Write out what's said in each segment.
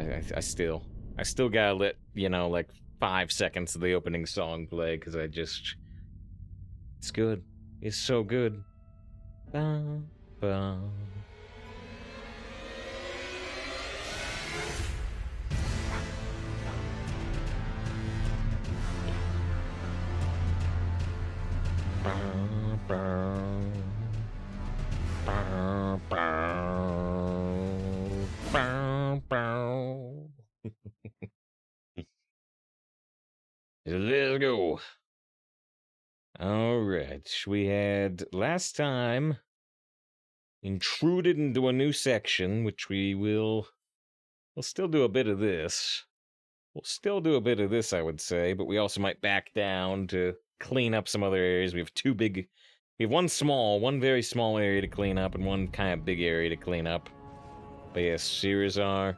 I still gotta let, you know, like 5 seconds of the opening song play, because it's good. It's so good. Bum, bum. Bum, bum. Bum, bum. Bum, bum. Let's go. Alright, we had last time intruded into a new section, which we'll still do a bit of this. We'll still do a bit of this, I would say, but we also might back down to clean up some other areas. We have one very small area to clean up, and one kind of big area to clean up. But yes, here's our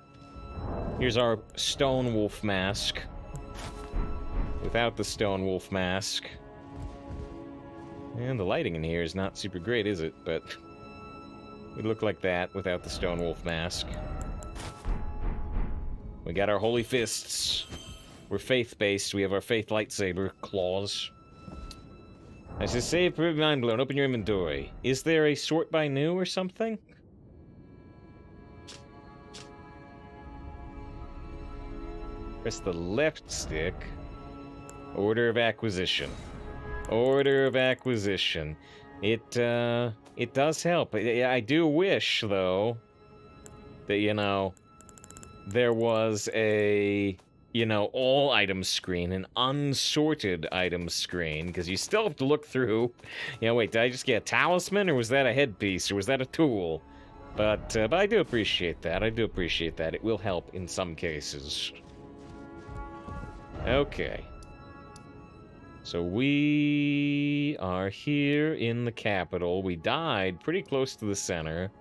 stone wolf mask. Without the stone wolf mask. And the lighting in here is not super great, is it? But we look like that without the stone wolf mask. We got our holy fists. We're faith-based. We have our faith lightsaber claws. I say, save, prove mind blown. Open your inventory. Is there a sort by new or something? Press the left stick. Order of acquisition. Order of acquisition. It does help. I do wish, though, that, you know, there was a, you know, all items screen, an unsorted items screen, because you still have to look through. You know, wait, did I just get a talisman, or was that a headpiece, or was that a tool? But I do appreciate that. I do appreciate that. It will help in some cases. Okay. So we are here in the capital. We died pretty close to the center,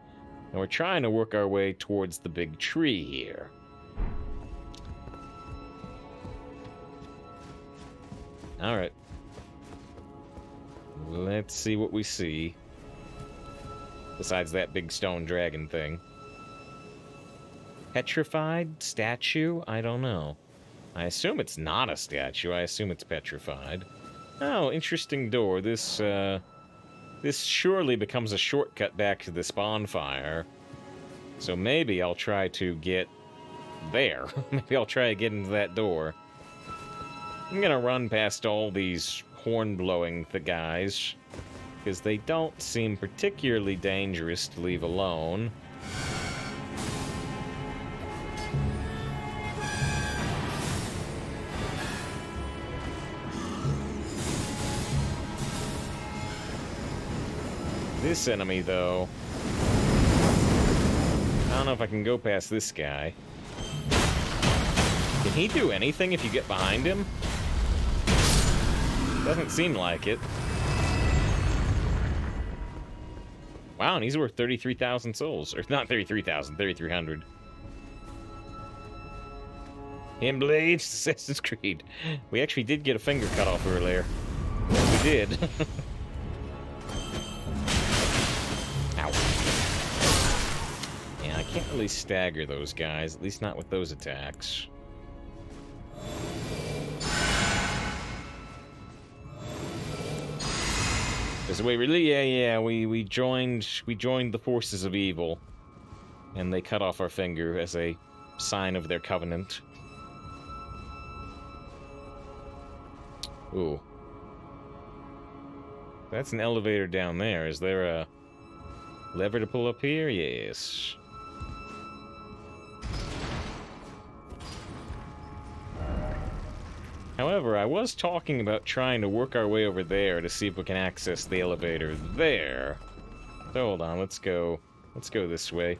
and we're trying to work our way towards the big tree here. Alright. Let's see what we see. Besides that big stone dragon thing. Petrified statue? I don't know. I assume it's not a statue. I assume it's petrified. Oh, interesting door. This surely becomes a shortcut back to this bonfire. So maybe I'll try to get there. Maybe I'll try to get into that door. I'm gonna run past all these horn-blowing guys, because they don't seem particularly dangerous to leave alone. This enemy, though, I don't know if I can go past this guy. Can he do anything if you get behind him? Doesn't seem like it. Wow, and he's worth 33,000 souls. Or not 33,000, 3,300. In Blades, Assassin's Creed. We actually did get a finger cut off earlier. Yes, we did. Ow. Yeah, I can't really stagger those guys, at least not with those attacks. Because we really, yeah, we joined the forces of evil, and they cut off our finger as a sign of their covenant. Ooh. That's an elevator down there. Is there a lever to pull up here? Yes. However, I was talking about trying to work our way over there to see if we can access the elevator there. So hold on, let's go this way.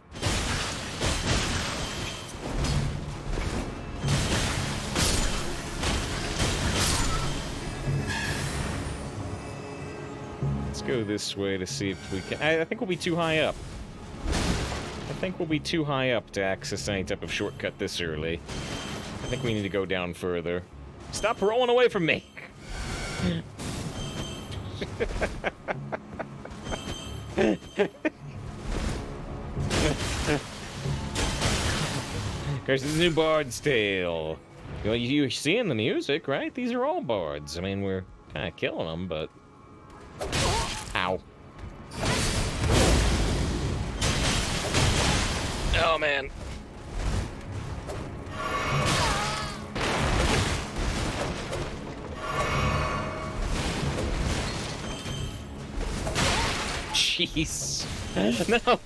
Let's go this way to see if we can. I think we'll be too high up. I think we'll be too high up to access any type of shortcut this early. I think we need to go down further. Stop rolling away from me! There's the new Bard's Tale. You know, you're seeing the music, right? These are all bards. I mean, we're kind of killing them, but... Ow. Oh, man. Jeez. No,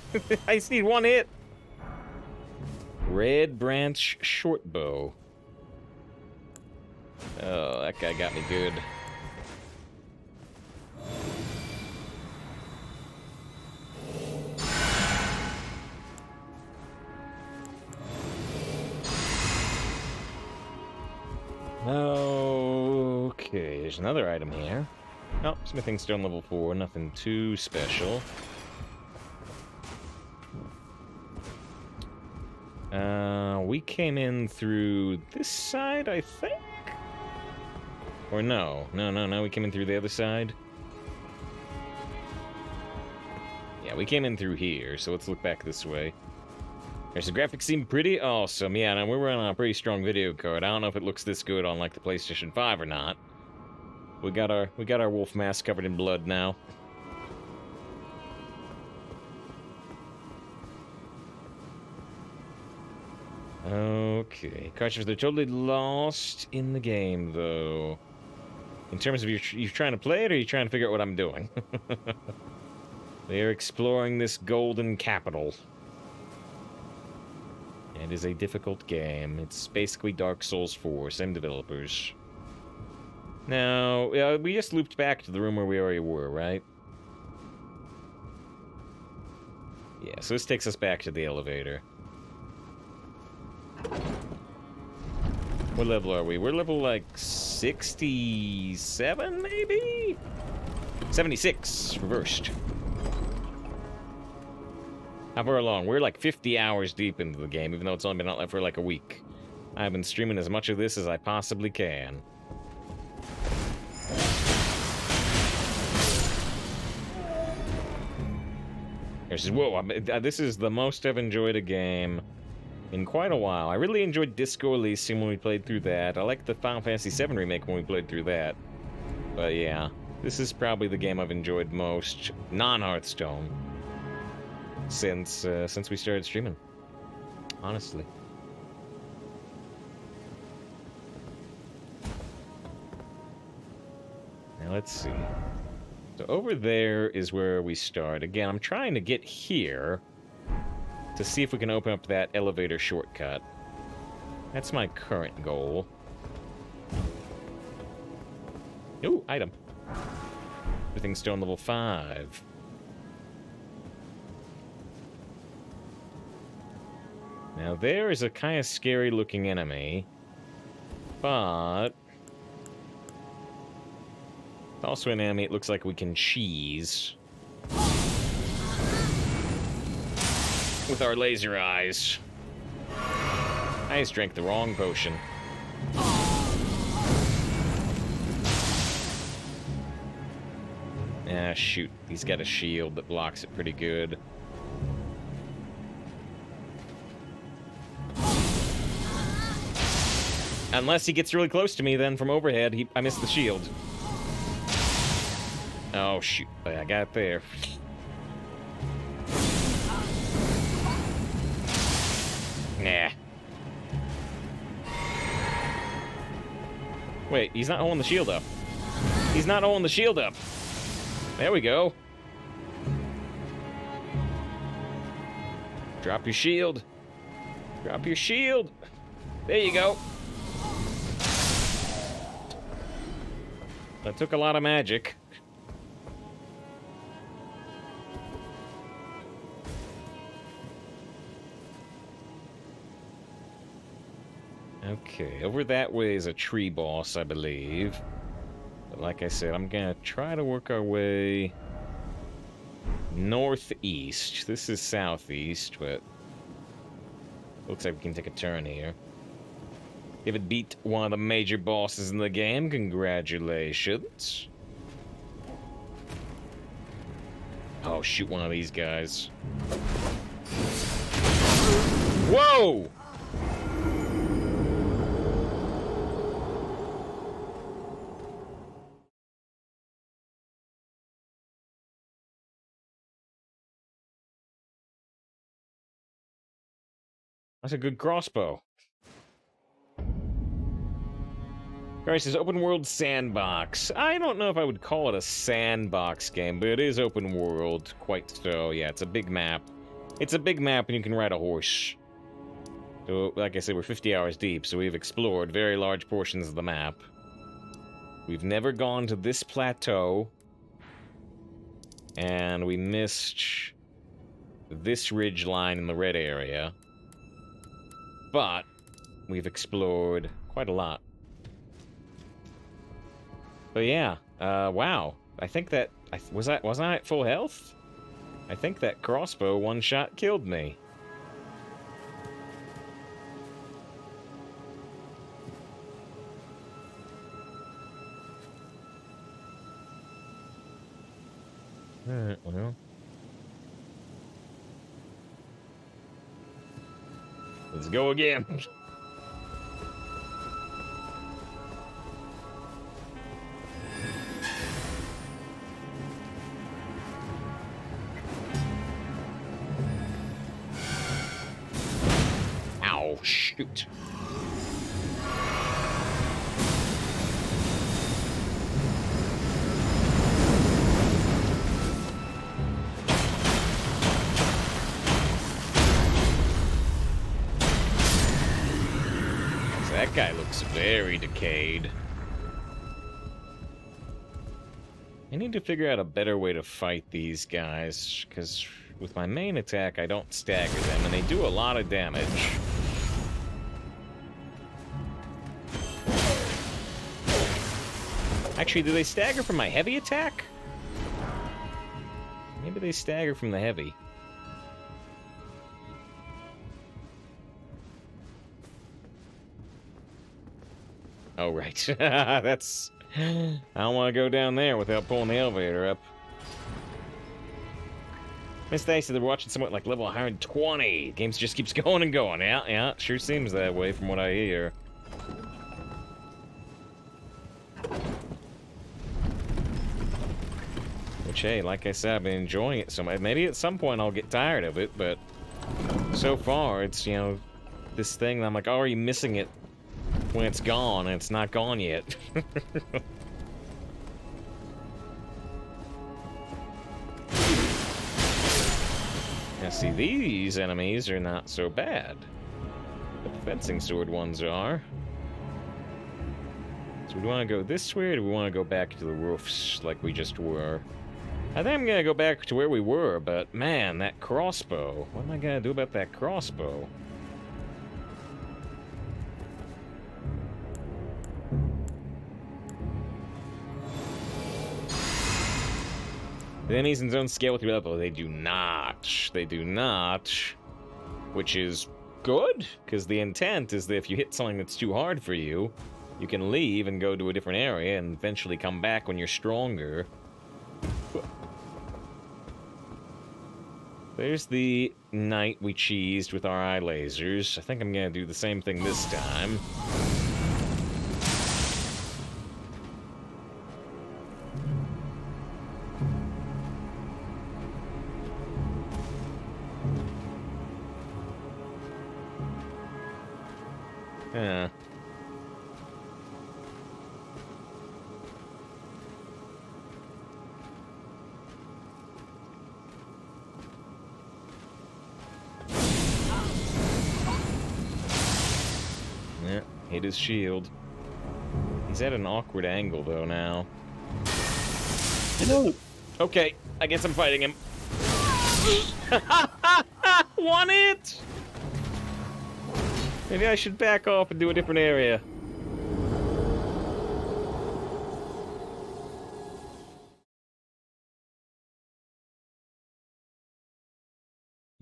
I just need one hit. Red branch short bow. Oh, that guy got me good. Okay, there's another item here. Oh, smithing stone level 4, nothing too special. We came in through this side, I think? Or no, we came in through the other side. Yeah, we came in through here, so let's look back this way. There's the graphics seem pretty awesome. Yeah, and we're running on a pretty strong video card. I don't know if it looks this good on like the PlayStation 5 or not. We got our wolf mask covered in blood now. Okay, cartridges, they're totally lost in the game, though. In terms of you trying to play it, or you trying to figure out what I'm doing? They're exploring this golden capital. It is a difficult game. It's basically Dark Souls 4, same developers. Now, we just looped back to the room where we already were, right? Yeah, so this takes us back to the elevator. What level are we? We're level, like, 67, maybe? 76, reversed. How far along? We're, like, 50 hours deep into the game, even though it's only been out for, like, a week. I've been streaming as much of this as I possibly can. Whoa, this is the most I've enjoyed a game in quite a while. I really enjoyed Disco Elysium when we played through that. I liked the Final Fantasy VII Remake when we played through that. But yeah, this is probably the game I've enjoyed most, non-Hearthstone, since we started streaming. Honestly. Now let's see. So over there is where we start. Again, I'm trying to get here to see if we can open up that elevator shortcut. That's my current goal. Ooh, item. Everything's stone level 5. Now there is a kind of scary looking enemy, but also an enemy it looks like we can cheese with our laser eyes. I just drank the wrong potion. Ah, shoot. He's got a shield that blocks it pretty good. Unless he gets really close to me, then from overhead, I missed the shield. Oh, shoot. I got it there. Nah. Wait, he's not holding the shield up. He's not holding the shield up. There we go. Drop your shield. Drop your shield. There you go. That took a lot of magic. Okay, over that way is a tree boss, I believe. But like I said, I'm gonna try to work our way northeast. This is southeast, but looks like we can take a turn here. If it beat one of the major bosses in the game, congratulations. Oh, shoot one of these guys. Whoa! That's a good crossbow. Alright, says open world sandbox. I don't know if I would call it a sandbox game, but it is open world, quite so. Yeah, it's a big map. It's a big map and you can ride a horse. So, like I said, we're 50 hours deep, so we've explored very large portions of the map. We've never gone to this plateau. And we missed this ridge line in the red area. But we've explored quite a lot. But yeah, wow. I think that... wasn't I at full health? I think that crossbow one-shot killed me. Alright, well... let's go again. Ow, shoot. That guy looks very decayed. I need to figure out a better way to fight these guys, because with my main attack, I don't stagger them, and they do a lot of damage. Actually, do they stagger from my heavy attack? Maybe they stagger from the heavy. Oh, right. That's... I don't want to go down there without pulling the elevator up. Miss Thanks to they're watching somewhat like level 120. Games just keeps going and going. Yeah, yeah, sure seems that way from what I hear. Which, hey, like I said, I've been enjoying it so much. Maybe at some point I'll get tired of it, but so far it's, you know, this thing that I'm like, oh, are you missing it when it's gone, and it's not gone yet. Now, see, these enemies are not so bad. The fencing sword ones are. So we want to go this way, or do we want to go back to the roofs like we just were? I think I'm going to go back to where we were, but man, that crossbow. What am I going to do about that crossbow? The enemies in zone scale with your level. They do not. They do not. Which is good, because the intent is that if you hit something that's too hard for you, you can leave and go to a different area and eventually come back when you're stronger. There's the knight we cheesed with our eye lasers. I think I'm going to do the same thing this time. Yeah. Yeah, hit his shield. He's at an awkward angle, though, now. No! Okay, I guess I'm fighting him. One hit! Maybe I should back off and do a different area.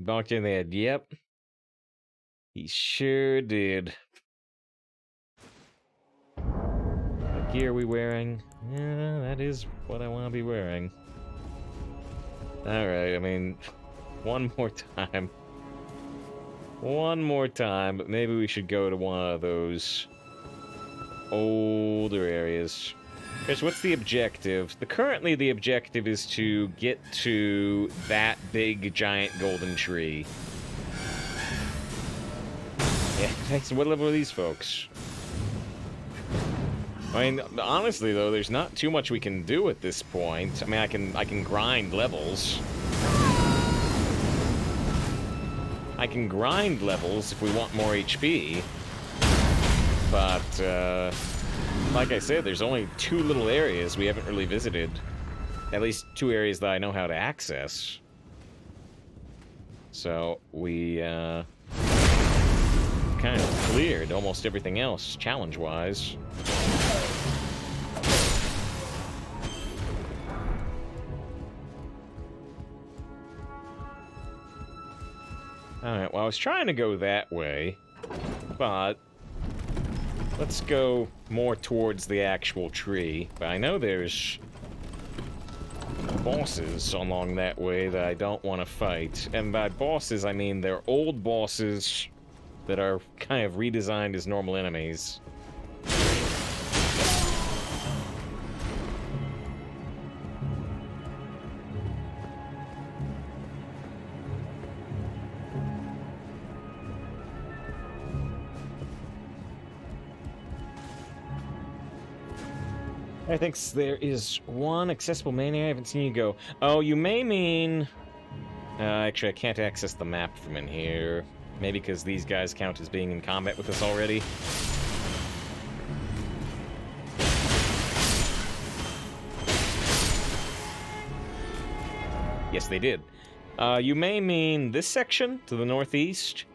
Bonked you in the head. Yep. He sure did. What gear are we wearing? Yeah, that is what I want to be wearing. Alright, I mean, one more time. One more time, but maybe we should go to one of those older areas. Because what's the objective? Currently the objective is to get to that big, giant golden tree. Thanks. What level are these folks? I mean, honestly though, there's not too much we can do at this point. I mean, I can grind levels. I can grind levels if we want more HP. But, like I said, there's only 2 little areas we haven't really visited. At least 2 areas that I know how to access. So, we, kind of cleared almost everything else, challenge-wise. Alright, well, I was trying to go that way, but let's go more towards the actual tree. But I know there's bosses along that way that I don't want to fight. And by bosses, I mean they're old bosses that are kind of redesigned as normal enemies. I think there is one accessible main area. I haven't seen you go. Oh, you may mean... actually, I can't access the map from in here. Maybe because these guys count as being in combat with us already. Yes, they did. You may mean this section to the northeast.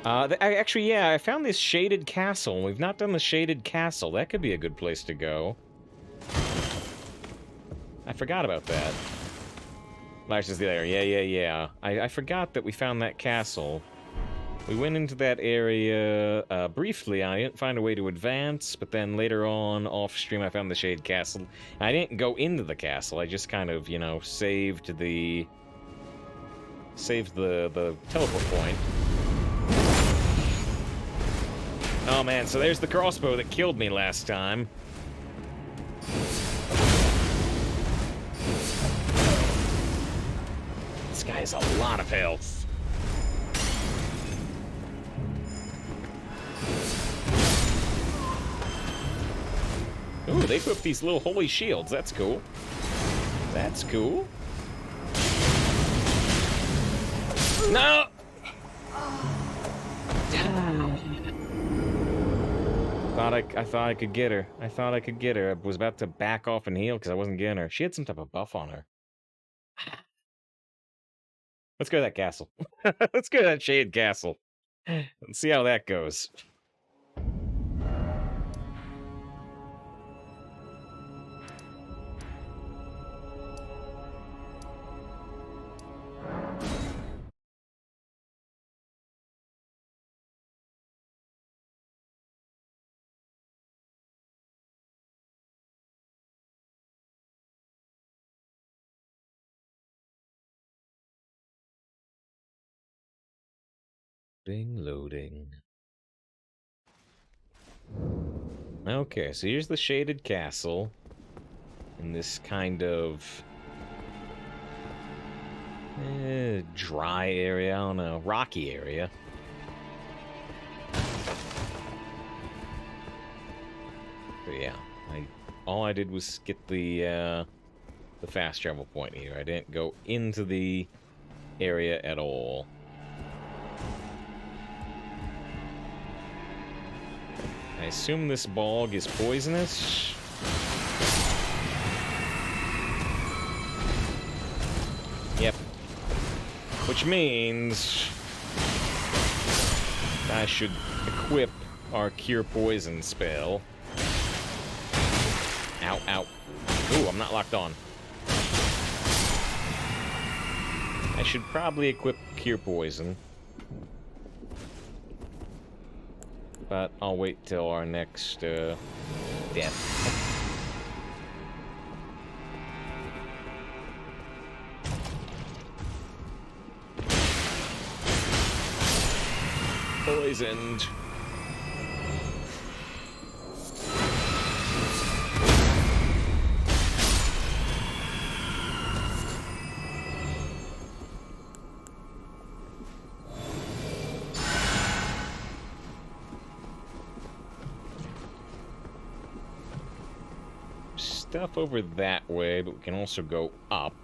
Actually, yeah, I found this shaded castle. We've not done the shaded castle. That could be a good place to go. I forgot about that. Lars is there. Yeah. I forgot that we found that castle. We went into that area briefly, and I didn't find a way to advance, but then later on, off-stream, I found the shaded castle. And I didn't go into the castle. I just kind of, you know, saved the teleport point. Oh man, so there's the crossbow that killed me last time. This guy has a lot of health. Ooh, they put these little holy shields. That's cool. That's cool. No! I thought I could get her. I thought I could get her. I was about to back off and heal because I wasn't getting her. She had some type of buff on her. Let's go to that castle. Let's go to that shaded castle. Let's see how that goes. Loading. Okay, so here's the shaded castle. In this kind of... dry area, I don't know, rocky area. So yeah, all I did was get the fast travel point here. I didn't go into the area at all. I assume this bog is poisonous. Yep. Which means I should equip our Cure Poison spell. Ow, ow. Ooh, I'm not locked on. I should probably equip Cure Poison. But I'll wait till our next, death. Poisoned. stuff over that way, but we can also go up.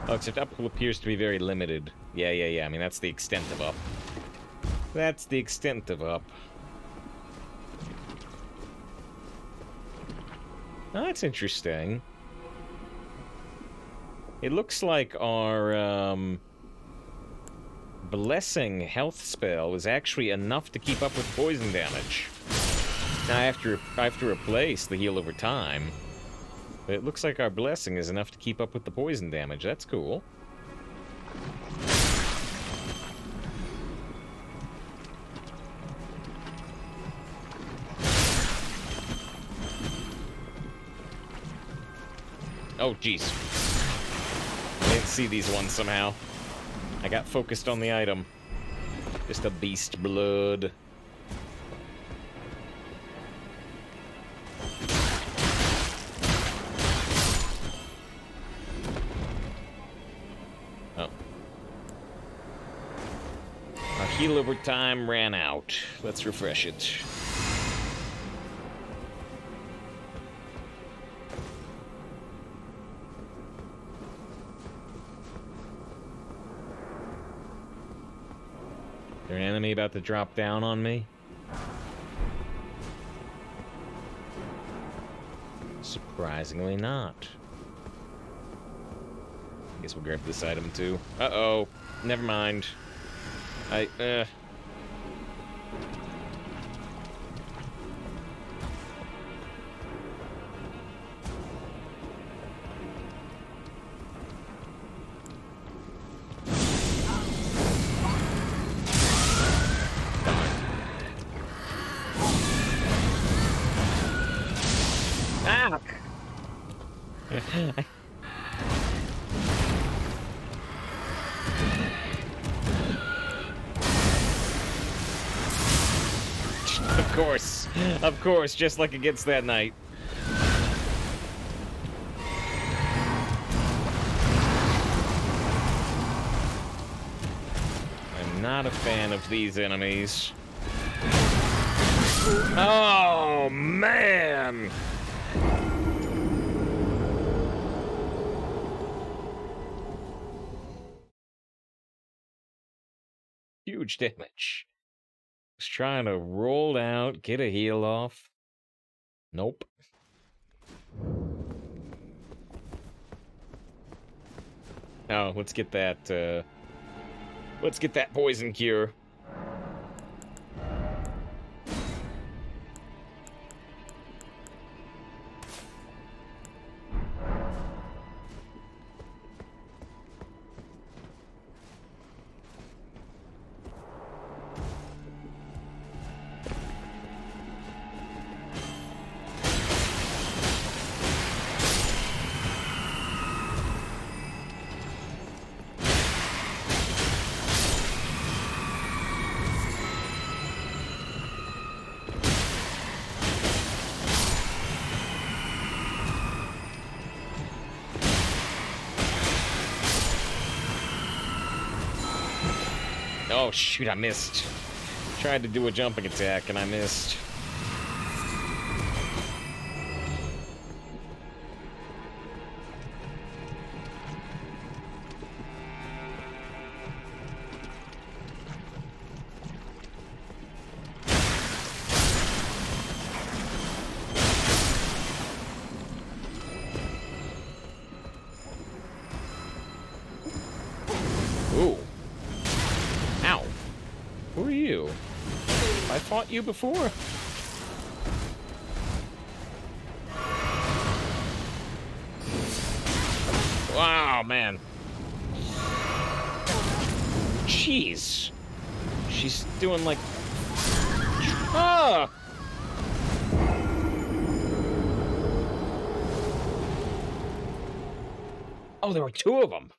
Oh, except up appears to be very limited. Yeah. I mean, that's the extent of up. That's the extent of up. Oh, that's interesting. It looks like our, Blessing health spell is actually enough to keep up with poison damage. Now I have to replace the heal over time. But it looks like our Blessing is enough to keep up with the poison damage. That's cool. Oh, jeez. I didn't see these ones somehow. I got focused on the item. Just a beast blood. Oh. Our heal over time ran out. Let's refresh it. Is there an enemy about to drop down on me? Surprisingly not. I guess we'll grab this item too. Uh-oh. Never mind. Of course, just like against that knight. I'm not a fan of these enemies. Oh, man! Huge damage. Just trying to roll out, get a heal off. Nope. Oh, let's get that, poison cure. Oh, shoot, I missed. Tried to do a jumping attack, and I missed. You before. Wow, man. Jeez. She's doing like... Ah! Oh, there were two of them.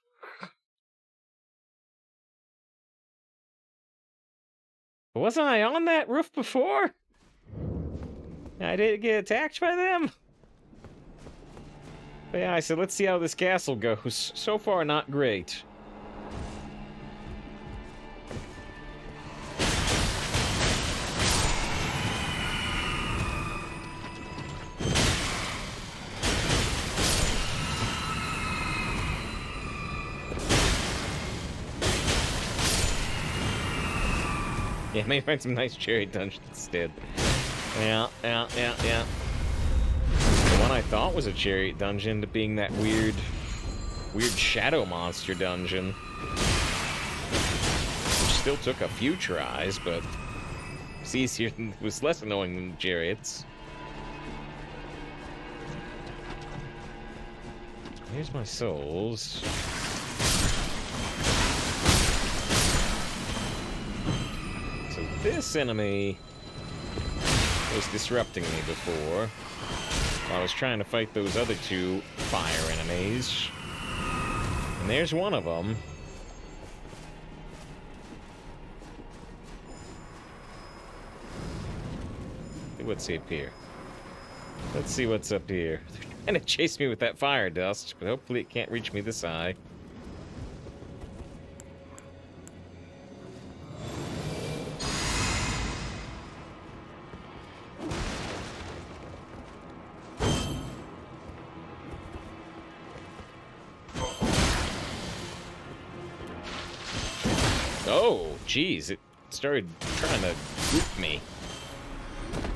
Wasn't I on that roof before? I didn't get attacked by them? But yeah, I said, let's see how this castle goes. So far, not great. Yeah, maybe find some nice chariot dungeons instead. Yeah. The one I thought was a chariot dungeon ended up being that weird shadow monster dungeon. Which still took a few tries, but it's easier, it was less annoying than chariots. Here's my souls. So this enemy was disrupting me before. I was trying to fight those other two fire enemies. And there's one of them. What's up here? Let's see what's up here. They're trying to chase me with that fire dust, but hopefully it can't reach me this high. Oh, geez, it started trying to goop me.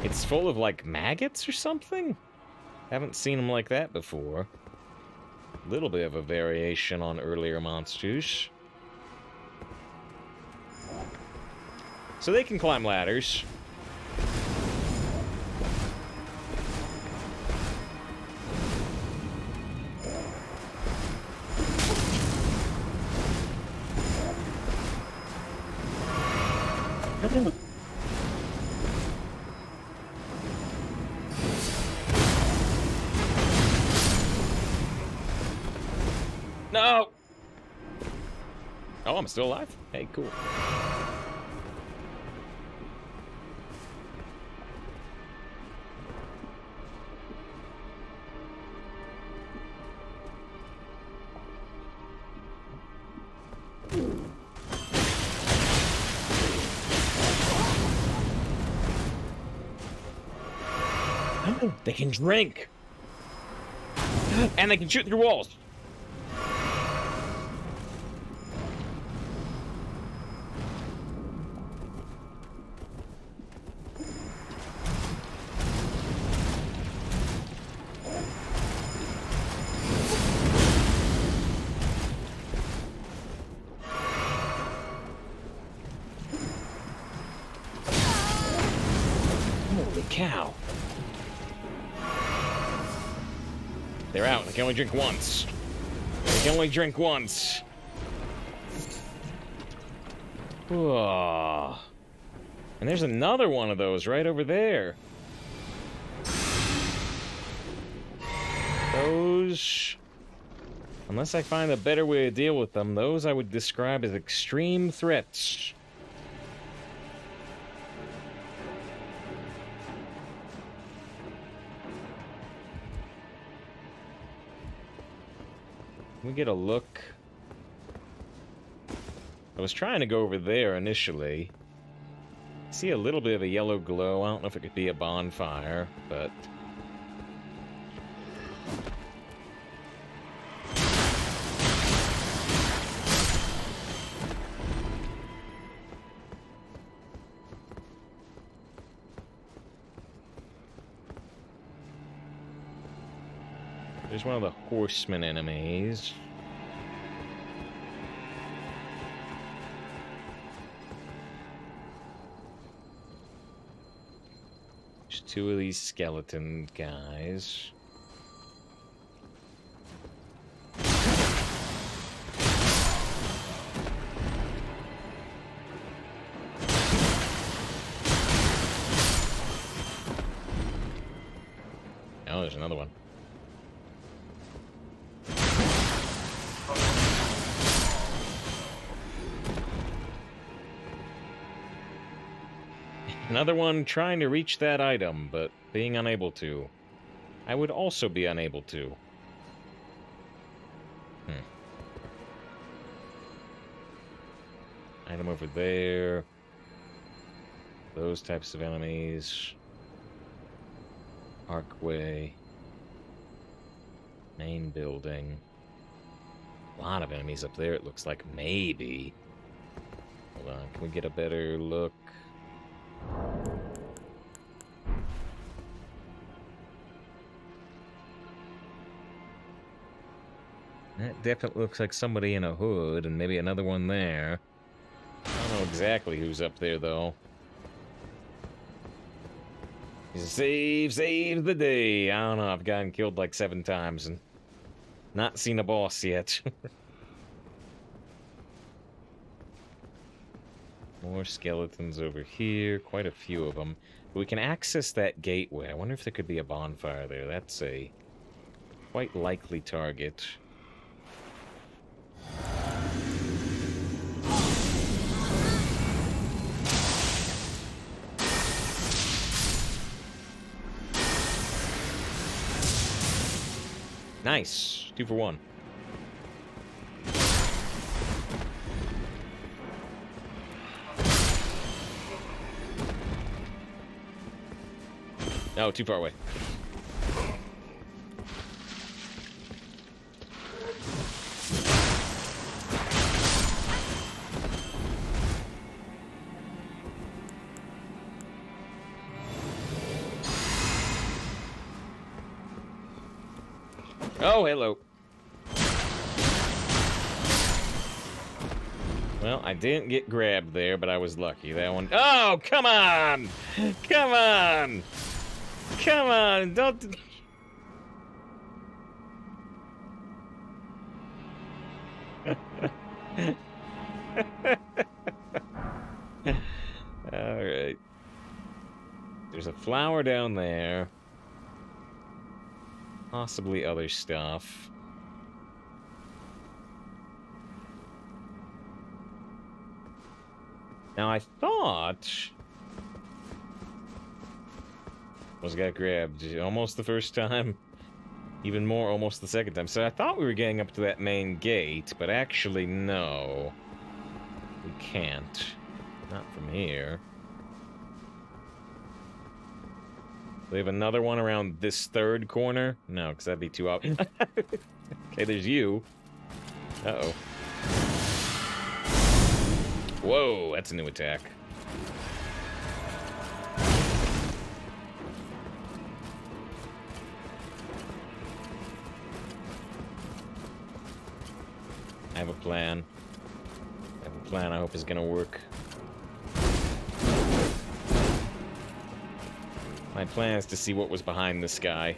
It's full of, like, maggots or something? Haven't seen them like that before. A little bit of a variation on earlier monsters. So they can climb ladders. No! Oh, I'm still alive? Hey, cool. They can drink! And they can shoot through walls! Holy cow. They're out. They can only drink once. They can only drink once. Oh. And there's another one of those right over there. Those... Unless I find a better way to deal with them, those I would describe as extreme threats. Can we get a look? I was trying to go over there initially. See a little bit of a yellow glow. I don't know if it could be a bonfire, but... There's one of the horseman enemies. There's two of these skeleton guys. Oh, there's another one. Another one trying to reach that item, but being unable to. I would also be unable to. Item over there. Those types of enemies. Archway. Main building. A lot of enemies up there, it looks like. Maybe. Hold on, can we get a better look? That definitely looks like somebody in a hood, and maybe another one there. I don't know exactly who's up there, though. Save the day. I don't know, I've gotten killed like 7 times and not seen a boss yet. More skeletons over here, quite a few of them. But we can access that gateway. I wonder if there could be a bonfire there. That's a quite likely target. Nice. 2 for 1. Oh, too far away. Oh, hello. Well, I didn't get grabbed there, but I was lucky. That one... Oh, come on! Come on! Come on, don't... Alright. There's a flower down there. Possibly other stuff. Now, I thought... Almost got grabbed almost the first time. Even more almost the second time. So I thought we were getting up to that main gate, but actually, no. We can't. Not from here. We have another one around this third corner? No, because that'd be too obvious. Okay, there's you. Uh-oh. Whoa, that's a new attack. I have a plan. I have a plan I hope is gonna work. My plan is to see what was behind this guy.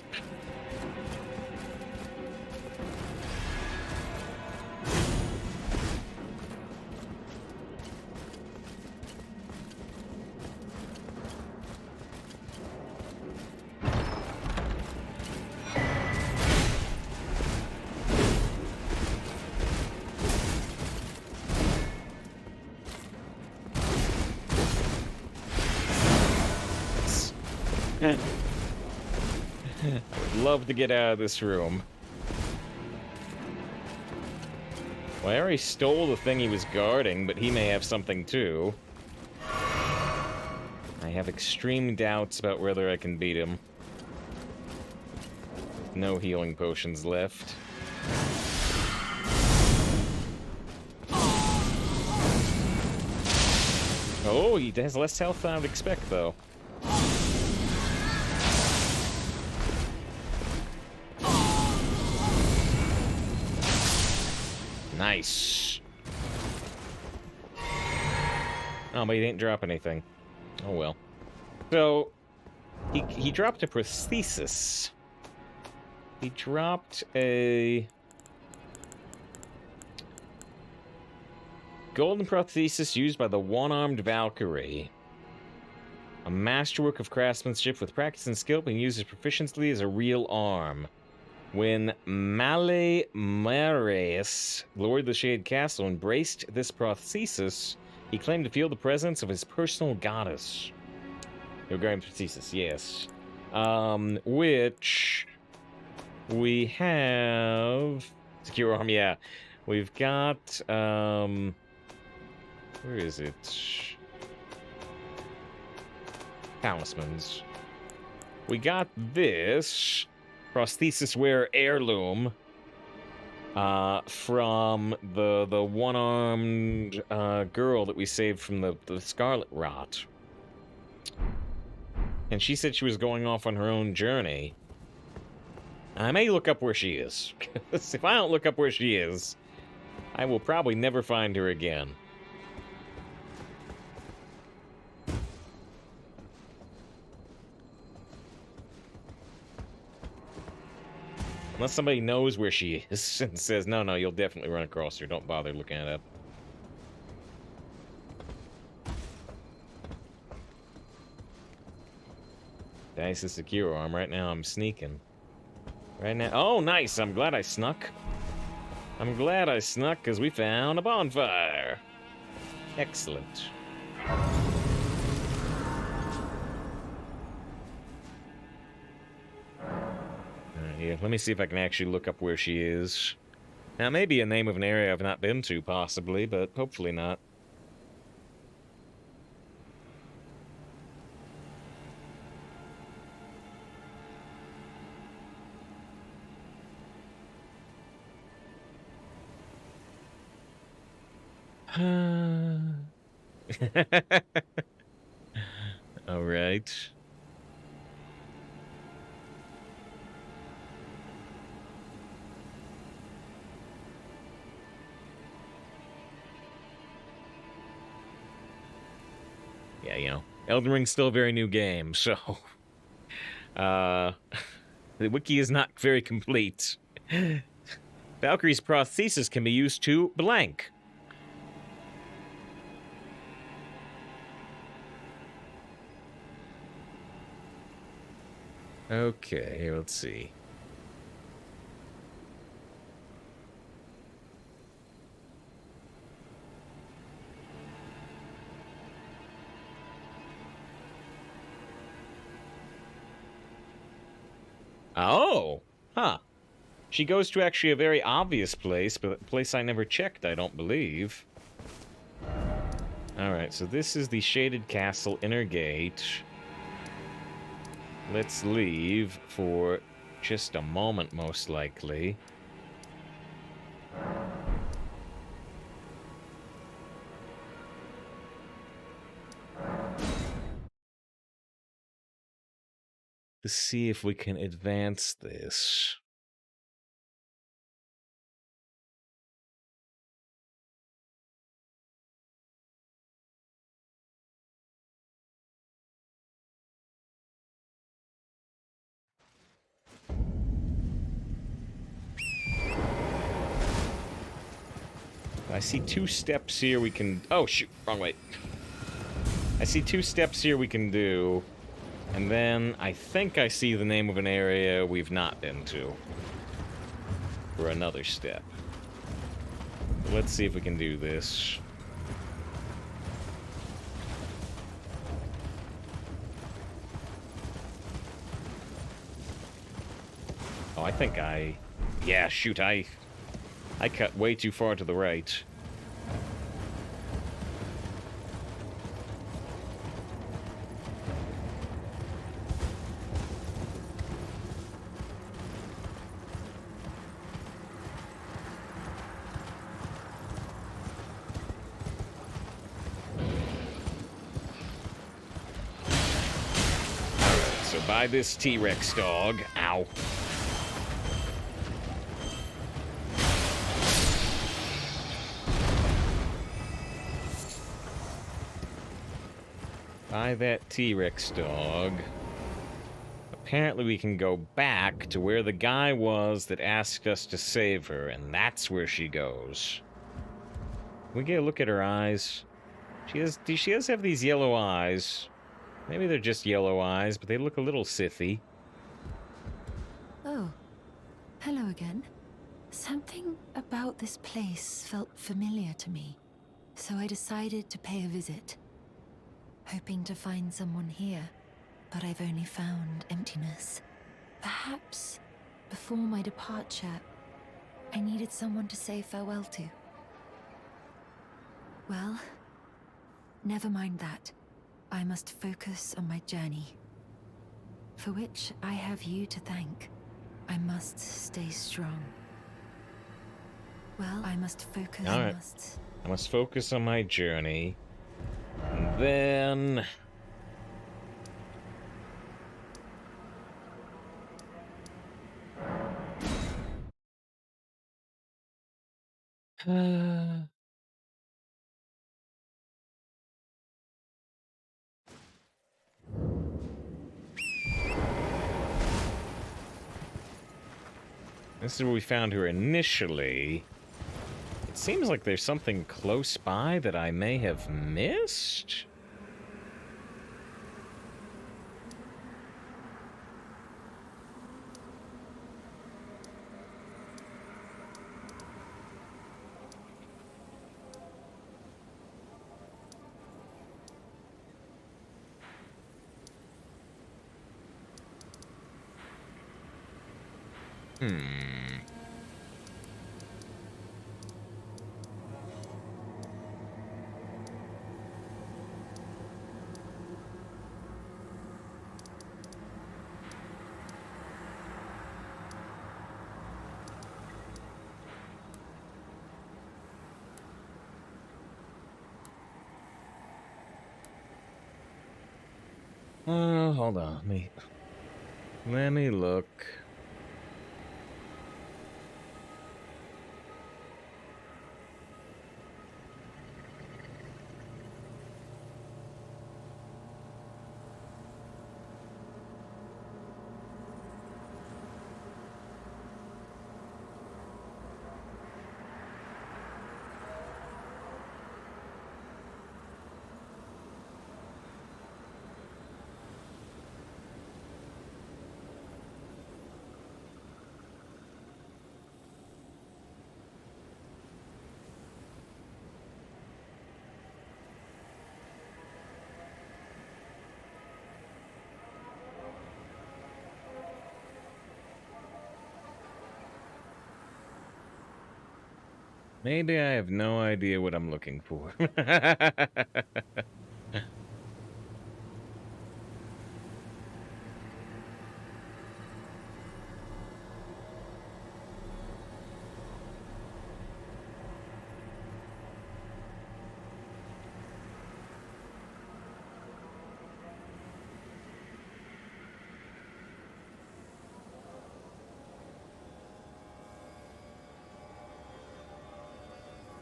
I would love to get out of this room. Well, I already stole the thing he was guarding, but he may have something too. I have extreme doubts about whether I can beat him. No healing potions left. Oh, he has less health than I would expect, though. Nice. Oh, but he didn't drop anything. Oh well. So, he dropped a prosthesis. He dropped a golden prosthesis used by the one-armed Valkyrie. A masterwork of craftsmanship with practice and skill being used as proficiently as a real arm. When Male Mares, Lord of the Shade Castle, embraced this prosthesis, he claimed to feel the presence of his personal goddess. Regarding prosthesis, yes. Which we have... Secure arm, yeah. We've got, where is it? Talismans. We got this prosthesis wearer heirloom from the one-armed girl that we saved from the Scarlet Rot. And she said she was going off on her own journey. I may look up where she is. 'Cause if I don't look up where she is, I will probably never find her again. Unless somebody knows where she is and says, no, you'll definitely run across her. Don't bother looking it up. Dice is secure arm. Right now I'm sneaking. Right now. Oh, nice. I'm glad I snuck. I'm glad I snuck because we found a bonfire. Excellent. Here, let me see if I can actually look up where she is. Now, maybe a name of an area I've not been to, possibly, but hopefully not. All right. Yeah, you know, Elden Ring's still a very new game, so the wiki is not very complete. Valkyrie's prosthesis can be used to blank. Okay, let's see. Oh, huh. She goes to actually a very obvious place, but a place I never checked, I don't believe. Alright, so this is the Shaded Castle Inner Gate. Let's leave for just a moment, most likely. To see if we can advance this. I see 2 steps here we can... Oh, shoot. Wrong way. I see 2 steps here we can do. And then I think I see the name of an area we've not been to. For another step. Let's see if we can do this. Oh, I think I... Yeah, shoot, I cut way too far to the right. Alright, so by this T-Rex dog. Ow. By that T-Rex dog. Apparently we can go back to where the guy was that asked us to save her, and that's where she goes. Can we get a look at her eyes? She does have these yellow eyes. Maybe they're just yellow eyes, but they look a little sithy. Oh, hello again. Something about this place felt familiar to me, so I decided to pay a visit. Hoping to find someone here, but I've only found emptiness. Perhaps, before my departure, I needed someone to say farewell to. Well, never mind that. I must focus on my journey, for which I have you to thank. I must stay strong. Well, I must focus. All right. I must focus on my journey. And then... This is where we found her initially. It seems like there's something close by that I may have missed. Oh, hold on. Let me look. Maybe I have no idea what I'm looking for.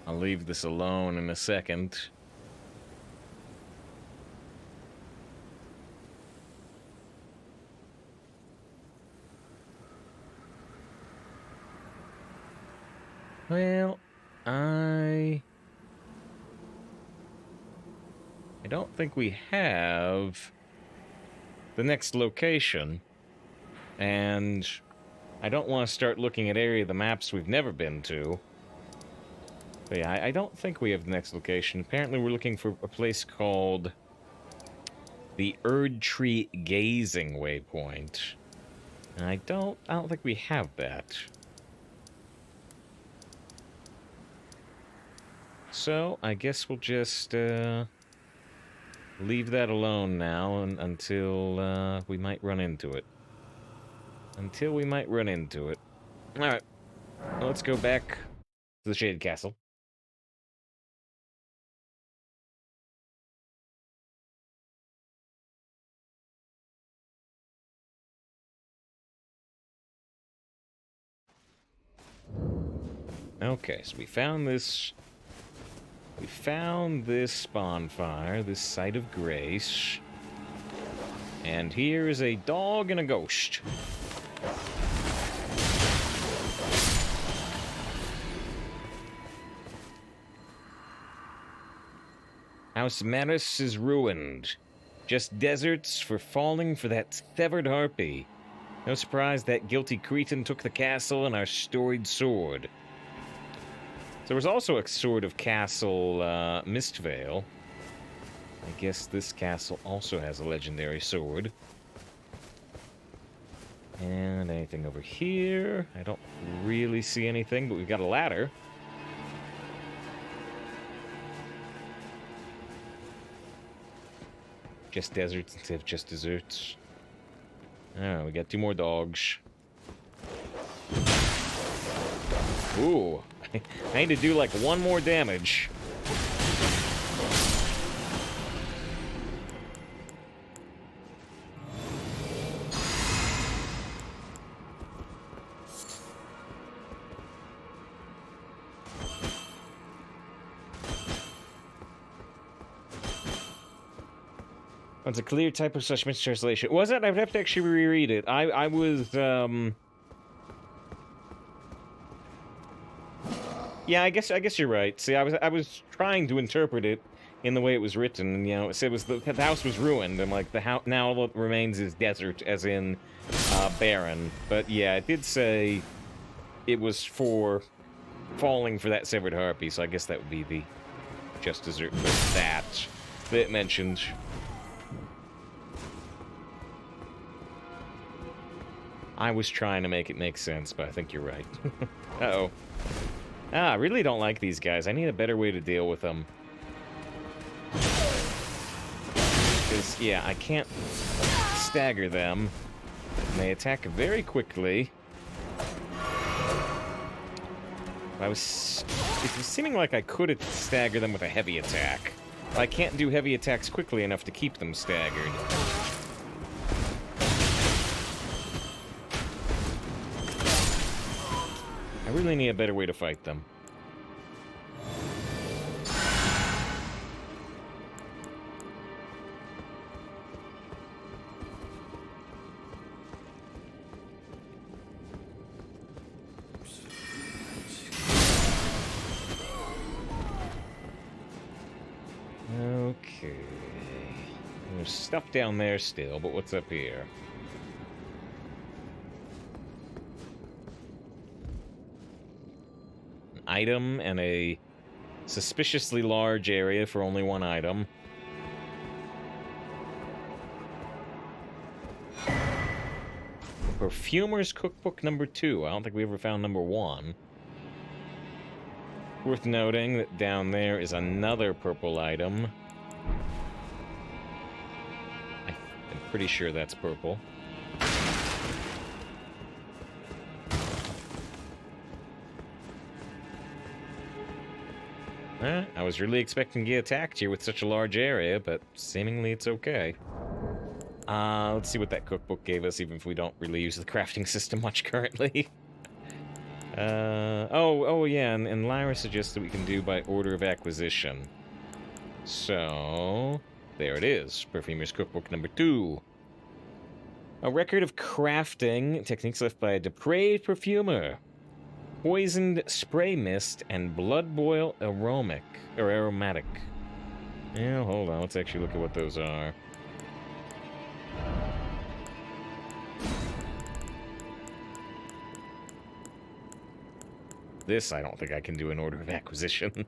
I'll leave this alone in a second. Well, I don't think we have the next location, and I don't want to start looking at area of the maps we've never been to. But yeah, I don't think we have the next location. Apparently we're looking for a place called the Erd Tree Gazing Waypoint. And I don't think we have that. So, I guess we'll just leave that alone now until we might run into it. Until we might run into it. Alright, let's go back to the Shaded Castle. Okay, so we found this bonfire, this site of grace. And here is a dog and a ghost. House Maris is ruined. Just deserts for falling for that severed harpy. No surprise that guilty Cretan took the castle and our storied sword. There was also a sort of castle, Mistvale. I guess this castle also has a legendary sword. And anything over here? I don't really see anything, but we've got a ladder. Just deserts instead of just desserts. Oh, we got 2 more dogs. Ooh. I need to do like 1 more damage. It's a clear type of such mistranslation. Was it? I'd have to actually reread it. I was, Yeah, I guess you're right. See, I was trying to interpret it in the way it was written, and, you know, it said the house was ruined, and, like, the house, now all that remains is desert, as in, barren. But, yeah, it did say it was for falling for that severed harpy, so I guess that would be the just desert for that it mentioned. I was trying to make it make sense, but I think you're right. Uh-oh. I really don't like these guys. I need a better way to deal with them. Because, yeah, I can't stagger them. And they attack very quickly. It was seeming like I could stagger them with a heavy attack. I can't do heavy attacks quickly enough to keep them staggered. I really need a better way to fight them. Okay. There's stuff down there still, but what's up here? An item and a suspiciously large area for only one item. Perfumer's Cookbook number 2. I don't think we ever found number 1. Worth noting that down there is another purple item. I'm pretty sure that's purple. I was really expecting to get attacked here with such a large area, but seemingly it's okay. Let's see what that cookbook gave us, even if we don't really use the crafting system much currently. Oh yeah, and Lyra suggests that we can do by order of acquisition. So, there it is. Perfumer's Cookbook number 2. A record of crafting techniques left by a depraved perfumer. Poisoned spray mist and blood boil aromatic. Yeah, hold on, let's actually look at what those are. This I don't think I can do in order of acquisition.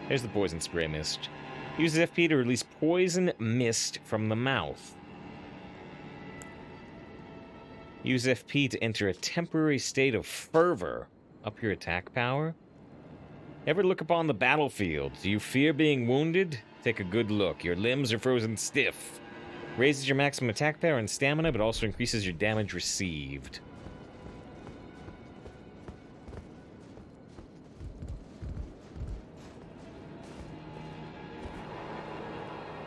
There's the poison spray mist. Uses FP to release poison mist from the mouth. Use FP to enter a temporary state of fervor. Up your attack power? Ever look upon the battlefield? Do you fear being wounded? Take a good look. Your limbs are frozen stiff. Raises your maximum attack power and stamina, but also increases your damage received.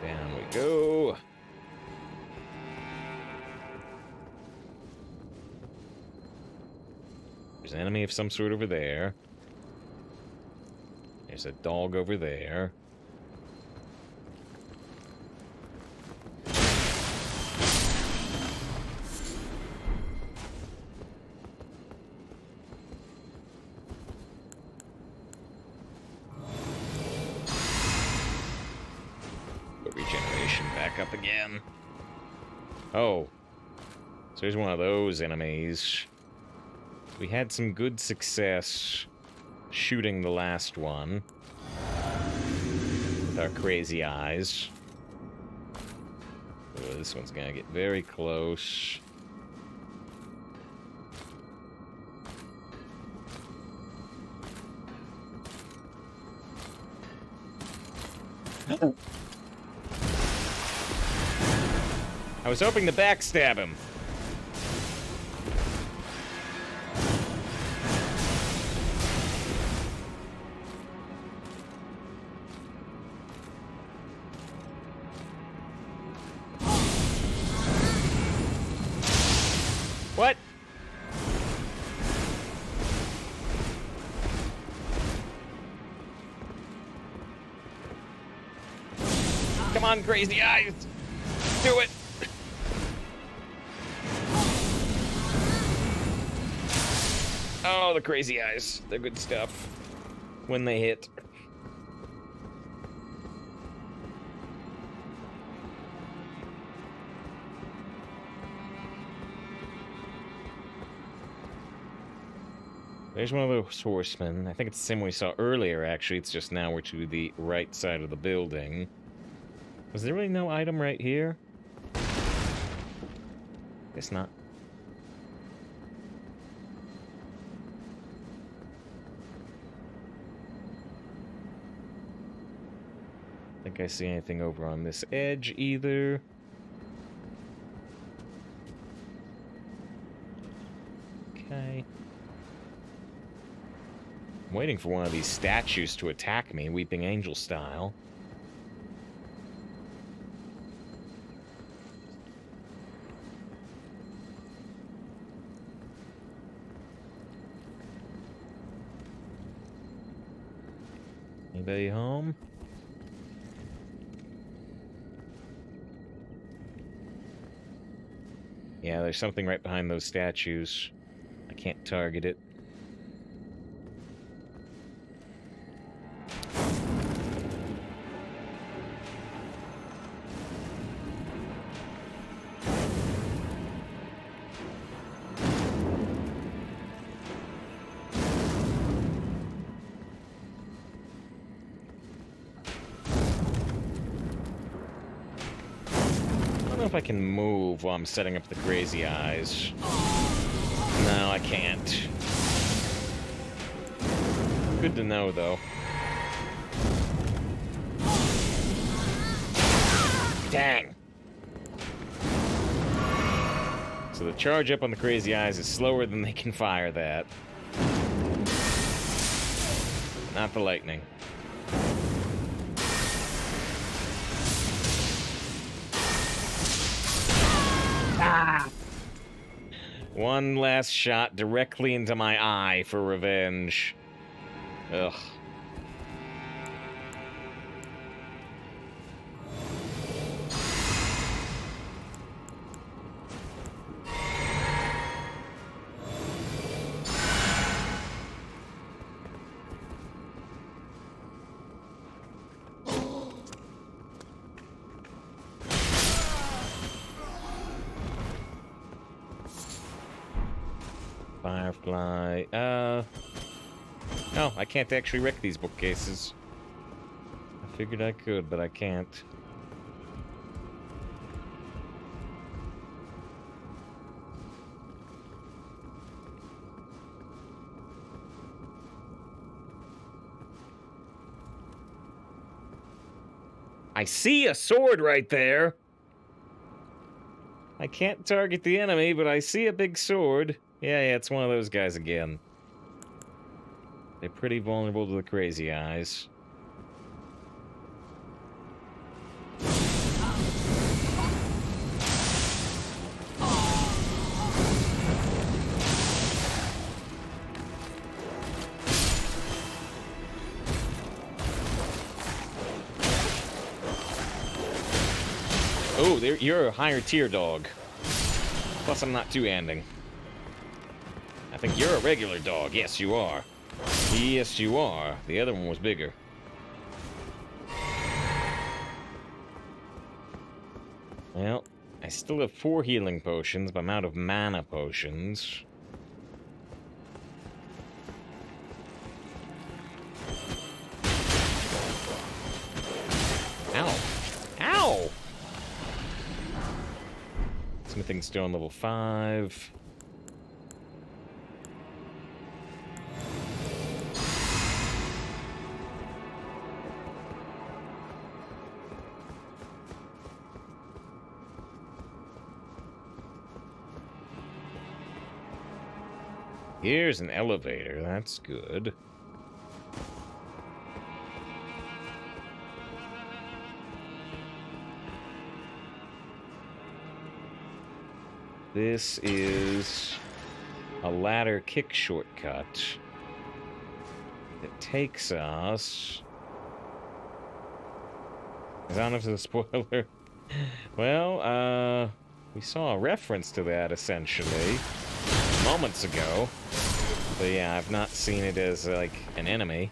Down we go. There's an enemy of some sort over there. There's a dog over there. Regeneration back up again. Oh. So there's one of those enemies. We had some good success shooting the last one with our crazy eyes. Oh, this one's gonna get very close. I was hoping to backstab him. What? on, crazy eyes! Do it! Oh, the crazy eyes. They're good stuff. When they hit. There's one of those horsemen. I think it's the same one we saw earlier, actually. It's just now we're to the right side of the building. Was there really no item right here? Guess not. Think I see anything over on this edge either. Okay. I'm waiting for one of these statues to attack me, Weeping Angel style. Anybody home? Yeah, there's something right behind those statues. I can't target it. I don't know if I can move while I'm setting up the crazy eyes. No, I can't. Good to know, though. Dang! So the charge up on the crazy eyes is slower than they can fire that. Not the lightning. Ah! One last shot directly into my eye for revenge. Ugh. Firefly. No, I can't actually wreck these bookcases. I figured I could, but I can't. I see a sword right there. I can't target the enemy, but I see a big sword. Yeah, it's one of those guys again. They're pretty vulnerable to the crazy eyes. Oh, you're a higher tier dog. Plus, I'm not two-handing. I think you're a regular dog. Yes, you are. Yes, you are. The other one was bigger. Well, I still have 4 healing potions, but I'm out of mana potions. Ow! Ow! Smithing stone level 5. Here's an elevator, that's good. This is a ladder kick shortcut that takes us Is that enough of a spoiler? Well, we saw a reference to that, essentially, moments ago. But yeah, I've not seen it as, like, an enemy.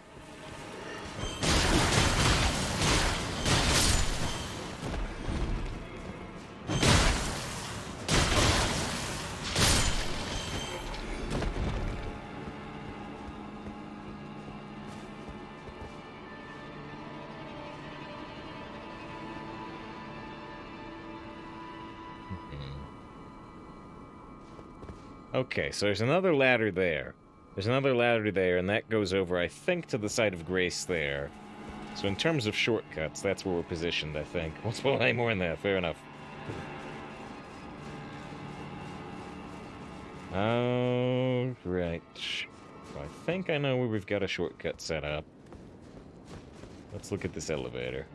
Okay, so there's another ladder there. There's another ladder there, and that goes over, I think, to the site of Grace there. So in terms of shortcuts, that's where we're positioned, I think. Won't spoil any more than that, fair enough. Oh, right. I think I know where we've got a shortcut set up. Let's look at this elevator.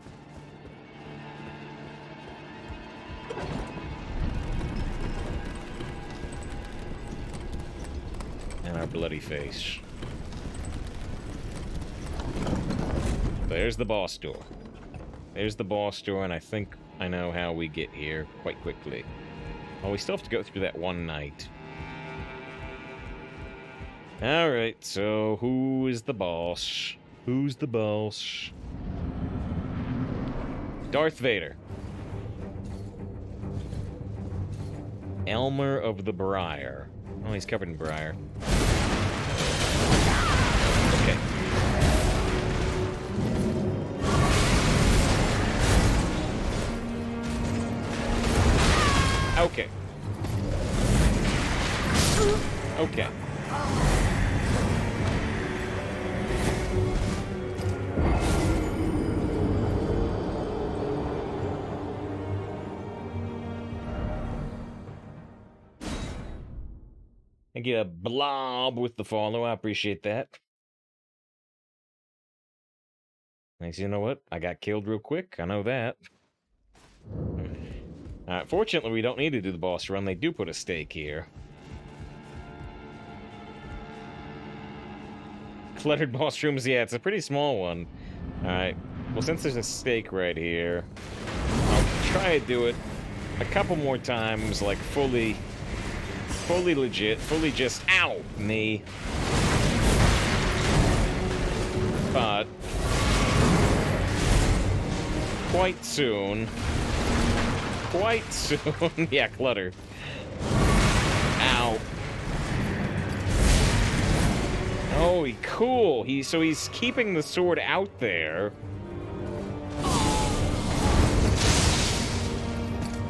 And our bloody face. There's the boss door. There's the boss door, and I think I know how we get here quite quickly. Oh, we still have to go through that one night. Alright, so who is the boss? Who's the boss? Darth Vader. Elmer of the Briar. Oh, he's covered in briar. Okay. Okay. Okay. I get a blob with the follow. I appreciate that. Nice, you know what? I got killed real quick. I know that. Fortunately, we don't need to do the boss run. They do put a stake here. Cluttered boss rooms, yeah, it's a pretty small one. Alright, well, since there's a stake right here, I'll try to do it a couple more times, like fully legit, fully just, ow, knee. But quite soon, yeah, clutter. Ow. Oh, cool. So he's keeping the sword out there.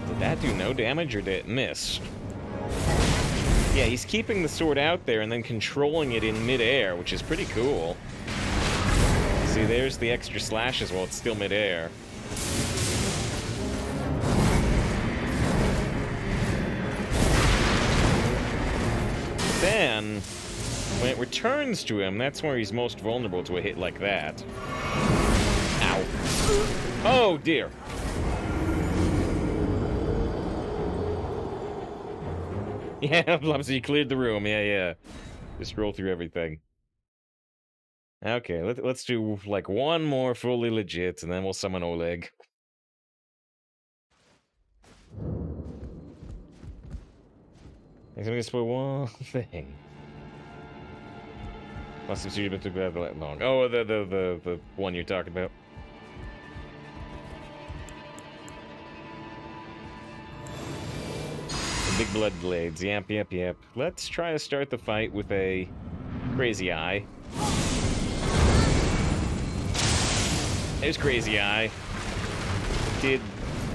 Did that do no damage or did it miss? Yeah, he's keeping the sword out there and then controlling it in midair, which is pretty cool. See, there's the extra slashes while it's still midair. Then, when it returns to him, that's where he's most vulnerable to a hit like that. Ow. Oh, dear. Yeah, Blubsy, you cleared the room. Yeah. Just roll through everything. Okay, let's do, like, one more fully legit, and then we'll summon Oleg. I'm gonna spoil one thing. Must have been took that long. Oh, the one you're talking about. The big blood blades. Yep. Let's try to start the fight with a crazy eye. There's crazy eye. Did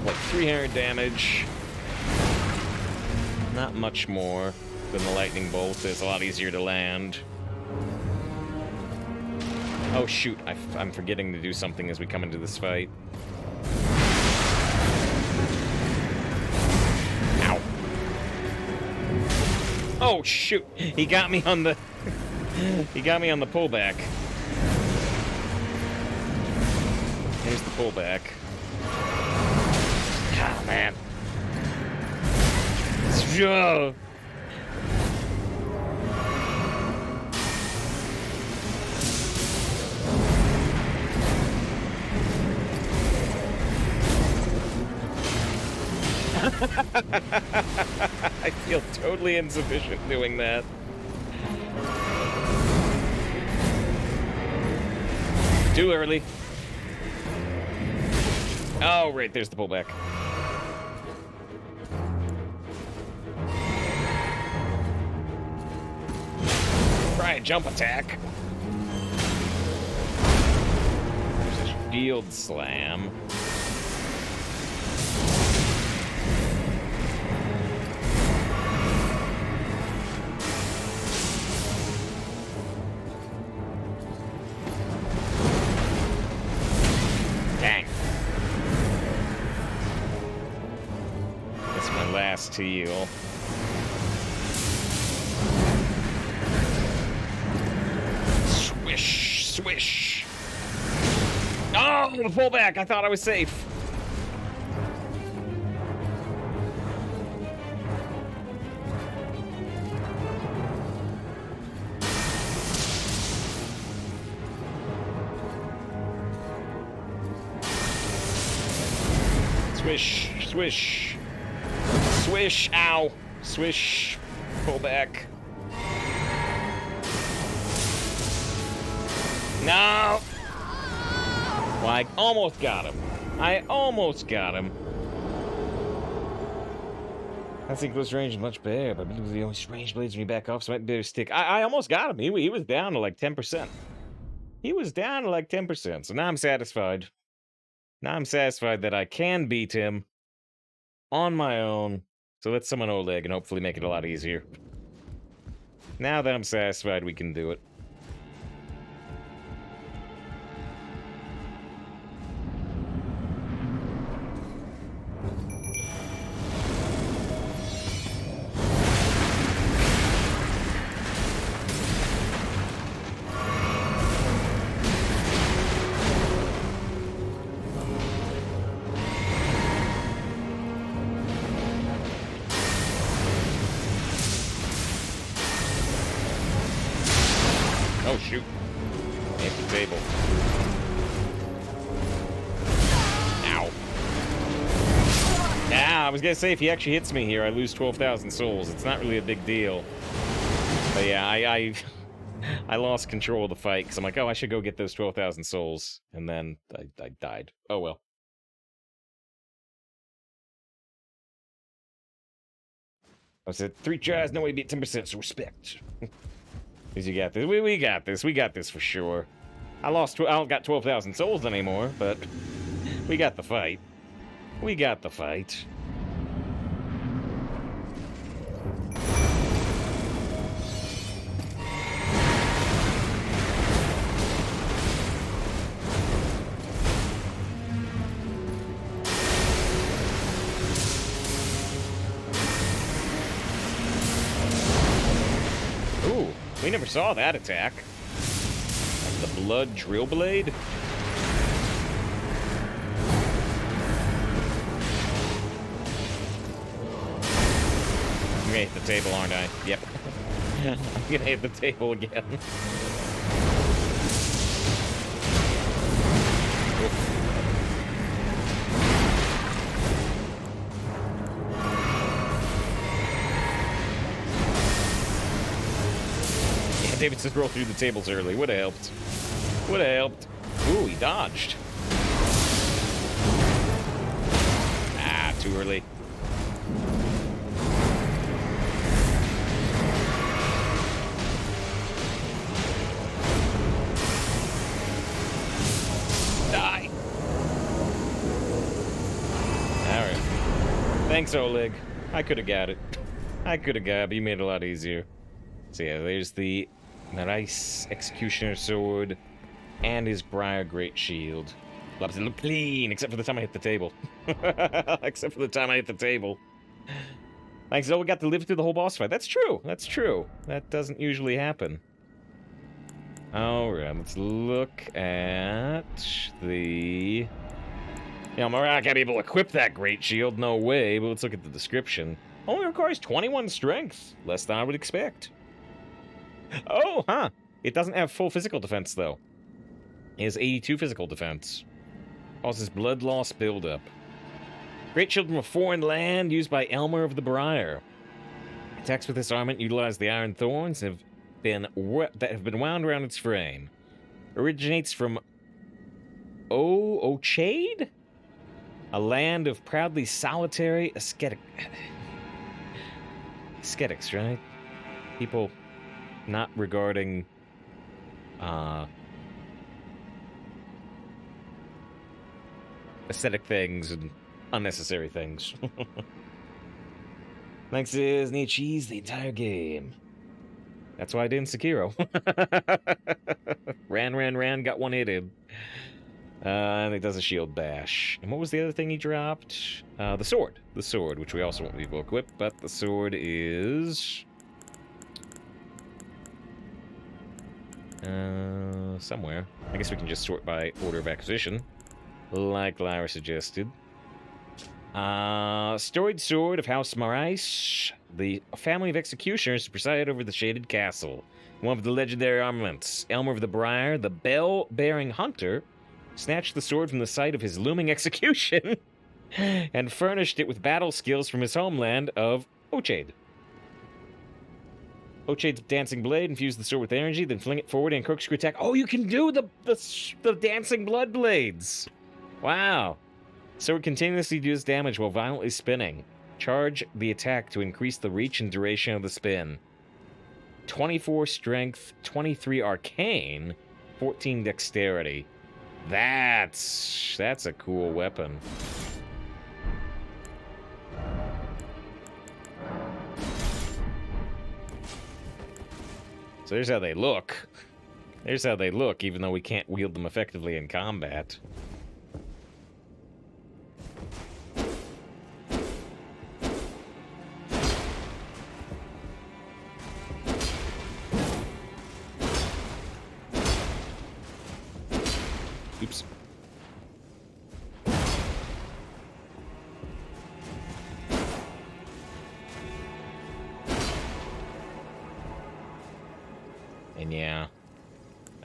like 300 damage. Not much more than the lightning bolt. It's a lot easier to land. Oh shoot, I'm forgetting to do something as we come into this fight. Ow. Oh shoot, he got me on the... he got me on the pullback. Here's the pullback. Ah, man. Ugh. I feel totally insufficient doing that. Too early. Oh, right, there's the pullback. Try a jump attack. There's a shield slam. Dang. That's my last heal. Swish, swish. Oh, the pullback. I thought I was safe. Swish, swish. Swish, ow. Swish, pull back. No! Well, I almost got him. I almost got him. I think close range is much better, but the only range blades me back off, so I might better stick. I almost got him. He was down to like 10%. He was down to like 10%, so now I'm satisfied. Now I'm satisfied that I can beat him on my own. So let's summon Oleg and hopefully make it a lot easier. Now that I'm satisfied we can do it. Oh, shoot. Hit the table. Ow. Ah, I was gonna say, if he actually hits me here, I lose 12,000 souls. It's not really a big deal. But yeah, I lost control of the fight, because I'm like, oh, I should go get those 12,000 souls. And then I died. Oh, well. I said, 3 tries, no way to beat 10%, so respect. Because you got this. We got this. We got this for sure. I don't got 12,000 souls anymore, but we got the fight. We got the fight. Ooh. We never saw that attack. Like the blood drill blade. I'm gonna hit the table, aren't I? Yep. I'm gonna hit the table again. David says roll through the tables early. Would have helped. Would have helped. Ooh, he dodged. Ah, too early. Die. All right. Thanks, Oleg. I could have got it. I could have got it, but you made it a lot easier. So yeah, there's the nice Executioner Sword and his Briar Great Shield. Look clean, except for the time I hit the table. Except for the time I hit the table. Thanks, we got to live through the whole boss fight. That's true. That's true. That doesn't usually happen. Alright, let's look at the... Yeah, I'm not gonna be able to equip that Great Shield, no way, but let's look at the description. Only requires 21 strength, less than I would expect. Oh, huh. It doesn't have full physical defense, though. It has 82 physical defense. Causes blood loss buildup. Great shield from a foreign land used by Elmer of the Briar. Attacks with this armament utilize the iron thorns that have been wound around its frame. Originates from Ochade? A land of proudly solitary aesthetics, right? People not regarding aesthetic things and unnecessary things. Next is need cheese the entire game. That's why I did in Sekiro. ran, got one hit in. And it does a shield bash. And what was the other thing he dropped? The sword. The sword, which we also won't be able to equip, but the sword is... somewhere. I guess we can just sort by order of acquisition, like Lyra suggested. Storied Sword of House Marais. The family of executioners preside over the Shaded Castle. One of the legendary armaments. Elmer of the Briar, the bell-bearing hunter, snatched the sword from the site of his looming execution and furnished it with battle skills from his homeland of Ochade. Ochade's dancing blade infused the sword with energy, then fling it forward and corkscrew attack. Oh, you can do the dancing blood blades! Wow. Sword continuously deals damage while violently spinning. Charge the attack to increase the reach and duration of the spin. 24 strength, 23 arcane, 14 dexterity. That's a cool weapon. So there's how they look. There's how they look, even though we can't wield them effectively in combat. Oops. And yeah,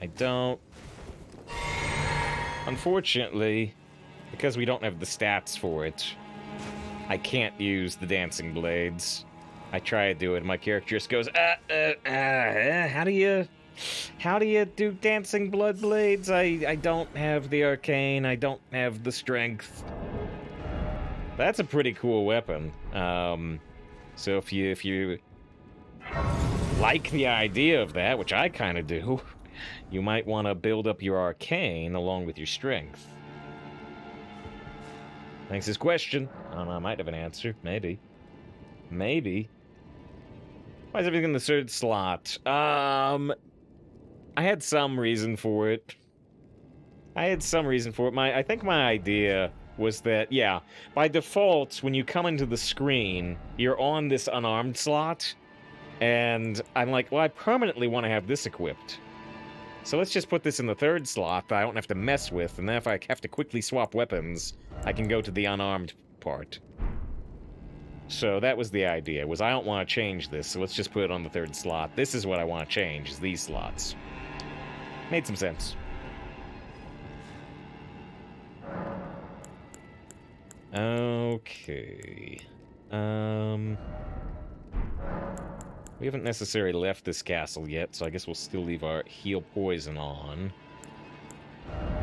I don't... Unfortunately, because we don't have the stats for it, I can't use the dancing blades. I try to do it, and my character just goes, how do you do dancing blood blades? I don't have the arcane, I don't have the strength. That's a pretty cool weapon. So if you like the idea of that, which I kind of do, you might want to build up your arcane along with your strength. Thanks for this question. I don't know, I might have an answer. Maybe. Maybe. Why is everything in the third slot? I had some reason for it. I think my idea was that, yeah, by default, when you come into the screen, you're on this unarmed slot. And I'm like, well, I permanently want to have this equipped. So let's just put this in the third slot that I don't have to mess with, and then if I have to quickly swap weapons, I can go to the unarmed part. So that was the idea, was I don't want to change this, so let's just put it on the third slot. This is what I want to change, is these slots. Made some sense. Okay. We haven't necessarily left this castle yet, so I guess we'll still leave our heal poison on.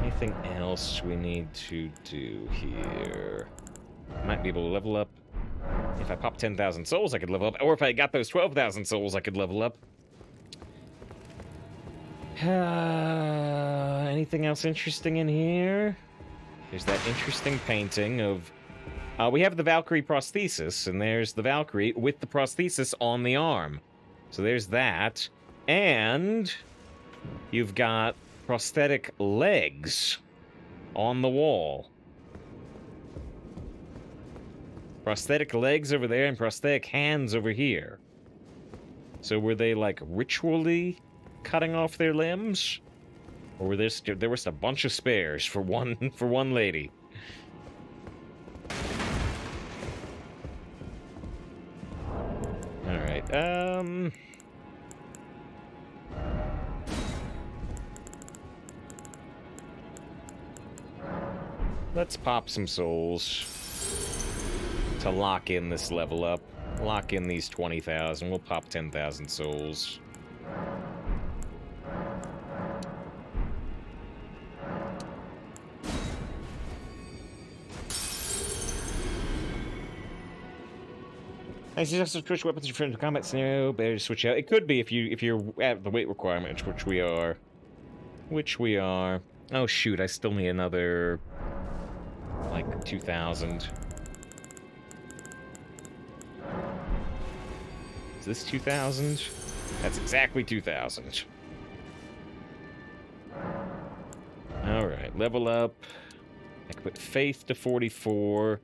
Anything else we need to do here? Might be able to level up. If I pop 10,000 souls, I could level up. Or if I got those 12,000 souls, I could level up. Anything else interesting in here? There's that interesting painting of... we have the Valkyrie prosthesis, and there's the Valkyrie with the prosthesis on the arm. So there's that. And you've got prosthetic legs on the wall. Prosthetic legs over there and prosthetic hands over here. So were they, like, ritually cutting off their limbs? Or were there was a bunch of spares for one lady? Alright, let's pop some souls. to lock in this level up. Lock in these 20,000. We'll pop 10,000 souls. I suggest switch weapons for the combat scenario. Better to switch out. It could be if you're at the weight requirement, which we are. Which we are. Oh shoot! I still need another like 2,000. Is this 2,000? That's exactly 2,000. All right, level up. I can put faith to 44.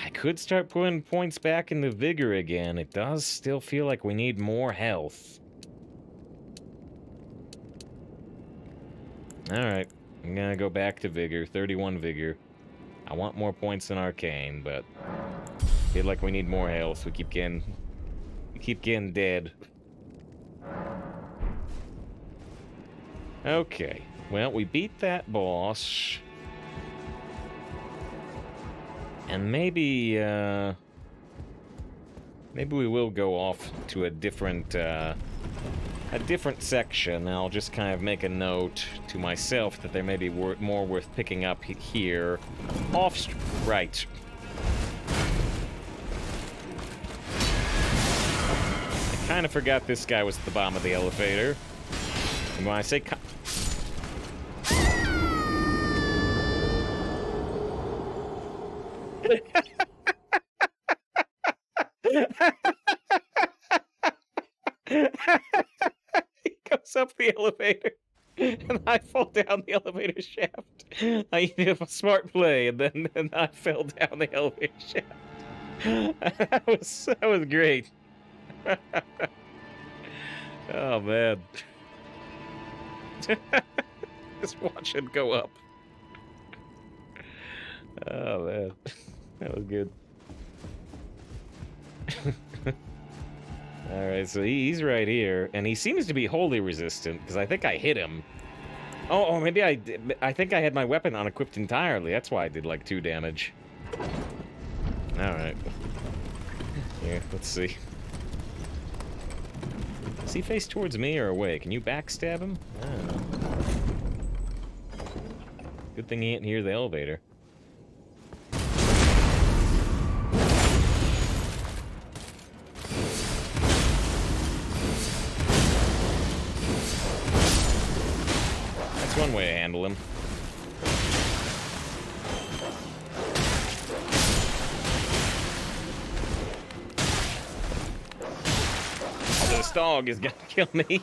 I could start putting points back into vigor again. It does still feel like we need more health. Alright, I'm gonna go back to vigor. 31 vigor. I want more points in arcane, but I feel like we need more health. We keep getting dead. Okay, well, we beat that boss. And maybe we will go off to a different section. I'll just kind of make a note to myself that there may be more worth picking up here. Right. I kind of forgot this guy was at the bottom of the elevator. And when I say he goes up the elevator, and I fall down the elevator shaft. I did a smart play, and then I fell down the elevator shaft. That was great. Oh man, just watch it go up. Oh man, that was good. Alright, so he's right here, and he seems to be wholly resistant, because I think I hit him. Oh, maybe I did. I think I had my weapon unequipped entirely. That's why I did like 2 damage. Alright. Here, let's see. Does he face towards me or away? Can you backstab him? I don't know. Good thing he didn't hear the elevator. One way to handle him. This dog is gonna kill me.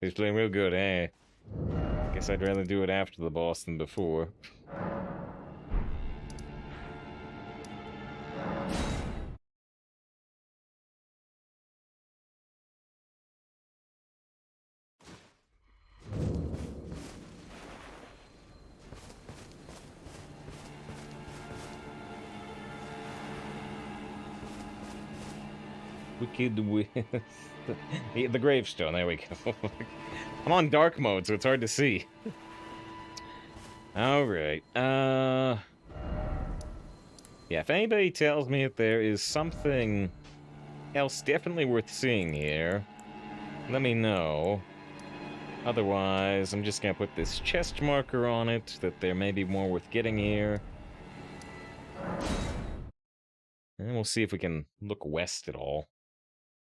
He's playing real good, eh? Guess I'd rather do it after the boss than before. Wicked with the gravestone. There we go. I'm on dark mode, so it's hard to see. All right. Yeah. If anybody tells me that there is something else definitely worth seeing here, let me know. Otherwise, I'm just gonna put this chest marker on it that there may be more worth getting here. And we'll see if we can look west at all.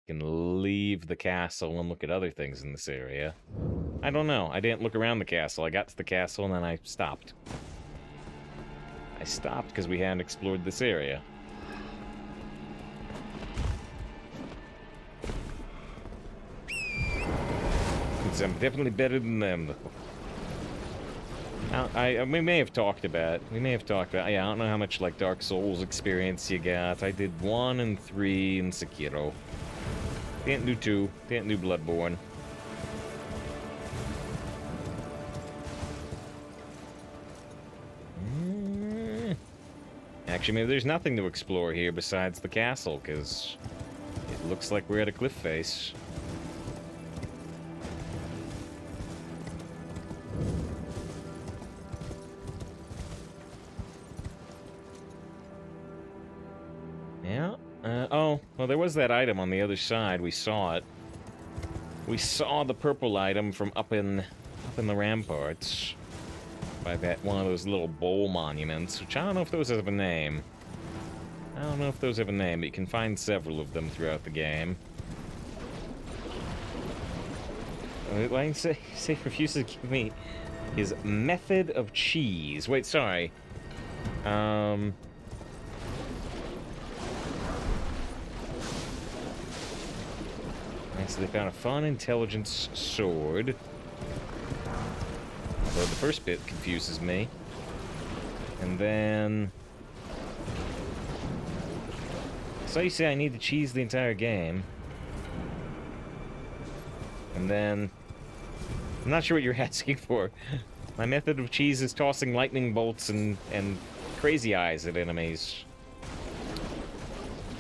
We can leave the castle and look at other things in this area. I don't know. I didn't look around the castle. I got to the castle and then I stopped. I stopped because we hadn't explored this area. I'm definitely better than them, though. We may have talked about. Yeah, I don't know how much like Dark Souls experience you got. I did 1 and 3 in Sekiro. Didn't do 2. Didn't do Bloodborne. Actually, maybe there's nothing to explore here besides the castle, because it looks like we're at a cliff face. Yeah. Oh, well, there was that item on the other side. We saw it. We saw the purple item from up in the ramparts by that one of those little bowl monuments, which I don't know if those have a name. I don't know if those have a name, but you can find several of them throughout the game. Why did you say refuses to give me his method of cheese? Wait, sorry. So they found a fun intelligence sword. Although the first bit confuses me. And then... So you say I need to cheese the entire game. And then... I'm not sure what you're asking for. My method of cheese is tossing lightning bolts and crazy eyes at enemies.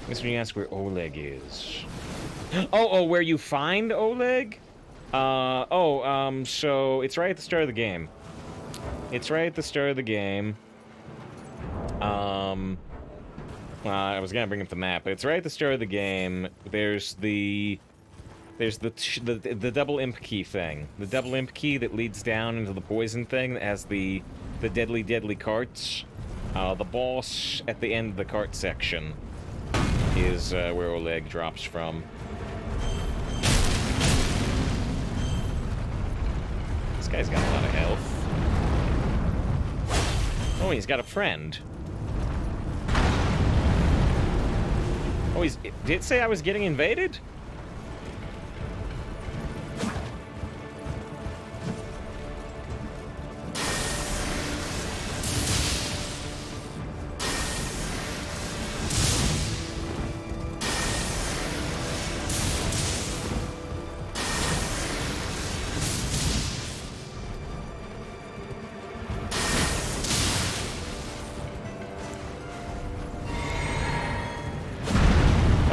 I guess when you ask where Oleg is... Oh, where you find Oleg? So it's right at the start of the game. It's right at the start of the game. I was gonna bring up the map, but it's right at the start of the game. There's the double imp key thing. The double imp key that leads down into the poison thing that has the deadly carts. The boss at the end of the cart section is where Oleg drops from. This guy's got a lot of health. Oh, he's got a friend. Oh, did it say I was getting invaded?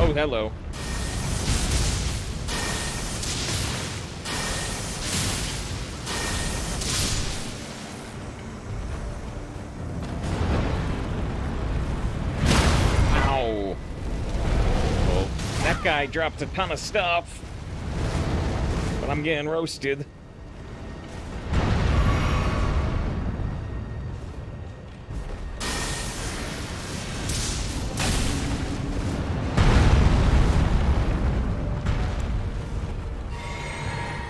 Oh, hello. Ow. Well, that guy dropped a ton of stuff. But I'm getting roasted.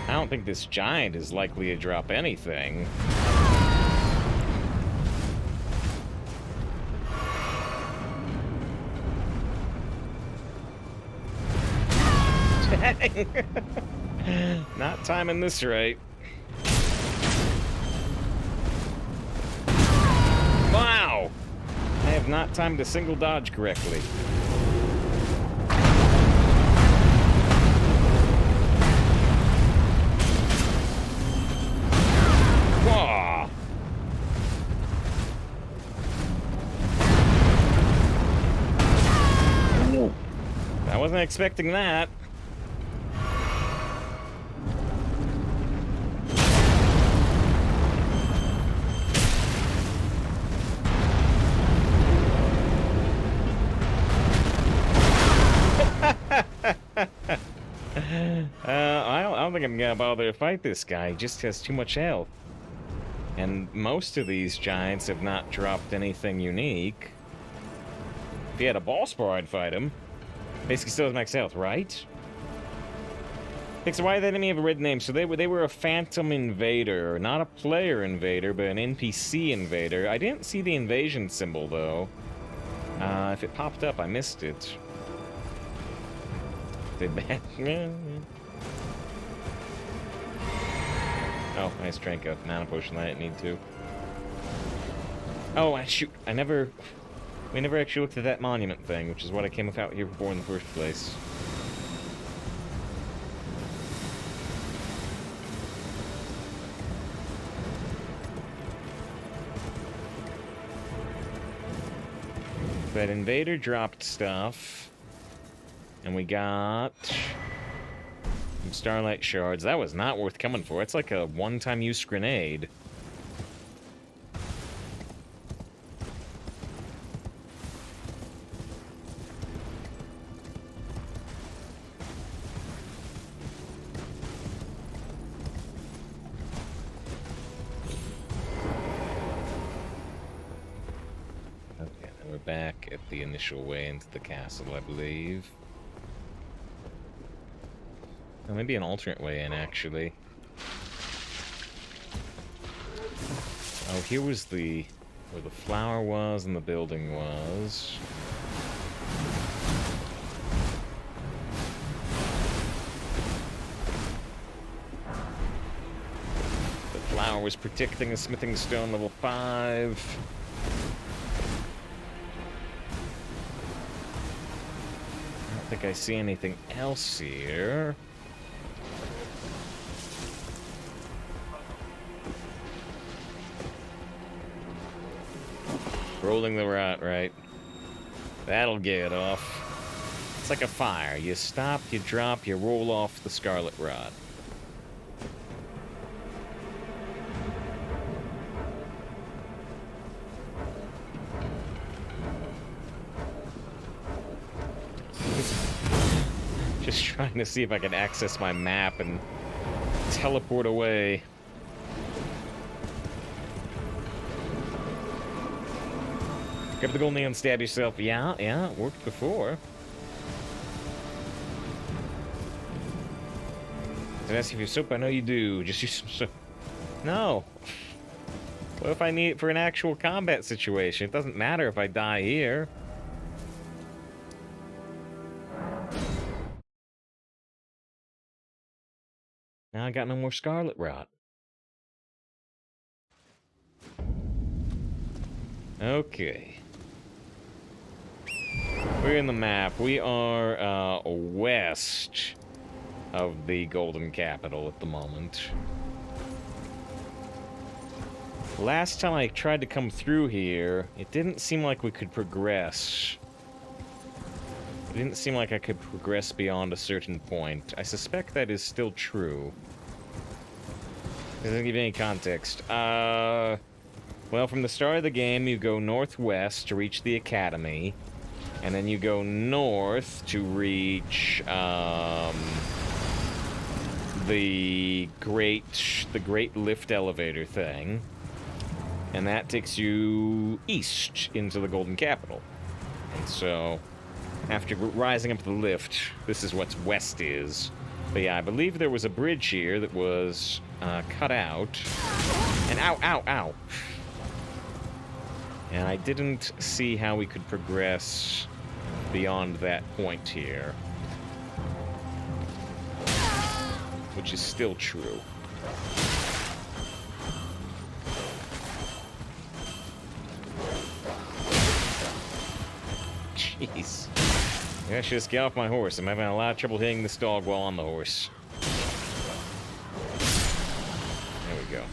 I don't think this giant is likely to drop anything. Dang. Not timing this right. Wow! I have not timed a single dodge correctly. I wasn't expecting that. I don't think I'm gonna bother to fight this guy. He just has too much health. And most of these giants have not dropped anything unique. If he had a boss bar, I'd fight him. Basically still has max health, right? So why did the enemy have a red name? So they were a phantom invader. Not a player invader, but an NPC invader. I didn't see the invasion symbol, though. If it popped up, I missed it. They banned... Oh, nice Tranka. Mana potion I didn't need to. Oh, shoot. We never actually looked at that monument thing, which is what I came out here for in the first place. that invader dropped stuff. And we got some starlight shards. That was not worth coming for. It's like a one-time use grenade. Back at the initial way into the castle, I believe. Oh, maybe an alternate way in, actually. Oh, here was where the flower was and the building was. The flower was protecting a smithing stone level 5. I think I see anything else here. Rolling the rot, right? That'll get it off. It's like a fire. You stop, you drop, you roll off the scarlet rot. Just trying to see if I can access my map and teleport away. Grab the gold nail and stab yourself. Yeah, it worked before. Did I ask if you soap? I know you do. Just use some soap. No. What if I need it for an actual combat situation? It doesn't matter if I die here. Now I got no more scarlet rot. Okay. We're in the map. We are west of the Golden Capital at the moment. Last time I tried to come through here, it didn't seem like we could progress. It didn't seem like I could progress beyond a certain point. I suspect that is still true. Doesn't give any context. Well, from the start of the game, you go northwest to reach the academy, and then you go north to reach the great lift elevator thing, and that takes you east into the Golden Capital. And so, after rising up the lift, this is what west is. But yeah, I believe there was a bridge here that was cut out. And ow. And I didn't see how we could progress beyond that point here. Which is still true. Jeez. Maybe I should just get off my horse. I'm having a lot of trouble hitting this dog while on the horse. There we go.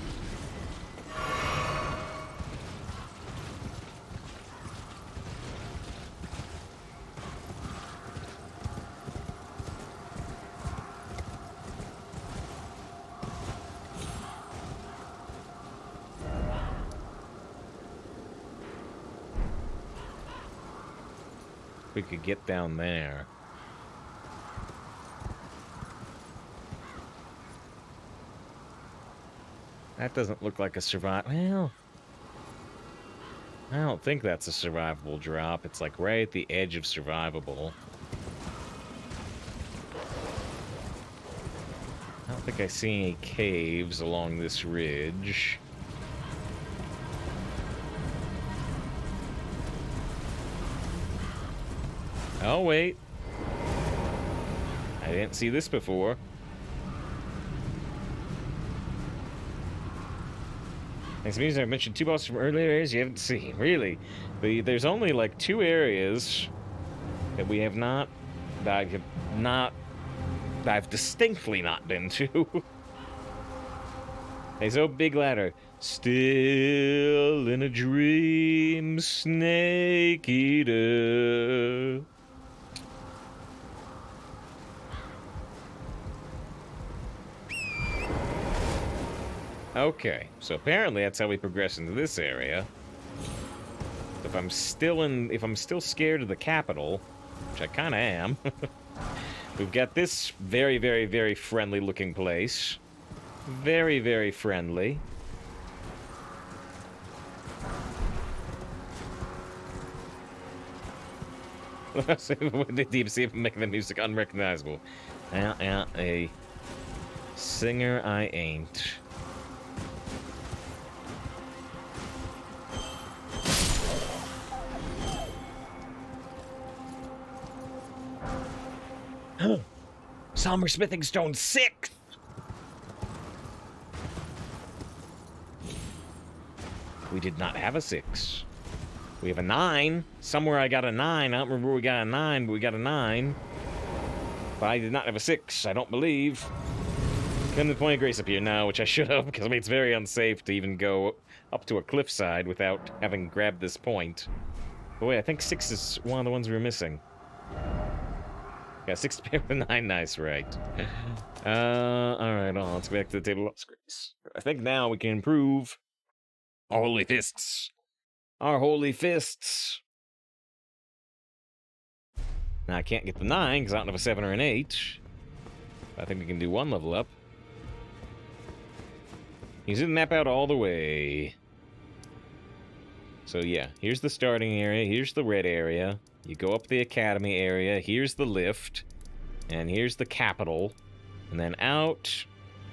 We could get down there. That doesn't look like a survive. Well, I don't think that's a survivable drop. It's like right at the edge of survivable. I don't think I see any caves along this ridge. Oh, wait. I didn't see this before. Thanks to music, I mentioned 2 bosses from earlier areas you haven't seen. Really? There's only like 2 areas that we have not... that I've distinctly not been to. Hey, so big ladder. Still in a dream, snake eater. Okay, so apparently that's how we progress into this area. If I'm still scared of the capital, which I kind of am, we've got this very, very, very friendly looking place. Very, very friendly. Deep see if making the music unrecognizable. A singer I ain't. Somber Smithing Stone 6! We did not have a 6. We have a 9. Somewhere I got a 9. I don't remember where we got a 9, but we got a 9. But I did not have a 6, I don't believe. Come to the point of grace up here now, which I should have, because I mean, it's very unsafe to even go up to a cliffside without having grabbed this point. But wait, I think 6 is one of the ones we were missing. Yeah, 6 to pair with 9, nice, right. Alright, let's go back to the table of grace. I think now we can improve our holy fists. Our holy fists. Now, I can't get the 9, because I don't have a 7 or an 8. I think we can do 1 level up. You zoom the map out all the way. So yeah, here's the starting area, here's the red area. You go up the academy area, here's the lift, and here's the capital. And then out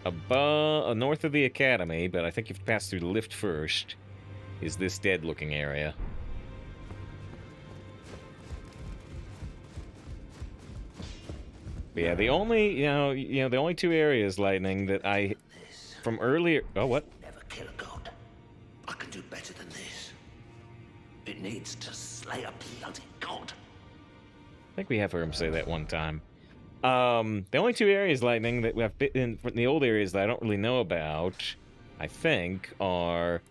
above, north of the academy, but I think you have to pass through the lift first, is this dead-looking area. But yeah, the only, you know, the only 2 areas, Lightning, that I, from earlier, oh, what? Never kill a god. I can do better than this. It needs to slay a bloody god. I think we have heard him say that one time. The only 2 areas, Lightning, that we have in the old areas that I don't really know about, I think, are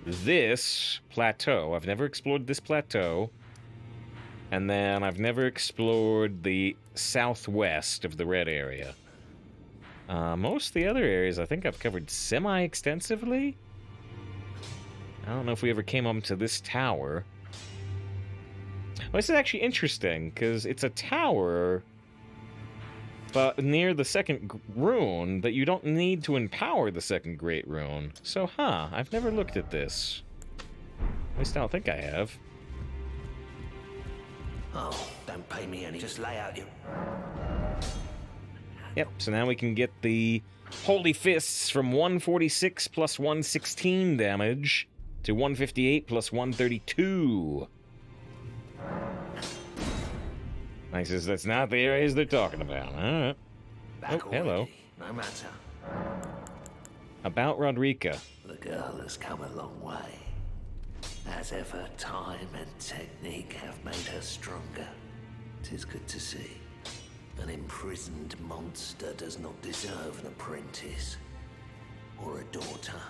this plateau. I've never explored this plateau. And then I've never explored the southwest of the red area. Most of the other areas I think I've covered semi-extensively. I don't know if we ever came up to this tower. Well, this is actually interesting, because it's a tower, but near the second rune, that you don't need to empower the second great rune. So, I've never looked at this. At least I don't think I have. Oh, don't pay me any. Just lay out your... Yep, so now we can get the Holy Fists from 146 plus 116 damage to 158 plus 132. I says that's not the areas they're talking about. Alright. Oh, hello. No matter. About Rodrika. The girl has come a long way. As ever, time and technique have made her stronger. 'Tis good to see. An imprisoned monster does not deserve an apprentice. Or a daughter.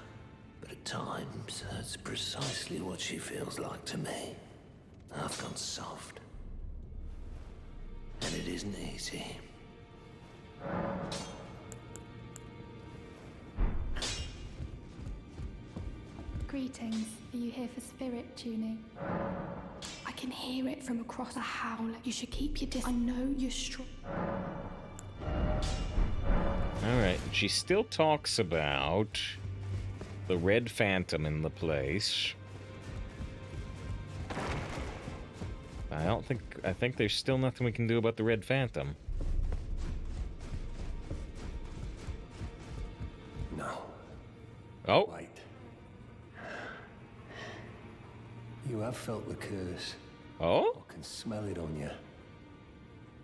But at times, that's precisely what she feels like to me. I've gone soft. And it isn't easy. Greetings. Are you here for spirit tuning? I can hear it from across the howl. You should keep your distance. I know you're strong. Alright, she still talks about the red phantom in the place. I think there's still nothing we can do about the red phantom. No. Oh. Wait. You have felt the curse. Oh? I can smell it on you.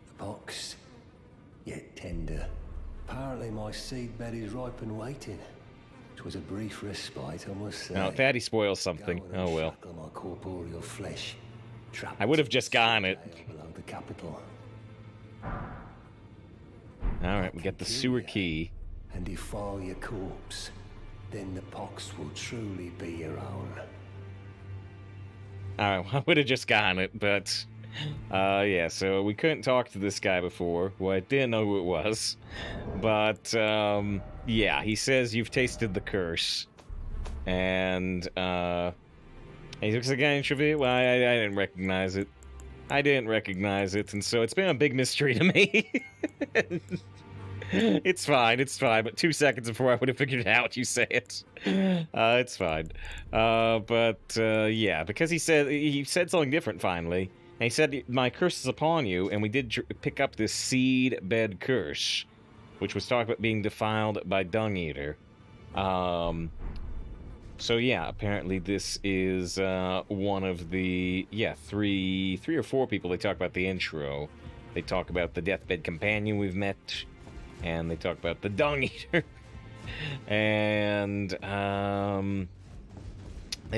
The box, yet tender. Apparently my seedbed is ripe and waiting. It was a brief respite, I must say. Now, Thaddy spoils something. Oh well. My corporeal flesh, I would have just gone it. below the capital. Alright, we got the sewer key. And defile your corpse. then the pox will truly be your own. I would have just gotten it, but yeah. So we couldn't talk to this guy before. Well, I didn't know who it was, but yeah, he says you've tasted the curse, and he looks again, Trivia. Well, I didn't recognize it. I didn't recognize it, and so it's been a big mystery to me. It's fine, but 2 seconds before I would have figured it out, you say it. It's fine. Yeah, because he said something different finally. And he said, my curse is upon you, and we did pick up this seed bed curse, which was talked about being defiled by Dung Eater. So yeah, apparently this is one of the, three or four people they talk about the intro. They talk about the deathbed companion we've met, and they talk about the Dung Eater. And they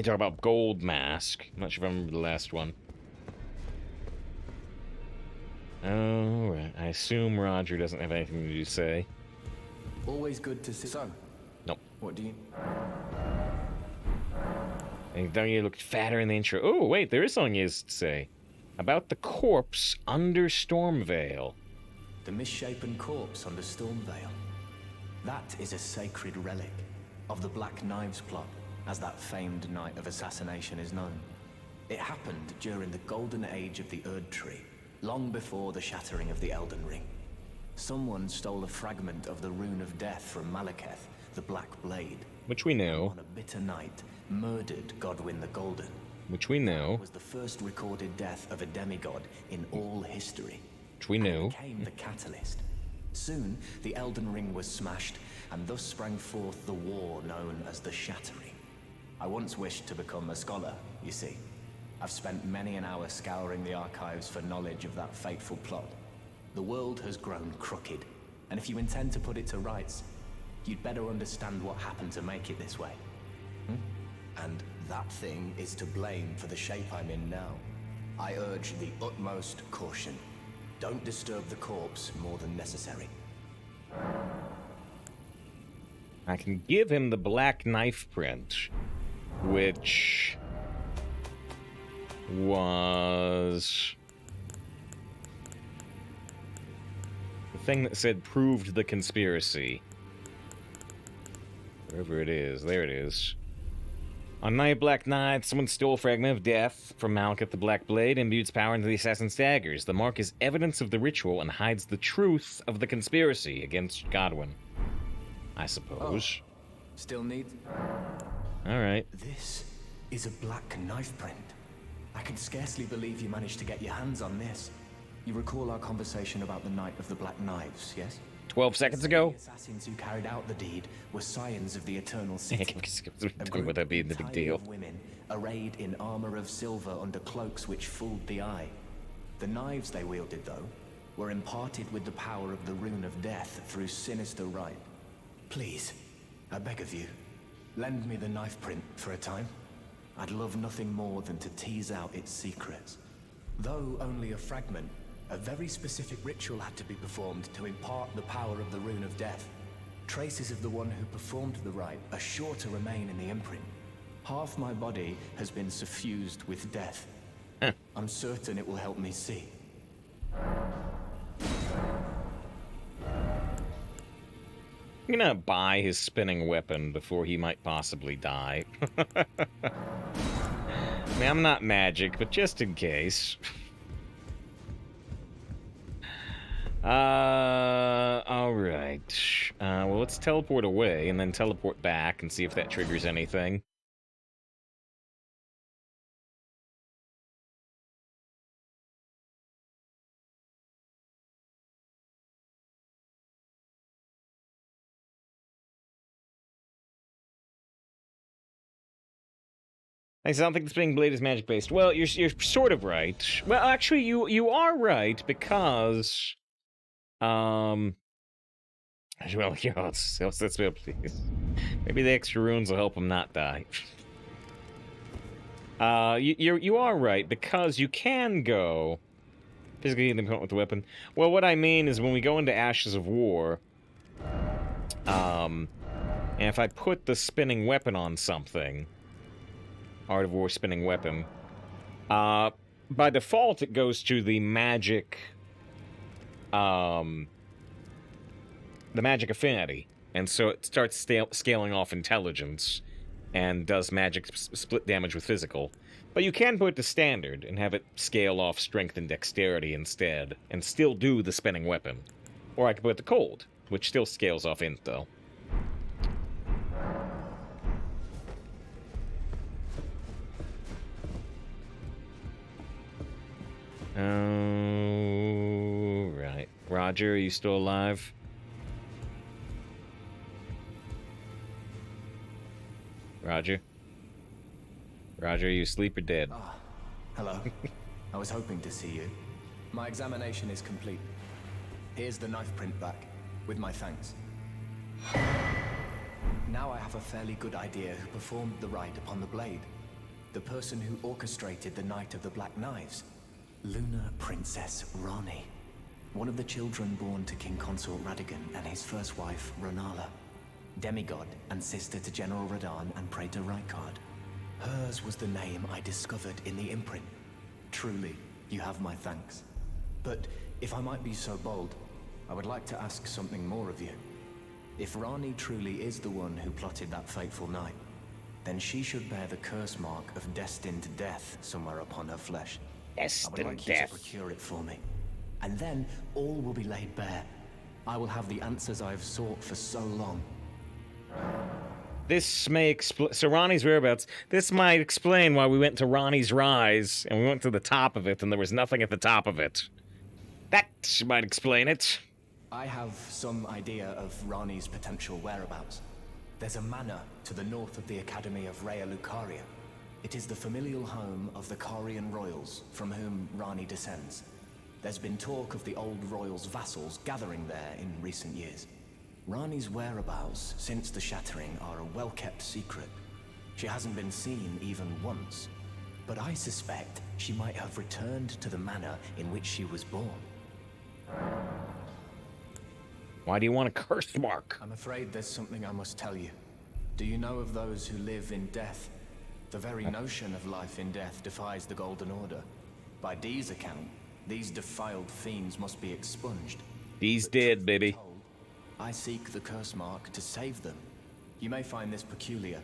talk about Gold Mask. I'm not sure if I remember the last one. Alright, I assume Roger doesn't have anything to say. Always good to see. So, Nope. what do you... And Dung Eater looked fatter in the intro. Oh, wait, there is something he has to say. About the corpse under Stormvale. The misshapen corpse under Stormvale. That is a sacred relic of the Black Knives plot, as that famed night of assassination is known. It happened during the golden age of the Erd Tree, long before the shattering of the Elden Ring. Someone stole a fragment of the Rune of Death from Malekith, the Black Blade. Which we know. On a bitter night, murdered Godwyn the Golden. Which we know. It was the first recorded death of a demigod in all history. Which we know. It became the catalyst. Soon, the Elden Ring was smashed, and thus sprang forth the war known as the Shattering. I once wished to become a scholar, you see. I've spent many an hour scouring the archives for knowledge of that fateful plot. The world has grown crooked, and if you intend to put it to rights, you'd better understand what happened to make it this way. And that thing is to blame for the shape I'm in now. I urge the utmost caution. Don't disturb the corpse more than necessary. I can give him the black knife print, which was the thing that said proved the conspiracy. Wherever it is, there it is. On Night Black Night, someone stole a fragment of death from Malekith the Black Blade and imbued its power into the assassin's daggers. The mark is evidence of the ritual and hides the truth of the conspiracy against Godwyn. I suppose. Oh, still need? Alright. This is a black knife print. I can scarcely believe you managed to get your hands on this. You recall our conversation about the Night of the Black Knives, yes? 12 seconds ago? The assassins who carried out the deed were scions of the Eternal City. Would that be the big deal? Of women arrayed in armor of silver under cloaks which fooled the eye. The knives they wielded, though, were imparted with the power of the Rune of Death through sinister rite. Please, I beg of you, lend me the knife print for a time. I'd love nothing more than to tease out its secrets. Though only a fragment, a very specific ritual had to be performed to impart the power of the Rune of Death. Traces of the one who performed the rite are sure to remain in the imprint. Half my body has been suffused with death. I'm certain it will help me see. I'm gonna buy his spinning weapon before he might possibly die. I mean, I'm not magic, but just in case. Alright. Well, let's teleport away and then teleport back and see if that triggers anything. I don't think the spinning blade is magic based. Well, you're sort of right. Well, actually, you are right because, well, yeah, let's be able to please. Maybe the extra runes will help him not die. You are right because you can go physically hit them with the weapon. Well, what I mean is when we go into Ashes of War, And if I put the spinning weapon on something, Art of War spinning weapon, by default it goes to the magic affinity, and so it starts scaling off intelligence and does magic split damage with physical. But you can put it to standard and have it scale off strength and dexterity instead, and still do the spinning weapon. Or I could put it to cold, which still scales off int though. Oh, right. Roger, are you still alive? Roger? Roger, are you asleep or dead? Ah, hello. I was hoping to see you. My examination is complete. Here's the knife print back, with my thanks. Now I have a fairly good idea who performed the rite upon the blade. The person who orchestrated the Night of the Black Knives. Lunar Princess Rani. One of the children born to King Consort Radigan and his first wife, Ronala. Demigod and sister to General Radahn and Praetor Rykard. Hers was the name I discovered in the imprint. Truly, you have my thanks. But if I might be so bold, I would like to ask something more of you. If Rani truly is the one who plotted that fateful night, then she should bear the curse mark of destined death somewhere upon her flesh. I would like you to procure it for me. And then all will be laid bare. I will have the answers I have sought for so long. This may explain... So Ronnie's whereabouts. This might explain why we went to Ronnie's Rise, and we went to the top of it, and there was nothing at the top of it. That might explain it. I have some idea of Rani's potential whereabouts. There's a manor to the north of the Academy of Rhea Lucaria. It is the familial home of the Carian royals, from whom Rani descends. There's been talk of the old royals' vassals gathering there in recent years. Rani's whereabouts since the shattering are a well-kept secret. She hasn't been seen even once. But I suspect she might have returned to the manor in which she was born. Why do you want a curse mark? I'm afraid there's something I must tell you. Do you know of those who live in death? The very notion of life in death defies the Golden Order. By Dee's account, these defiled fiends must be expunged. Dee's dead, baby. I seek the curse mark to save them. You may find this peculiar,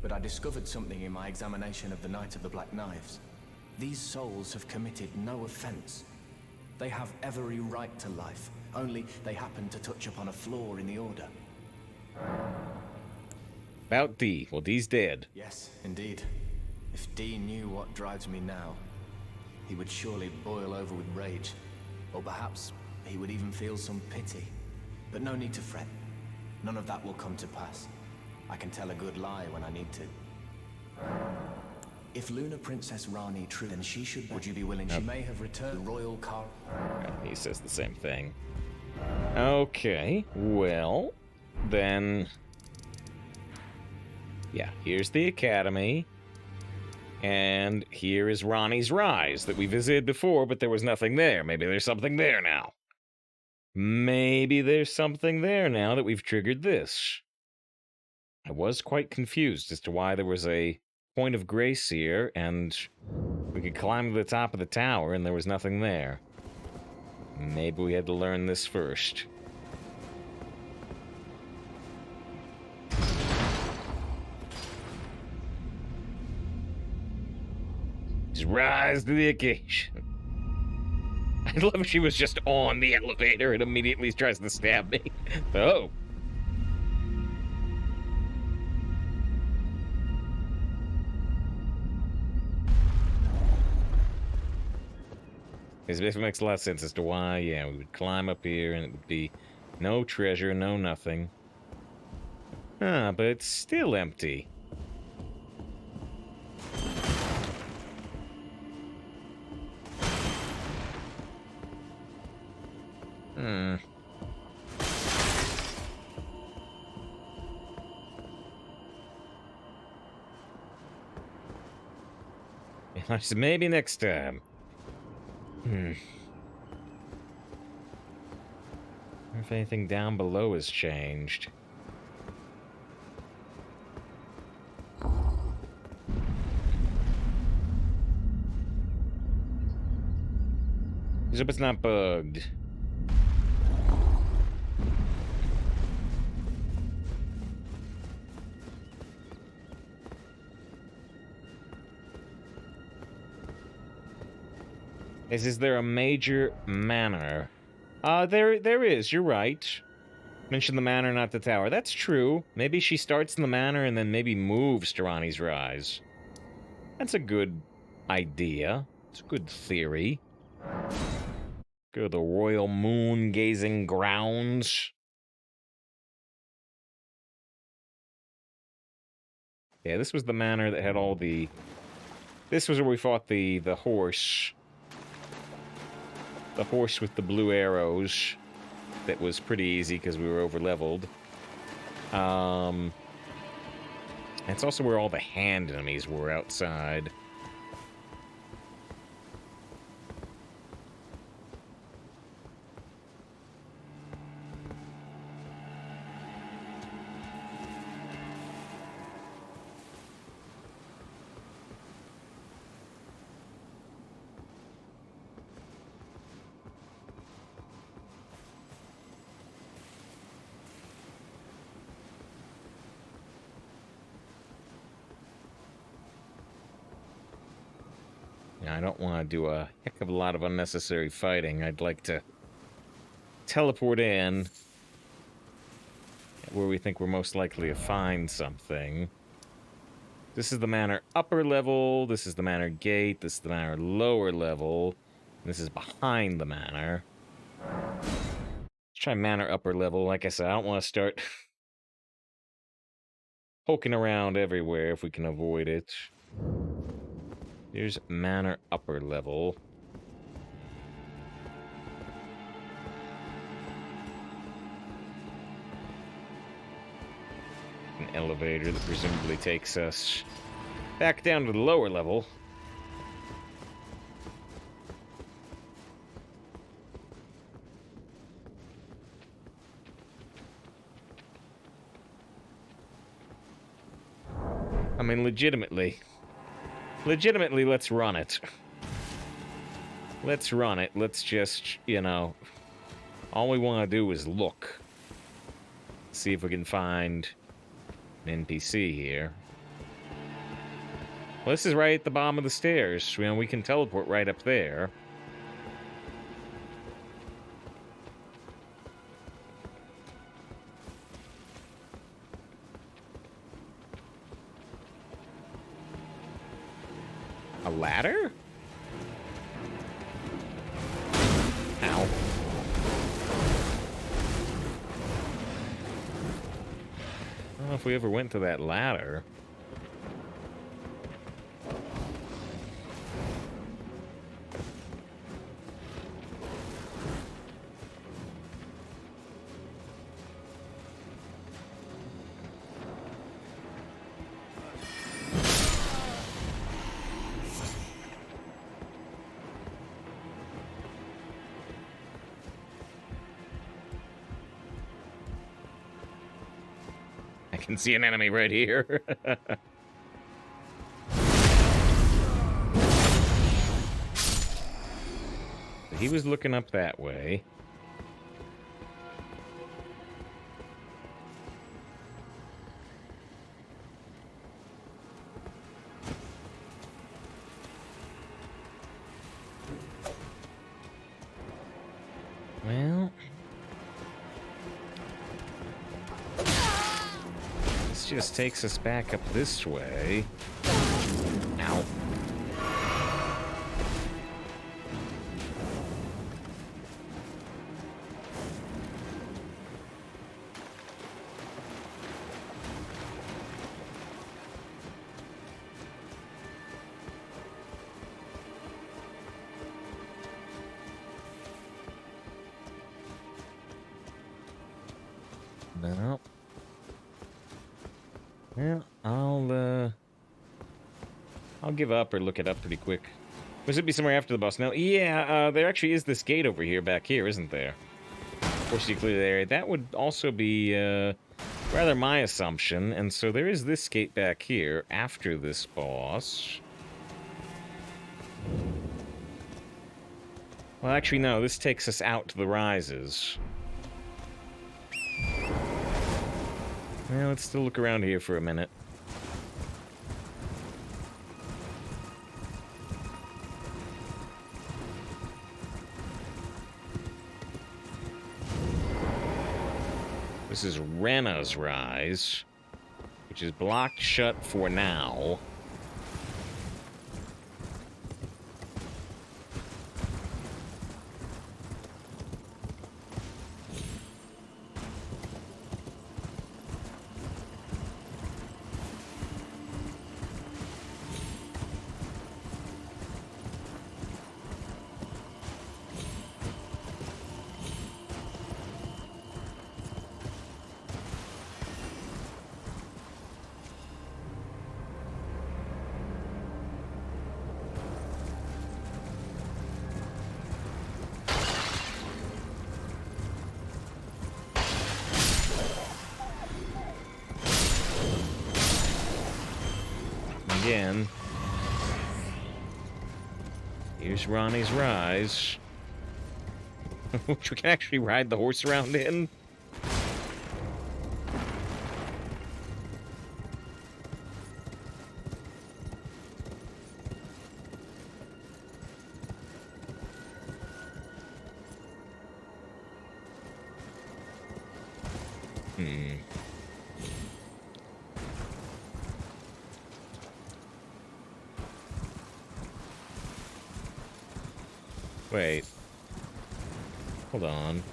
but I discovered something in my examination of the Night of the Black Knives. These souls have committed no offense. They have every right to life, only they happen to touch upon a flaw in the Order. About Dee. Well, Dee's dead. Yes, indeed. If Dee knew what drives me now, he would surely boil over with rage. Or perhaps he would even feel some pity. But no need to fret. None of that will come to pass. I can tell a good lie when I need to. If Lunar Princess Rani true, then she should... Would you be willing? She may have returned the royal car... He says the same thing. Okay, well, then... Yeah, here's the Academy. And here is Ronnie's Rise that we visited before, but there was nothing there. Maybe there's something there now. Maybe there's something there now that we've triggered this. I was quite confused as to why there was a point of grace here, and we could climb to the top of the tower, and there was nothing there. Maybe we had to learn this first. Just rise to the occasion. I love if she was just on the elevator and immediately tries to stab me. Oh. It makes a lot of sense as to why, yeah, we would climb up here and it would be no treasure, no nothing. Ah, but it's still empty. Maybe next time. Or if anything down below has changed. I hope it's not bugged. Is there a major manor? There is. You're right. Mention the manor, not the tower. That's true. Maybe she starts in the manor and then maybe moves to Ronnie's Rise. That's a good idea. It's a good theory. Go to the Royal Moon Gazing Grounds. Yeah, this was the manor that had all the... This was where we fought the horse. The horse with the blue arrows. That was pretty easy because we were over-leveled. It's also where all the hand enemies were outside. I don't want to do a heck of a lot of unnecessary fighting. I'd like to teleport in where we think we're most likely to find something. This is the manor upper level. This is the manor gate. This is the manor lower level. This is behind the manor. Let's try manor upper level. Like I said, I don't want to start poking around everywhere if we can avoid it. Here's manor upper level. An elevator that presumably takes us back down to the lower level. I mean, legitimately, let's run it. Let's run it. Let's just, you know, all we want to do is look. See if we can find an NPC here. Well, this is right at the bottom of the stairs. You know, we can teleport right up there. A ladder? Ow. I don't know if we ever went to that ladder. I can see an enemy right here. He was looking up that way. Well, this just takes us back up this way. Ow. No. Well, I'll give up or look it up pretty quick. Must it be somewhere after the boss? No, yeah, there actually is this gate over here, back here, isn't there? Of course, you clear the area. That would also be, rather my assumption. And so there is this gate back here after this boss. Well, actually, no. This takes us out to the rises. Well, let's still look around here for a minute. This is Rena's Rise, which is blocked shut for now. Again. Here's Ronnie's Rise. Which we can actually ride the horse around in. Wait. Hold on.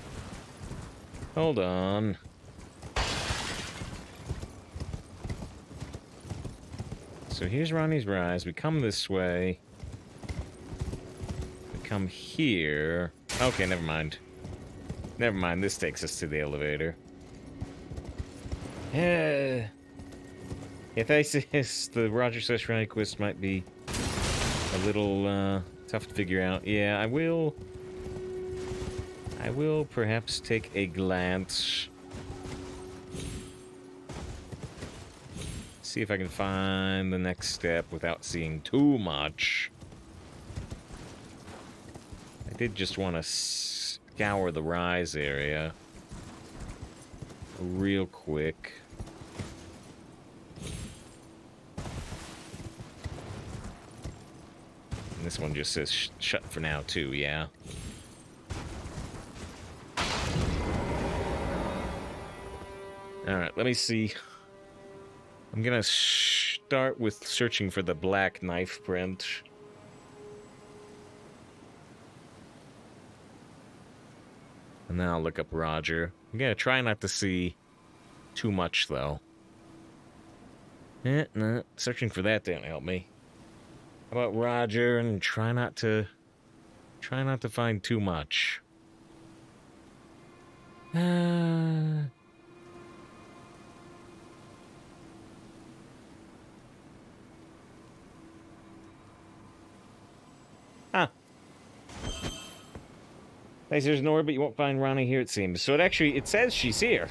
Hold on. So here's Ronnie's Rise. We come this way. We come here. Okay, never mind. Never mind. This takes us to the elevator. Yeah. Thesis, the Roger/Ronnie quest might be a little, tough to figure out. Yeah, I will perhaps take a glance. See if I can find the next step without seeing too much. I did just want to scour the Rise area real quick. And this one just says shut for now, too, yeah. Alright, let me see. I'm gonna start with searching for the black knife print. And then I'll look up Roger. I'm gonna try not to see too much, though. No, searching for that didn't help me. How about Roger and try not to find too much. There's Nora, but you won't find Ronnie here, it seems. So it says she's here.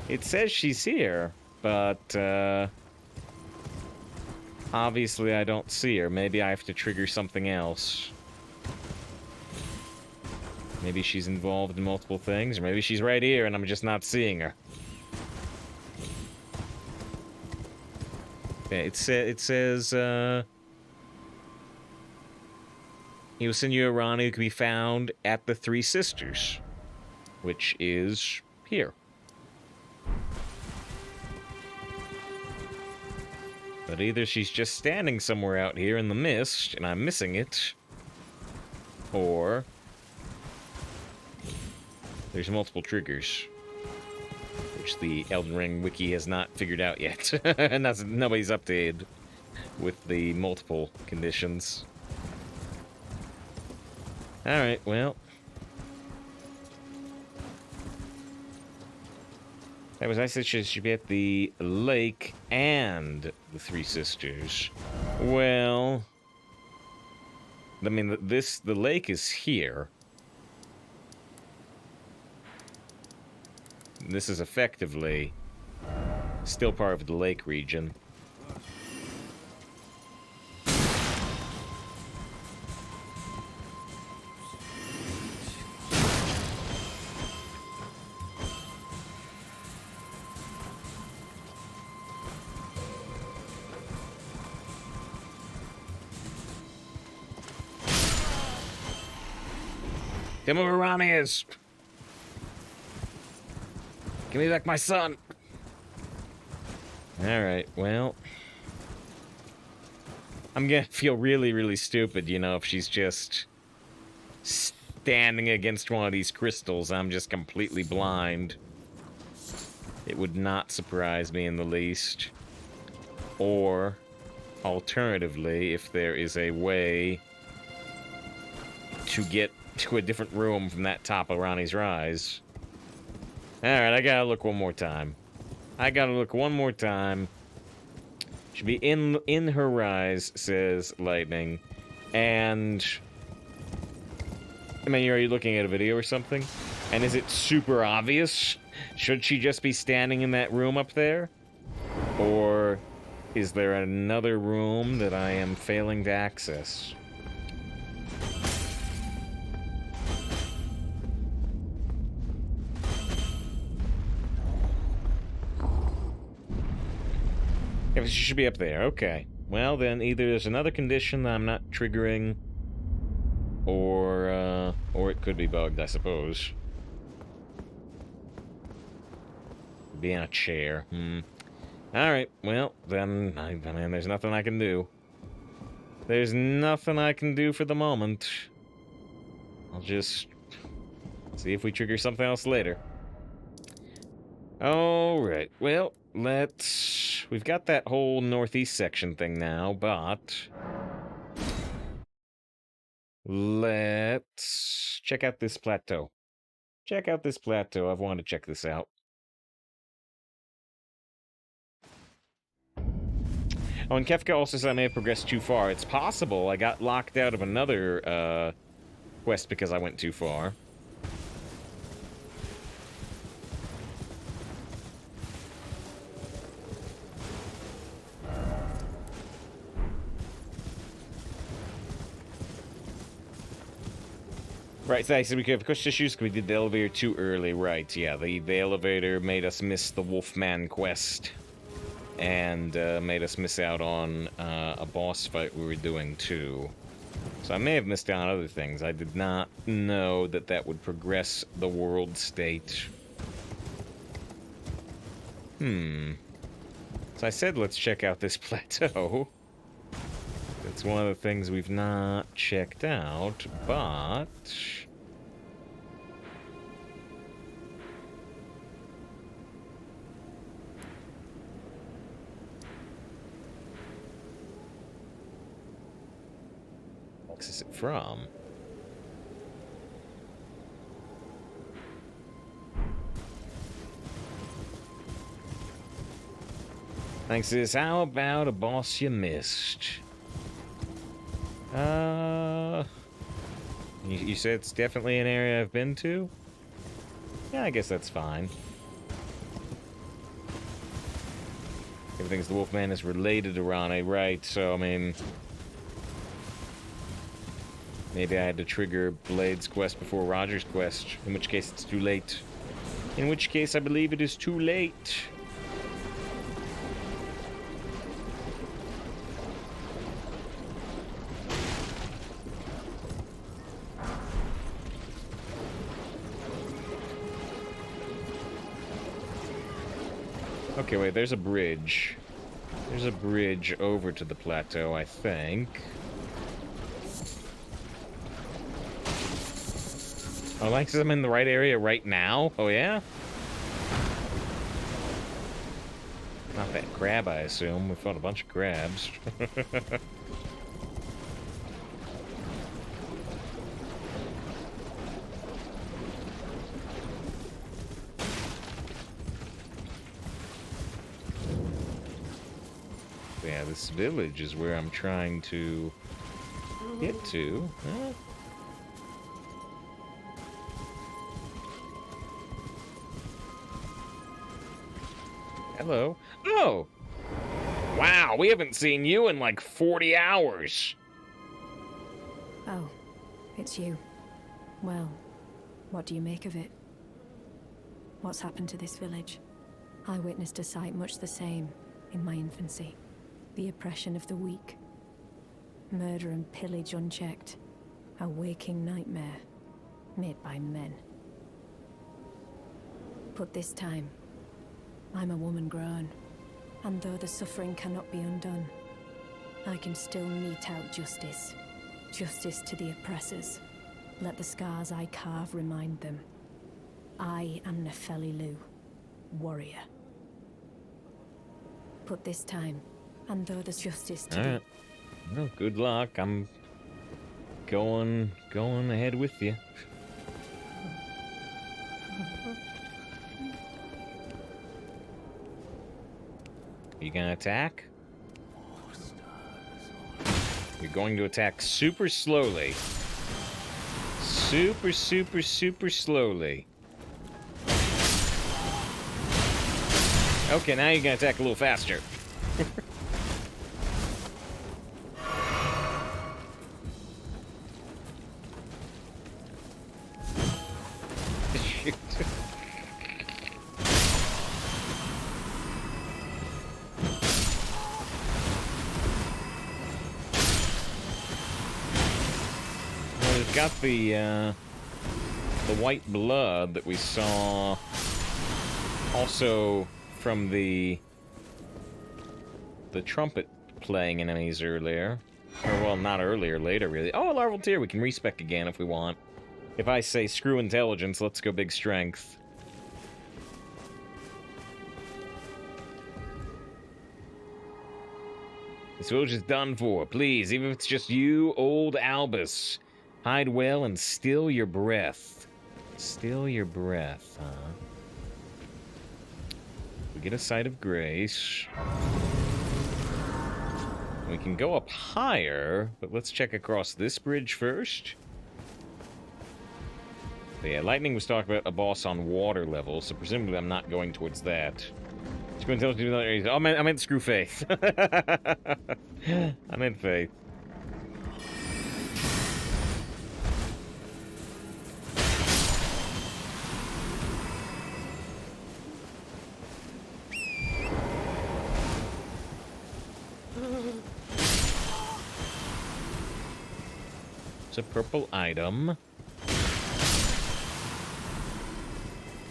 It says she's here, but, obviously I don't see her. Maybe I have to trigger something else. Maybe she's involved in multiple things, or maybe she's right here and I'm just not seeing her. Okay, it says, he will send you a Ronnie who can be found at the Three Sisters, which is here. But either she's just standing somewhere out here in the mist, and I'm missing it, or there's multiple triggers, which the Elden Ring wiki has not figured out yet, and nobody's updated with the multiple conditions. Alright, well. That was, I said she should be at the lake and the Three Sisters. Well, I mean, the lake is here. This is effectively still part of the lake region. Tell me where Ronnie is. Give me back my son. Alright, well. I'm gonna feel really, really stupid, you know, if she's just standing against one of these crystals. I'm just completely blind. It would not surprise me in the least. Or, alternatively, if there is a way to get to a different room from that top of Ronnie's Rise. Alright, I gotta look one more time. Should be in her rise, says Lightning. And I mean, are you looking at a video or something? And is it super obvious? Should she just be standing in that room up there? Or is there another room that I am failing to access? If she should be up there, okay. Well, then either there's another condition that I'm not triggering, or it could be bugged, I suppose. Be in a chair. Alright, well, then, I mean, there's nothing I can do. There's nothing I can do for the moment. I'll just see if we trigger something else later. Alright, well, we've got that whole northeast section thing now, but let's check out this plateau. Check out this plateau. I've wanted to check this out. Oh, and Kefka also said I may have progressed too far. It's possible I got locked out of another quest because I went too far. Right, thanks. So we could have push issues because we did the elevator too early. Right, yeah, the elevator made us miss the Wolfman quest. And made us miss out on a boss fight we were doing too. So I may have missed out on other things. I did not know that that would progress the world state. So I said let's check out this plateau. It's one of the things we've not checked out, but... What is it from? Thanks, sis. How about a boss you missed? You said it's definitely an area I've been to? Yeah, I guess that's fine. Everything's the Wolfman is related to Ronnie, right? So, I mean... Maybe I had to trigger Blade's quest before Roger's quest, in which case it's too late. In which case I believe it is too late. Okay, wait, there's a bridge. There's a bridge over to the plateau, I think. Oh, like I'm in the right area right now? Oh, yeah? Not that crab, I assume. We fought a bunch of crabs. Yeah, this village is where I'm trying to get to. Huh? Hello. Oh! Wow, we haven't seen you in like 40 hours. Oh, it's you. Well, what do you make of it? What's happened to this village? I witnessed a sight much the same in my infancy. The oppression of the weak. Murder and pillage unchecked. A waking nightmare. made by men. But this time, I'm a woman grown, and though the suffering cannot be undone, I can still mete out justice. Justice to the oppressors. Let the scars I carve remind them. I am Nefeli Lu, warrior. But this time, and though there's justice to Alright. Well, good luck. I'm going ahead with you. You gonna attack? You're going to attack super slowly. Super slowly. Okay, now you're gonna attack a little faster. Shoot. Well, we've got the white blood that we saw also from the trumpet playing enemies earlier. Or, well, not earlier, later, really. Oh, larval tier, we can respec again if we want. If I say screw intelligence, let's go big strength. This village is done for. Please, even if it's just you, old Albus, hide well and still your breath. Still your breath, huh? We get a sight of grace. We can go up higher, but let's check across this bridge first. But yeah, Lightning was talking about a boss on water level, so presumably I'm not going towards that. Screw intelligence. Oh, I meant screw faith. I meant faith. It's a purple item.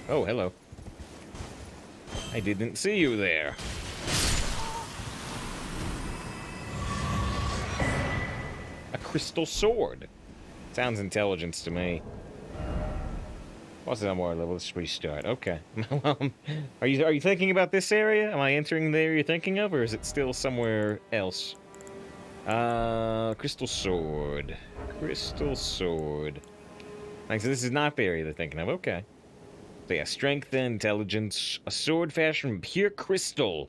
Oh, hello. I didn't see you there. A crystal sword. Sounds intelligence to me. What's that more level? Let's restart. Okay. Are you thinking about this area? Am I entering the area you're thinking of, or is it still somewhere else? Crystal sword. Crystal sword. Like, so this is not the area they're thinking of. Okay. So yeah, strength and intelligence. A sword fashioned from pure crystal.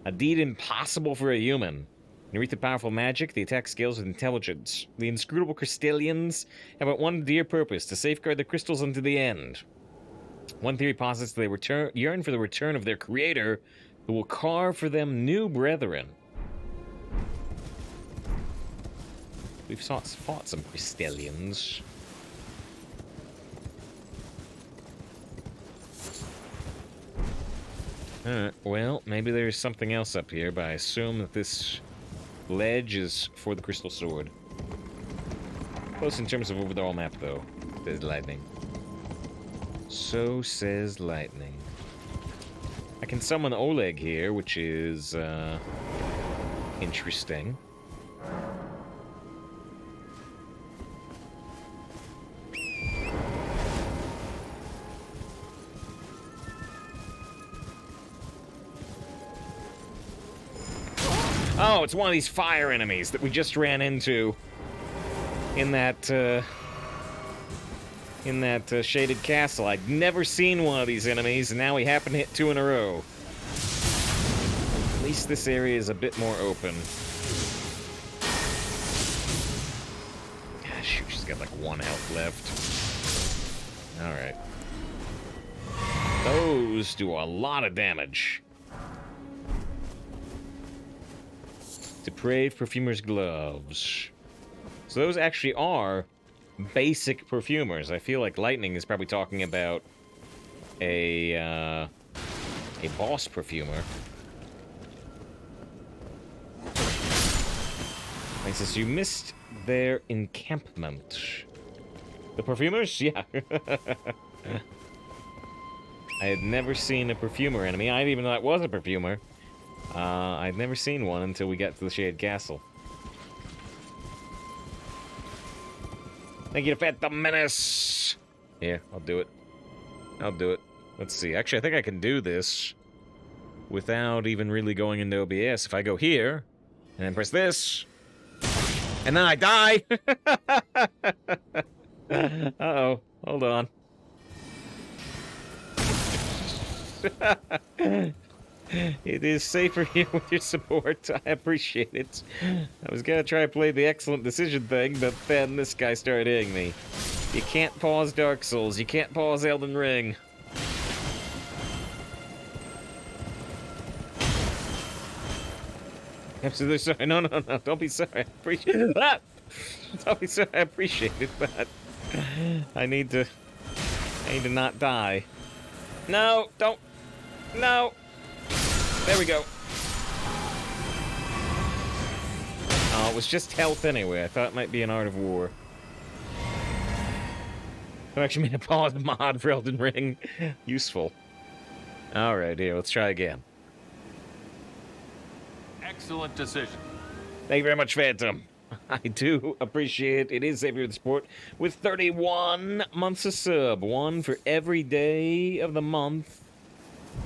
A deed impossible for a human. Beneath the powerful magic, the attack scales with intelligence. The inscrutable Crystallians have but one dear purpose, to safeguard the crystals unto the end. One theory posits they yearn for the return of their creator, who will carve for them new brethren. We've fought some Crystallians. Well, maybe there's something else up here, but I assume that this ledge is for the crystal sword. Close in terms of overall map, though, says Lightning. So says Lightning. I can summon Oleg here, which is, interesting. Oh, it's one of these fire enemies that we just ran into in that shaded castle. I'd never seen one of these enemies, and now we happen to hit two in a row. At least this area is a bit more open. Ah, shoot, she's got like 1 health left. Alright. Those do a lot of damage. Depraved Perfumer's Gloves. So those actually are basic perfumers. I feel like Lightning is probably talking about a boss perfumer. It says you missed their encampment. The perfumers? Yeah. I had never seen a perfumer enemy. I didn't even know that was a perfumer. I'd never seen one until we got to the Shaded Castle. Thank you to Phantom Menace! Yeah, I'll do it. I'll do it. Let's see. Actually, I think I can do this without even really going into OBS. If I go here, and then press this, and then I die! Uh-oh. Hold on. It is safer here with your support. I appreciate it. I was gonna try to play the excellent decision thing, but then this guy started hitting me. You can't pause Dark Souls. You can't pause Elden Ring. I'm so sorry. No, no, no. Don't be sorry. I appreciate that. Don't be sorry. I appreciate it, but I need to not die. No, don't. No. There we go. Oh, it was just health anyway. I thought it might be an Art of War. I actually made a pause mod for Elden Ring. Useful. Alright, here, let's try again. Excellent decision. Thank you very much, Phantom. I do appreciate it. It is Savior of the Sport with 31 months of sub. One for every day of the month.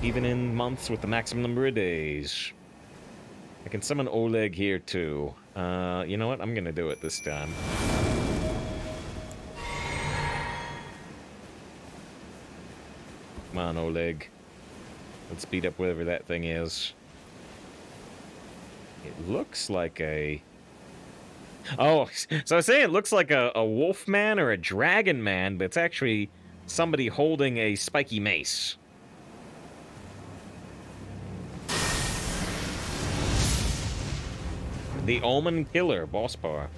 Even in months with the maximum number of days. I can summon Oleg here, too. You know what? I'm gonna do it this time. Come on, Oleg. Let's beat up whatever that thing is. It looks like a... Oh, so I was saying it looks like a wolf man or a dragon man, but it's actually somebody holding a spiky mace. The Omen Killer, boss bar.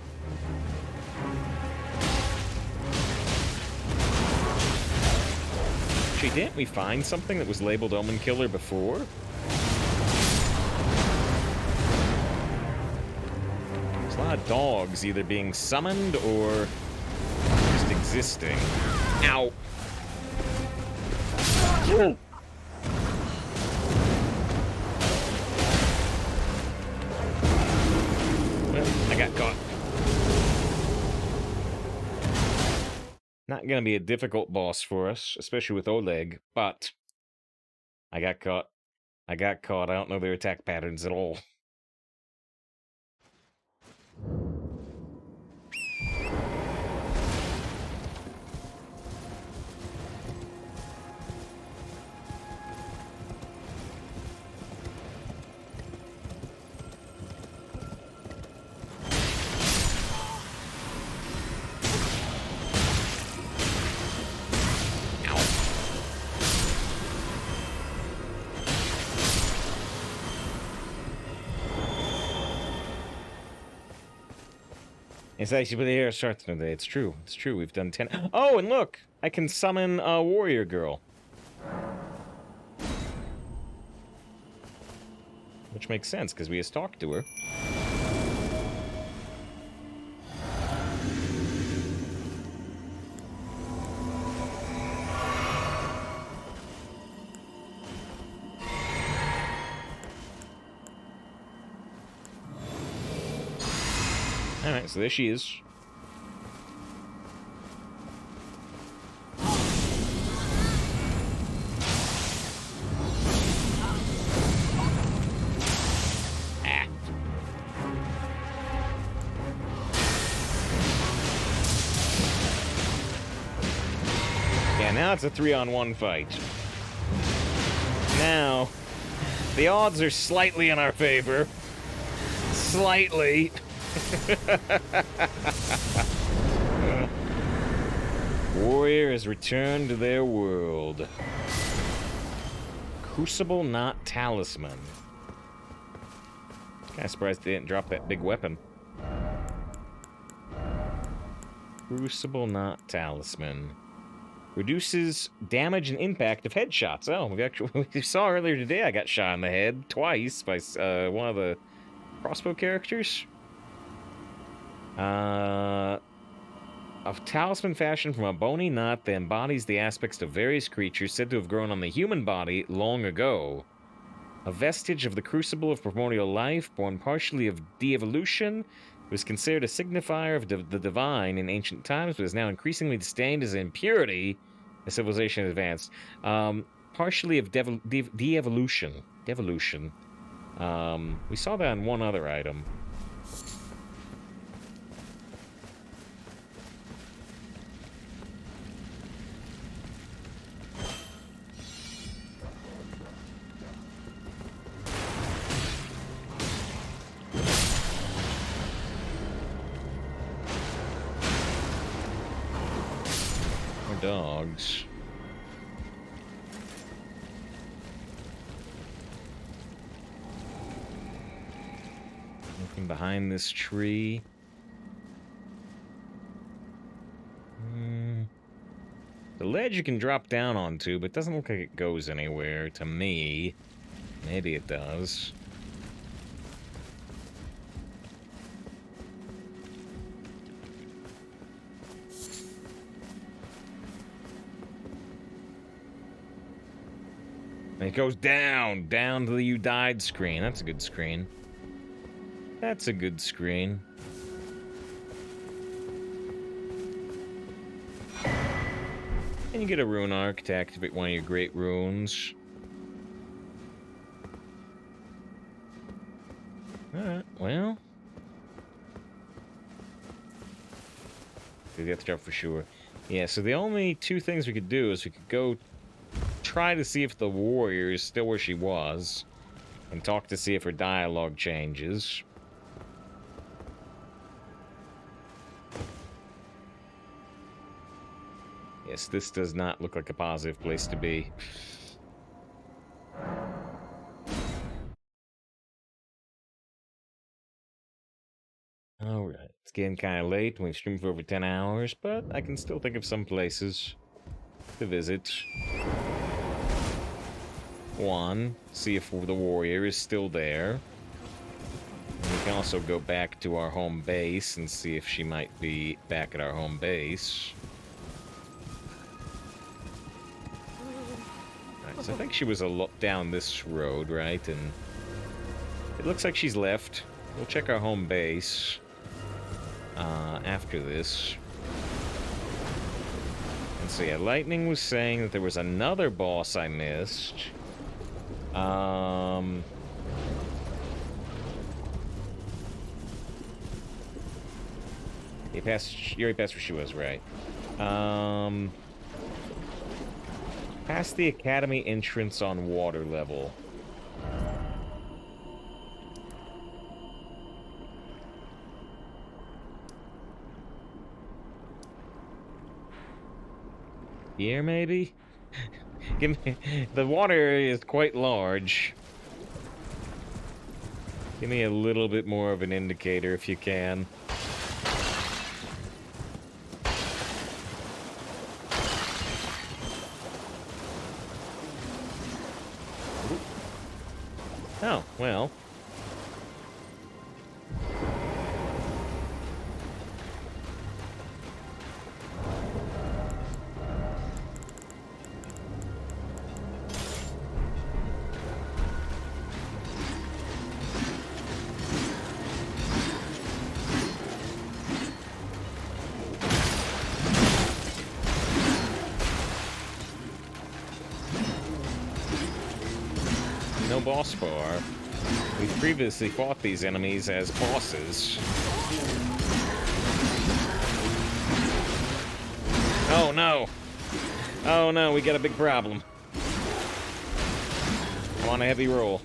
Actually, didn't we find something that was labeled Omen Killer before? There's a lot of dogs either being summoned or just existing. Ow! I got caught. Not gonna be a difficult boss for us, especially with Oleg, but I got caught. I got caught. I don't know their attack patterns at all. It's actually where the air starts today. It's true. It's true. We've done 10. Oh, and look! I can summon a warrior girl. Which makes sense, because we just talked to her. Alright, so there she is. Ah. Yeah, now it's a 3-on-1 fight. Now, the odds are slightly in our favor. Slightly. Warrior has returned to their world. Crucible, not talisman. Kinda surprised they didn't drop that big weapon. Crucible, not talisman. Reduces damage and impact of headshots. Oh, we saw earlier today I got shot in the head twice by one of the crossbow characters. A talisman fashioned from a bony knot that embodies the aspects of various creatures said to have grown on the human body long ago. A vestige of the crucible of primordial life, born partially of de-evolution, it was considered a signifier of the divine in ancient times, but is now increasingly disdained as an impurity as civilization advanced. Partially of de-evolution. Devolution. We saw that on one other item. Dogs. Looking behind this tree. The ledge you can drop down onto, but it doesn't look like it goes anywhere to me. Maybe it does. And it goes down to the "you died" screen. That's a good screen. That's a good screen. And you get a rune arc to activate one of your great runes. Alright, well. We have to jump for sure. Yeah, so the only two things we could do is we could go try to see if the warrior is still where she was, and talk to see if her dialogue changes. Yes, this does not look like a positive place to be. Alright, it's getting kind of late, and we've streamed for over 10 hours, but I can still think of some places to visit. One, see if the warrior is still there. And we can also go back to our home base and see if she might be back at our home base. Alright, so I think she was down this road, right? And it looks like she's left. We'll check our home base after this. And so yeah, Lightning was saying that there was another boss I missed. You already passed where she was, right? Past the academy entrance on water level. Here, maybe? Give me... The water area is quite large. Give me a little bit more of an indicator if you can. Oh, well. No boss bar. We've previously fought these enemies as bosses. Oh no! Oh no, we got a big problem. I'm on a heavy roll.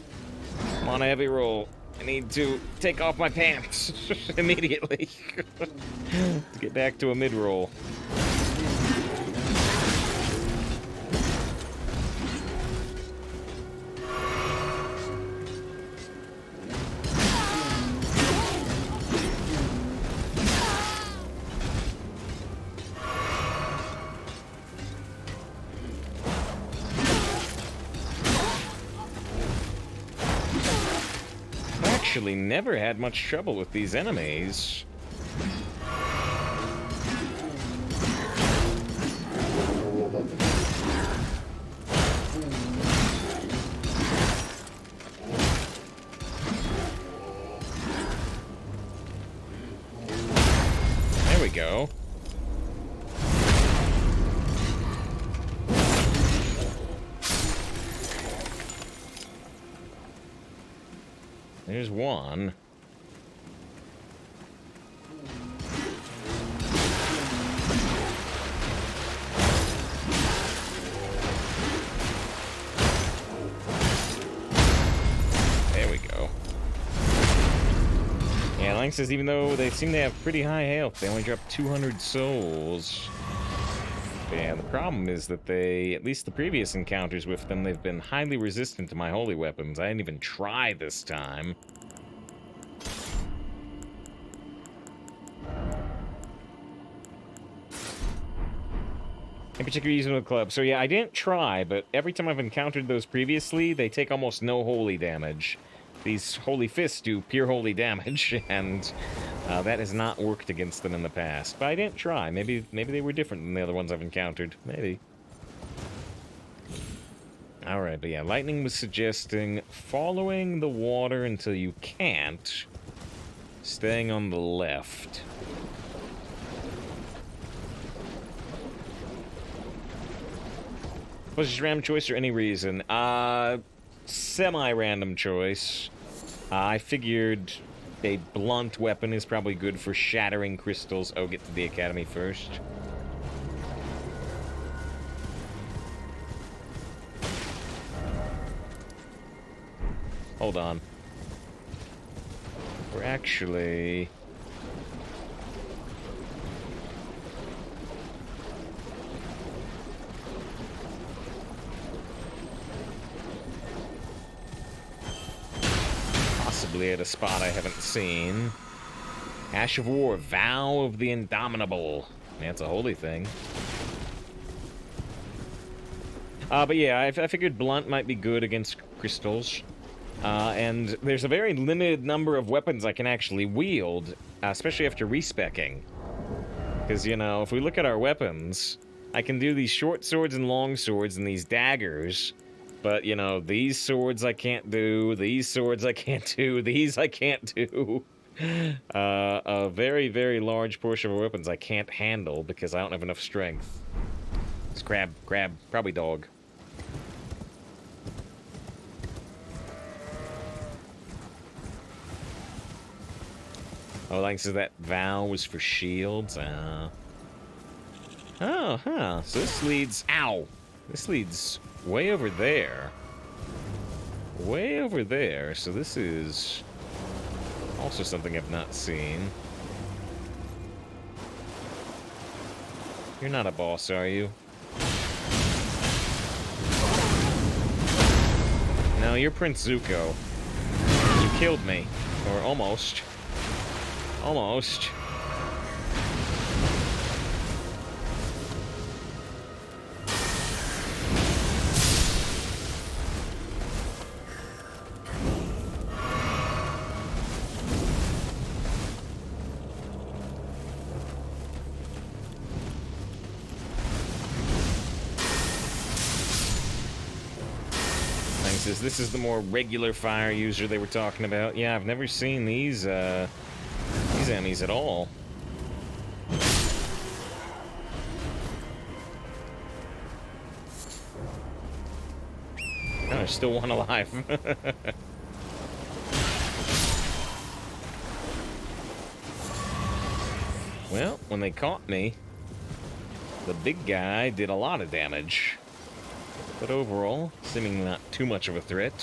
I'm on a heavy roll. I need to take off my pants immediately to get back to a mid-roll. Actually never had much trouble with these enemies. go. There's one. There we go. Yeah, Lang says even though they seem to have pretty high health, they only drop 200 souls. But yeah, the problem is that they, at least the previous encounters with them, they've been highly resistant to my holy weapons. I didn't even try this time. In particular, using the club. So yeah, I didn't try, but every time I've encountered those previously, they take almost no holy damage. These holy fists do pure holy damage, and that has not worked against them in the past. But I didn't try. Maybe they were different than the other ones I've encountered. Maybe. Alright, but yeah, Lightning was suggesting following the water until you can't, staying on the left. Was it just random choice or any reason? Semi-random choice. I figured a blunt weapon is probably good for shattering crystals. Oh, get to the academy first. Hold on. We're actually... possibly at a spot I haven't seen. Ash of War, Vow of the Indomitable. That's a holy thing. But yeah, I figured blunt might be good against crystals. And there's a very limited number of weapons I can actually wield, especially after respecking. Because, you know, if we look at our weapons, I can do these short swords and long swords and these daggers. But, you know, these swords I can't do, these swords I can't do, these I can't do. A very, very large portion of weapons I can't handle because I don't have enough strength. It's crab, probably dog. Oh, like, so that vow was for shields? Oh, huh. So this leads... Ow! This leads way over there. Way over there. So this is also something I've not seen. You're not a boss, are you? No, you're Prince Zuko. You killed me. Or almost. Almost. This is the more regular fire user they were talking about. Yeah, I've never seen these enemies at all. Oh, there's still one alive. Well, when they caught me, the big guy did a lot of damage. But overall, seemingly not too much of a threat.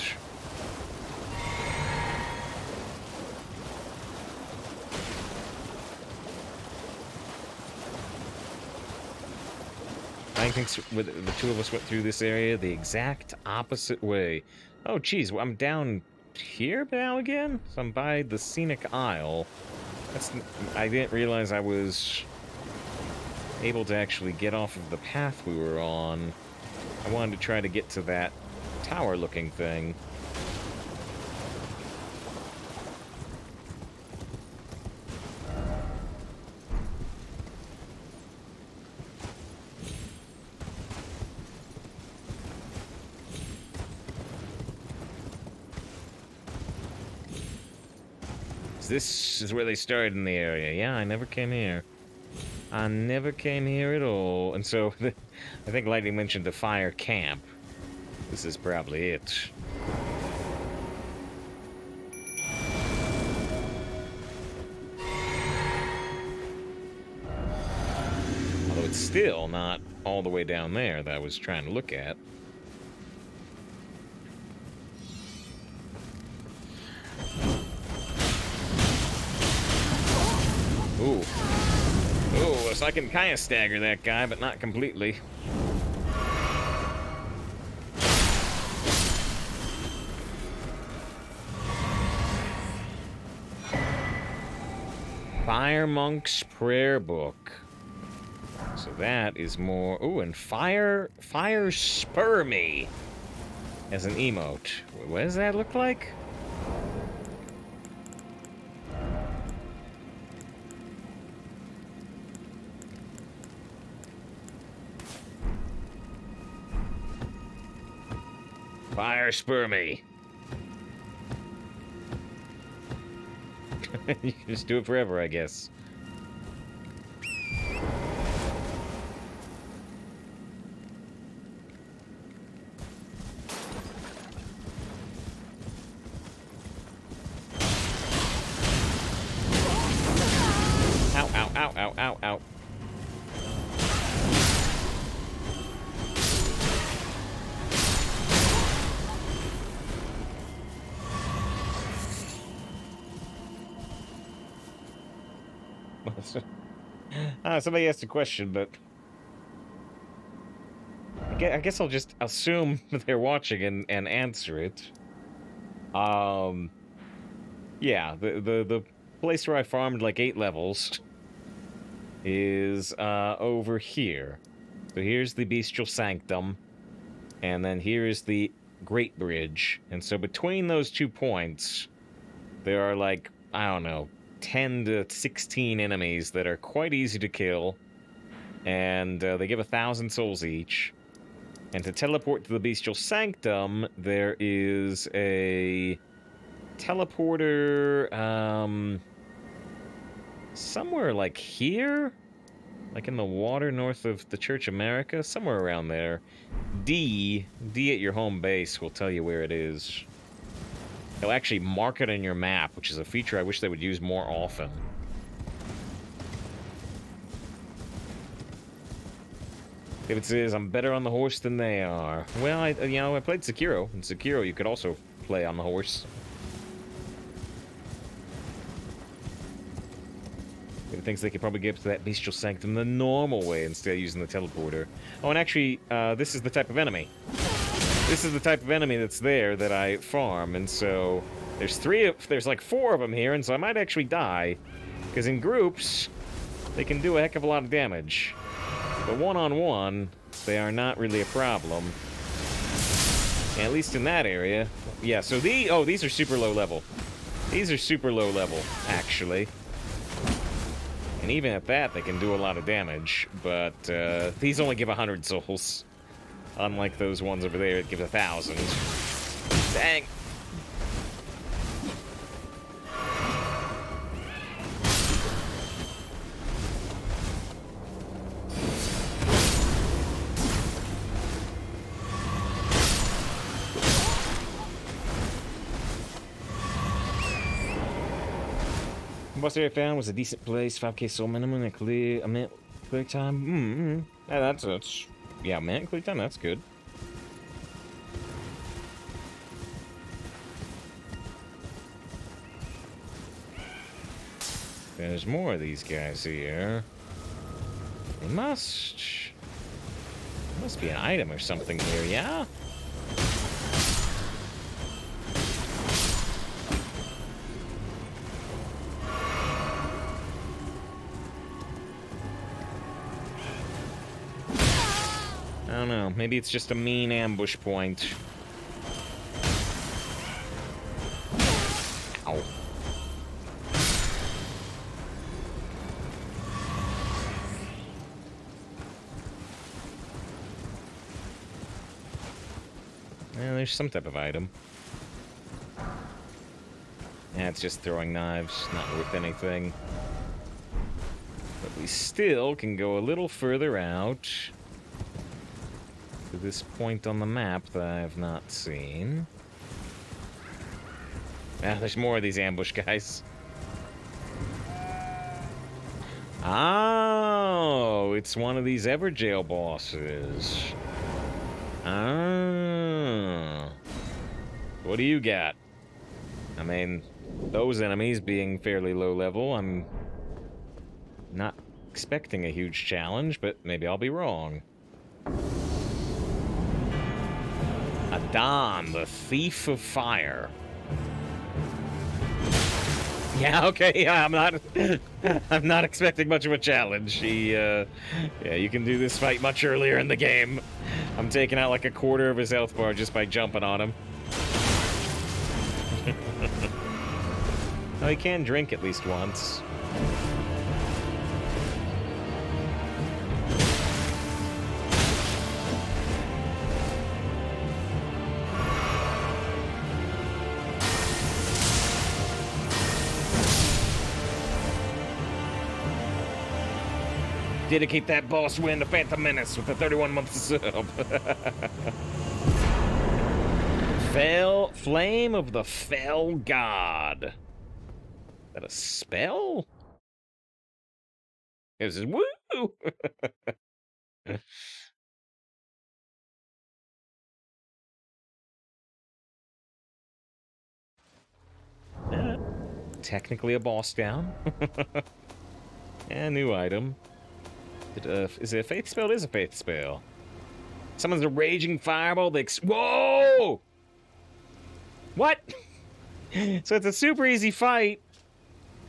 I think the two of us went through this area the exact opposite way. Oh, geez, I'm down here now again? So I'm by the scenic isle. I didn't realize I was able to actually get off of the path we were on. I wanted to try to get to that tower-looking thing. This is where they started in the area. Yeah, I never came here. I never came here at all. And so, I think Lightning mentioned the fire camp. This is probably it. Although it's still not all the way down there that I was trying to look at. Ooh. Ooh, so I can kind of stagger that guy, but not completely. Fire Monk's Prayer Book. So that is more... Ooh, and Fire Spur Me as an emote. What does that look like? Fire Spur Me. You can just do it forever, I guess. Ow, ow, ow, ow, ow, ow. Somebody asked a question, but I guess I'll just assume that they're watching and answer it. Yeah, the place where I farmed like 8 levels is over here. So here's the Bestial Sanctum, and then here is the Great Bridge. And so between those 2 points, there are like, I don't know, 10 to 16 enemies that are quite easy to kill, and they give 1,000 souls each. And to teleport to the Bestial Sanctum, there is a teleporter somewhere like here, like in the water north of the Church America, somewhere around there. D at your home base will tell you where it is. They'll actually mark it on your map, which is a feature I wish they would use more often. If it says, I'm better on the horse than they are. Well, I played Sekiro. In Sekiro, you could also play on the horse. It thinks they could probably get up to that Bestial Sanctum the normal way instead of using the teleporter. Oh, and actually, this is the type of enemy. This is the type of enemy that's there that I farm, and so there's like 4 of them here, and so I might actually die, because in groups they can do a heck of a lot of damage, but one-on-one they are not really a problem, at least in that area. Yeah, so these are super low level. These are super low level, actually, and even at that they can do a lot of damage, but these only give 100 souls. Unlike those ones over there, it gives 1,000. Dang! The boss area I found was a decent place, 5k soul minimum, and a minute clear time. Yeah, that's yeah, man, clear time, that's good. There's more of these guys here. There must be an item or something here, yeah? I don't know, maybe it's just a mean ambush point. Ow. Yeah, there's some type of item. Yeah, it's just throwing knives, not worth anything. But we still can go a little further out to this point on the map that I have not seen. Ah, there's more of these ambush guys. Oh, it's one of these Everjail bosses. Ah. What do you got? I mean, those enemies being fairly low level, I'm not expecting a huge challenge, but maybe I'll be wrong. Adon, the Thief of Fire. Yeah, okay, yeah, I'm not expecting much of a challenge. Yeah, you can do this fight much earlier in the game. I'm taking out like a quarter of his health bar just by jumping on him. Oh, he can drink at least once. Dedicate that boss win to Phantom Menace with the 31 months sub. Flame of the Fell God. Is that a spell? It says, woo! Technically a boss down. And new item. Is it a faith spell? It is a faith spell. Summons a raging fireball. Whoa! What? So it's a super easy fight,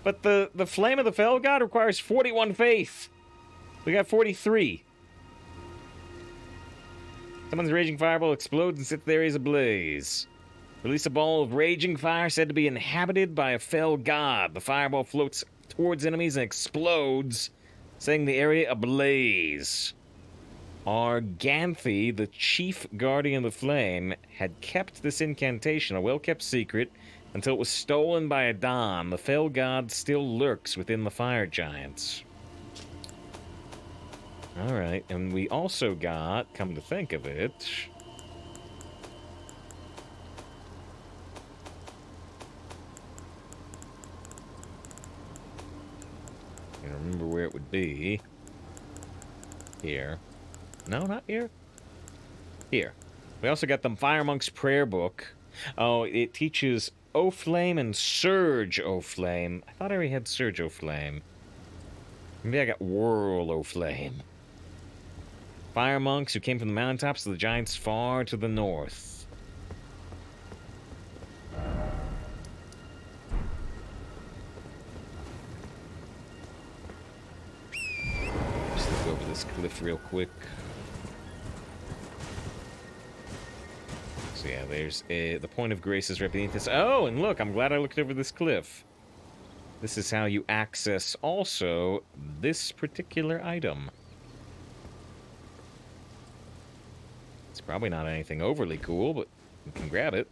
but the Flame of the Fell God requires 41 faith. We got 43. Summons a raging fireball, explodes and sets the areas ablaze. Release a ball of raging fire said to be inhabited by a fell god. The fireball floats towards enemies and explodes, setting the area ablaze. Arganthi, the chief guardian of the flame, had kept this incantation a well-kept secret until it was stolen by Adon. The fell god still lurks within the fire giants. Alright, and we also got, come to think of it, I remember where it would be. Here. No, not here. Here. We also got the Fire Monk's Prayer Book. Oh, it teaches O Flame and Surge O Flame. I thought I already had Surge O Flame. Maybe I got Whirl O Flame. Fire monks who came from the mountaintops of the giants far to the north. Just look over this cliff real quick. So yeah, there's the point of grace is right beneath this. Oh, and look, I'm glad I looked over this cliff. This is how you access also this particular item. It's probably not anything overly cool, but you can grab it.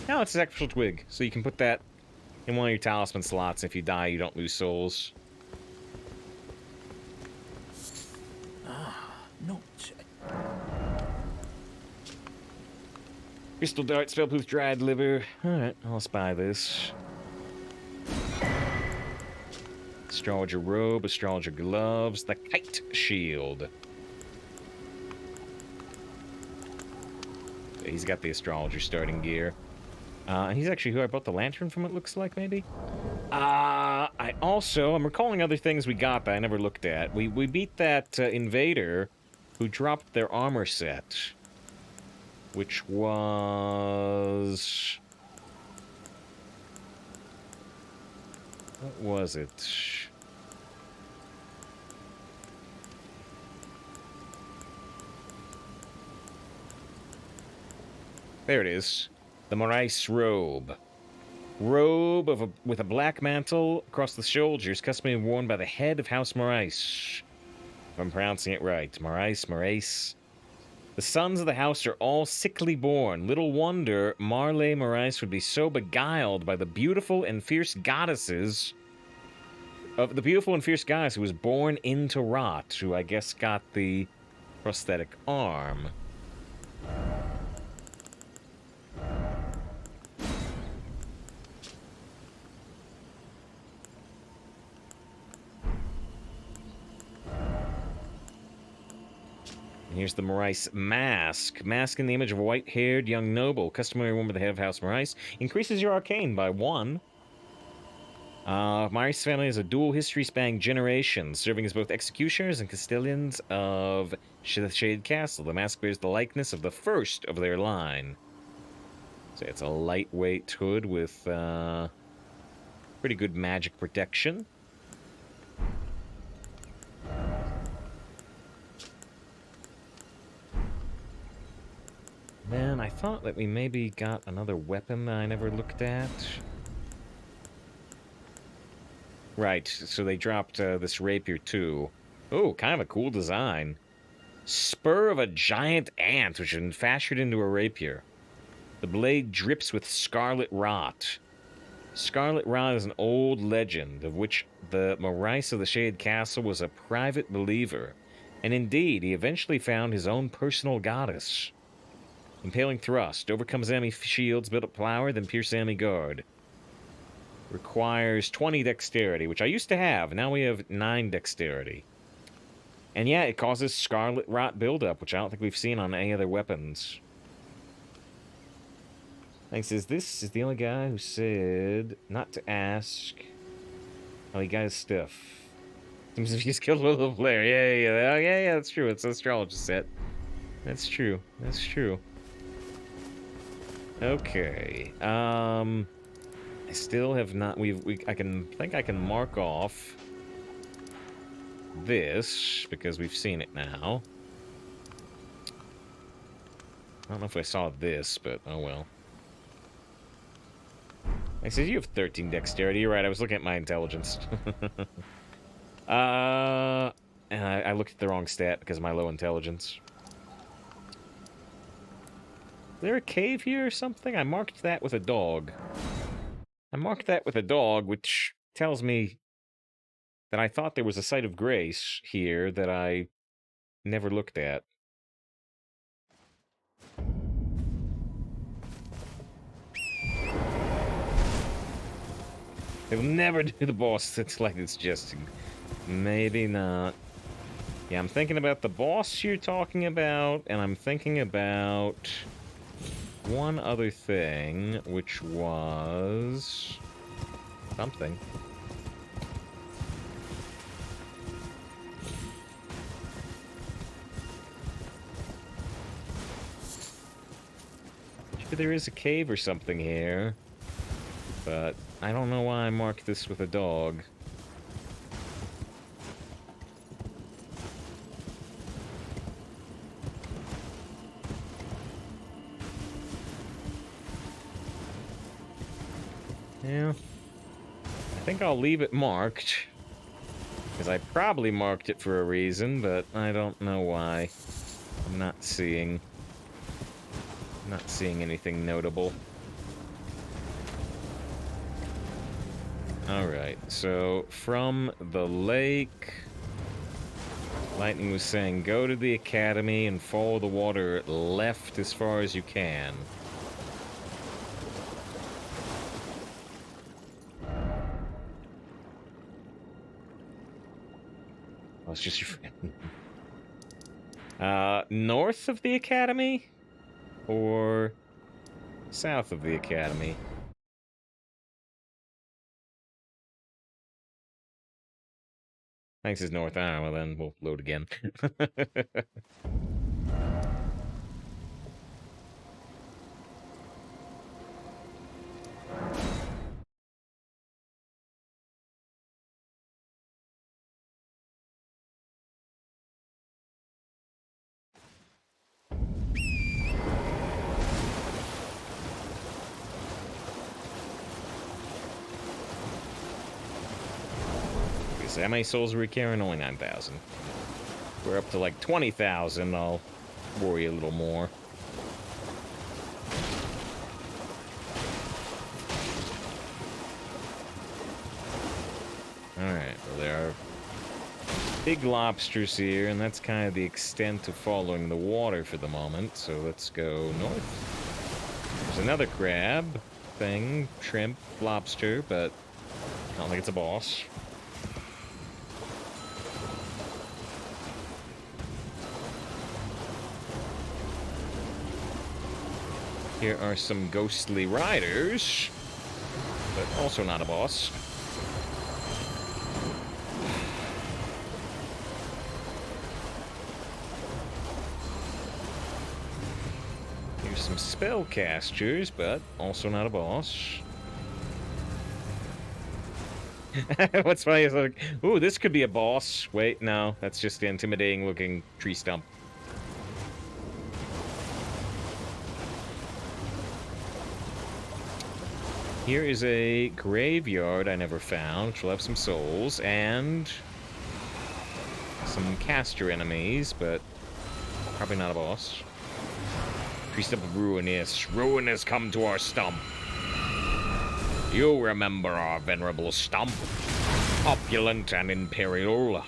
Now it's an actual twig, so you can put that in one of your talisman slots. If you die, you don't lose souls. Not. Crystal dart, spellproof dried liver. Alright, I'll spy this. Astrologer robe, astrologer gloves, the kite shield. He's got the astrologer starting gear. He's actually who I bought the lantern from, it looks like, maybe? I'm recalling other things we got that I never looked at. We beat that invader who dropped their armor set. Which was... What was it? There it is. The Morais robe. Robe with a black mantle across the shoulders, customary worn by the head of House Morais. If I'm pronouncing it right. Morais. The sons of the house are all sickly born. Little wonder Marley Morais would be so beguiled by the beautiful and fierce goddesses of the beautiful and fierce goddess who was born into rot, who I guess got the prosthetic arm. Here's the Maurice mask. Mask in the image of a white-haired young noble. Customary worn by the head of House Maurice. Increases your arcane by 1. Maurice's family has a dual history spanning generations, serving as both executioners and castellans of the Shaded Castle. The mask bears the likeness of the first of their line. So it's a lightweight hood with pretty good magic protection. Man, I thought that we maybe got another weapon that I never looked at. Right, so they dropped this rapier too. Oh, kind of a cool design. Spur of a giant ant, which has been fashioned into a rapier. The blade drips with scarlet rot. Scarlet rot is an old legend of which the Maurice of the Shaded Castle was a private believer. And indeed, he eventually found his own personal goddess. Impaling thrust. Overcomes enemy shields, build up power, then pierce enemy guard. Requires 20 dexterity, which I used to have. Now we have 9 dexterity. And yeah, it causes scarlet rot buildup, which I don't think we've seen on any other weapons. Thanks. This is the only guy who said not to ask. Oh, he got his stuff. Seems as if he's killed a little player. Yeah, that's true. It's an astrologist set. That's true. That's true. Okay. I still have not. I think I can mark off this because we've seen it now. I don't know if I saw this, but oh well. I said you have 13 dexterity. You're right. I was looking at my intelligence. And I looked at the wrong stat because of my low intelligence. Is there a cave here or something? I marked that with a dog. Which tells me that I thought there was a site of grace here that I never looked at. They'll never do the boss that's like it's just... Maybe not. Yeah, I'm thinking about the boss you're talking about, and I'm thinking about one other thing, which was... something. Maybe there is a cave or something here, but I don't know why I marked this with a dog. Yeah. I think I'll leave it marked. Because I probably marked it for a reason, but I don't know why. I'm not seeing anything notable. Alright, so from the lake, Lightning was saying go to the academy and follow the water left as far as you can. Oh, it's just your friend. North of the academy? Or south of the academy? Thanks is north. Ah, well then we'll load again. How many souls are we carrying? Only 9,000. We're up to like 20,000. I'll worry a little more. Alright, big lobsters here, and that's kind of the extent of following the water for the moment. So let's go north. There's another crab thing, shrimp, lobster, but I don't think it's a boss. Here are some ghostly riders, but also not a boss. Here's some spellcasters, but also not a boss. What's funny is like, ooh, this could be a boss. Wait, no, that's just the intimidating looking tree stump. Here is a graveyard I never found, which will have some souls, and some caster enemies, but probably not a boss. Tree stump of Ruinous. Ruin has come to our stump. You remember our venerable stump, opulent and imperial.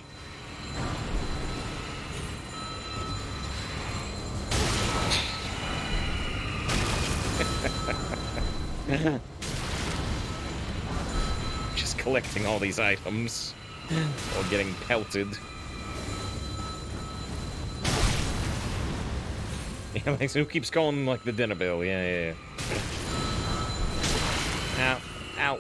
Just collecting all these items while getting pelted. Yeah, like, who keeps calling like the dinner bell? Yeah. Ow. Ow.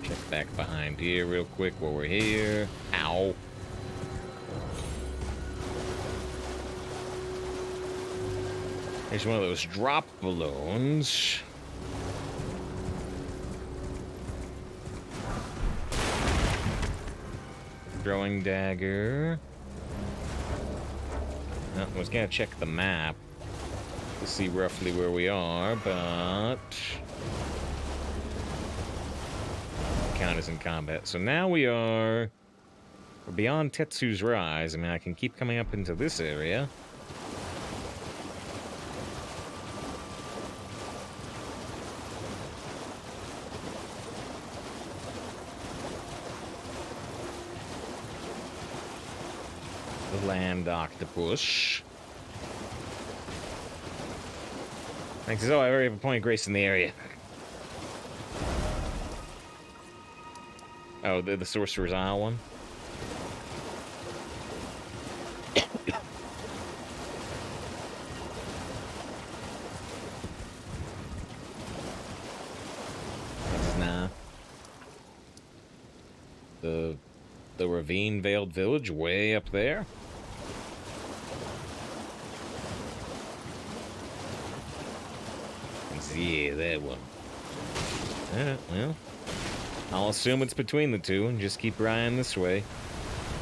Check back behind here real quick while we're here. Ow. There's one of those drop balloons. Throwing dagger. I was gonna check the map to see roughly where we are, but count as in combat. So now we're beyond Tetsu's Rise. I mean, I can keep coming up into this area. Land octopus. Thanks. Oh, I already have a point of grace in the area. Oh, the Sorcerer's Isle one? Nah. The Ravine Veiled Village way up there? Yeah, that one. Well, I'll assume it's between the two and just keep riding this way.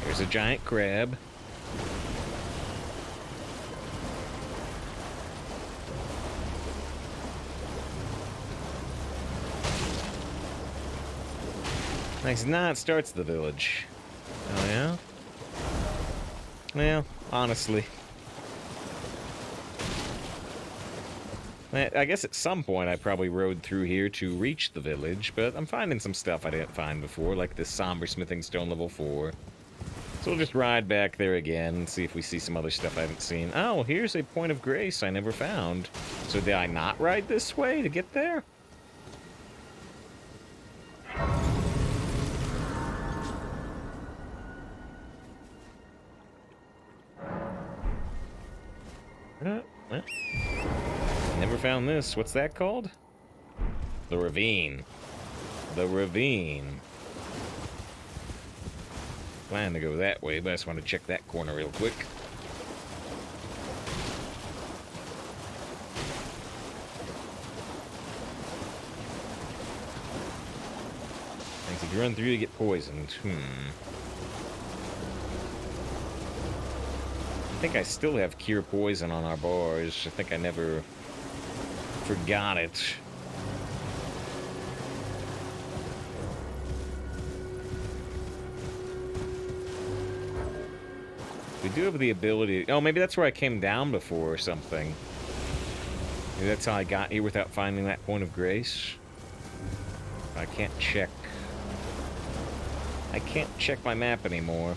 There's a giant crab. Nice. Nah, it starts the village. Oh, yeah? Well, honestly. I guess at some point I probably rode through here to reach the village, but I'm finding some stuff I didn't find before, like this somber smithing stone level 4. So we'll just ride back there again and see if we see some other stuff I haven't seen. Oh, here's a point of grace I never found. So did I not ride this way to get there? Well. Never found this. What's that called? The Ravine. The Ravine. Plan to go that way, but I just want to check that corner real quick. Thanks. If you run through, you get poisoned. I think I still have Cure Poison on our bars. I think I never forgot it. We do have the ability... Oh, maybe that's where I came down before or something. Maybe that's how I got here without finding that point of grace. I can't check. I can't check my map anymore.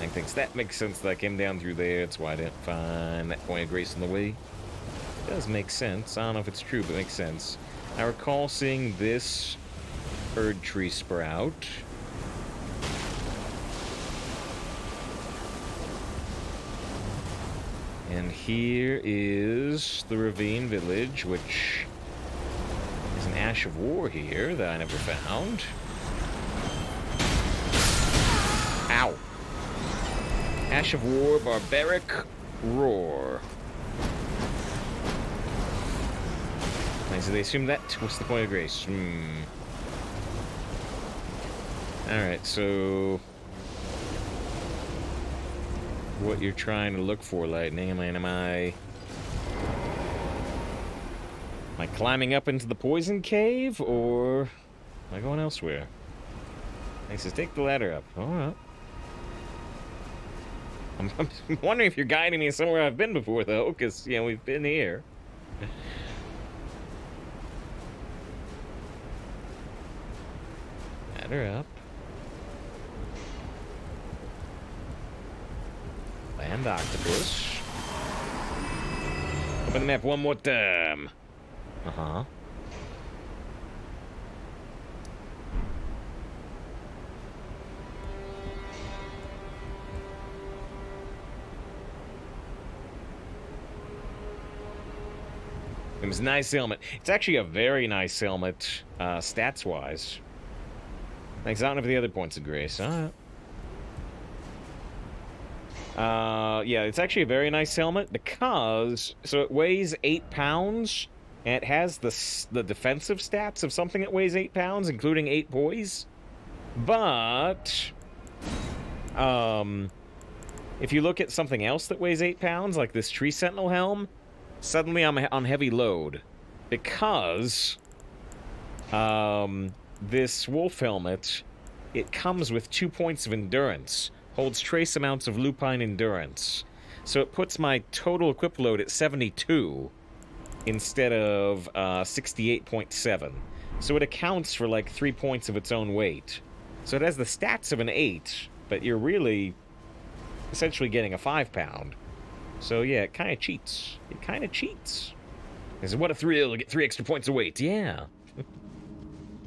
I think that makes sense that I came down through there. That's why I didn't find that point of grace in the way. It does make sense. I don't know if it's true, but it makes sense. I recall seeing this Erd tree sprout. And here is the Ravine Village, which is an Ash of War here that I never found. Ow. Ash of War, Barbaric Roar. So they assume that. What's the point of grace? Alright, so what you're trying to look for, Lightning? Am I climbing up into the poison cave, or am I going elsewhere? He says, take the ladder up. Alright. I'm wondering if you're guiding me somewhere I've been before, though, because, you know, we've been here. Ladder up. Land octopus. Open the map one more time. Uh-huh. It was a nice helmet. It's actually a very nice helmet, stats-wise. Thanks. I don't have the other points of grace. Alright. Yeah, it's actually a very nice helmet because... So it weighs 8 pounds, and it has the defensive stats of something that weighs 8 pounds, including 8 poise. But... if you look at something else that weighs 8 pounds, like this Tree Sentinel helm, suddenly I'm on heavy load. Because... this wolf helmet, it comes with 2 points of endurance. Holds trace amounts of lupine endurance. So it puts my total equip load at 72 instead of 68.7. So it accounts for like 3 points of its own weight. So it has the stats of an 8, but you're really essentially getting a 5 pound. So yeah, it kind of cheats. It kind of cheats. Because what a thrill to get 3 extra points of weight. Yeah.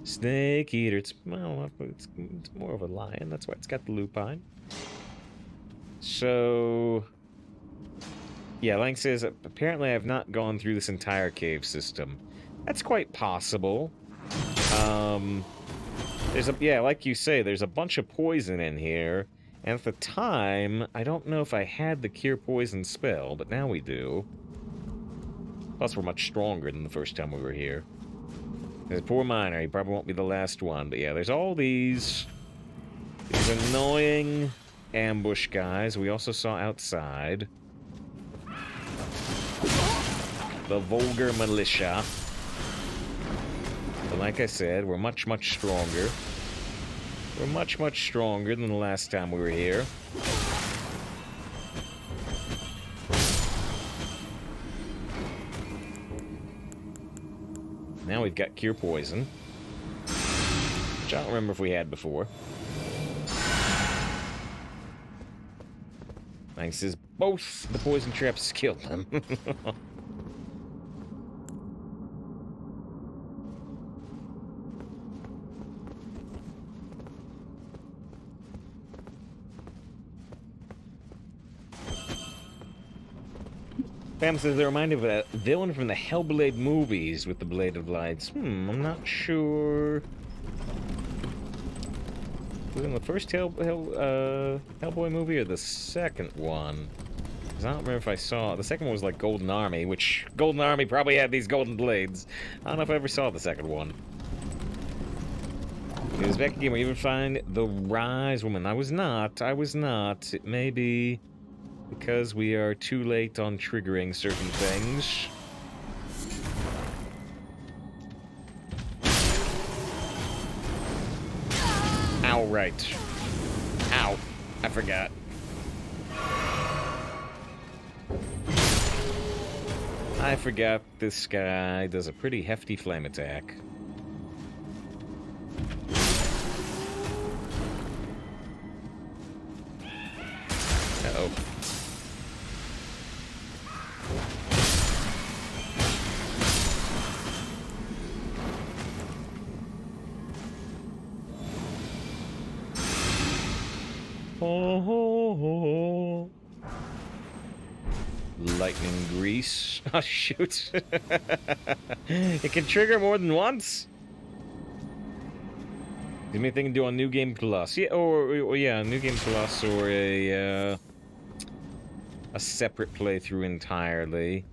Snake Eater. It's more of a lion. That's why it's got the lupine. So, yeah, Lang says, apparently I've not gone through this entire cave system. That's quite possible. Yeah, like you say, there's a bunch of poison in here. And at the time, I don't know if I had the Cure Poison spell, but now we do. Plus, we're much stronger than the first time we were here. There's a poor miner. He probably won't be the last one. But yeah, there's all these annoying ambush guys. We also saw outside the vulgar militia. But like I said, we're much, much stronger. We're much, much stronger than the last time we were here. Now we've got Cure Poison, which I don't remember if we had before. Thanks, says both the poison traps killed them. Pam says they're reminded of a villain from the Hellblade movies with the Blade of Lights. I'm not sure. Was it in the first Hellboy movie or the second one? Because I don't remember if I saw... The second one was like Golden Army, which Golden Army probably had these golden blades. I don't know if I ever saw the second one. It was back again. We even find the Rise Woman. I was not. It may be because we are too late on triggering certain things. Ow, right. Ow. I forgot. I forgot this guy does a pretty hefty flame attack. Uh-oh. Oh, lightning grease. Oh, shoot. It can trigger more than once? Give me a thing to do on New Game Plus. Yeah, or yeah, New Game Plus, or a separate playthrough entirely.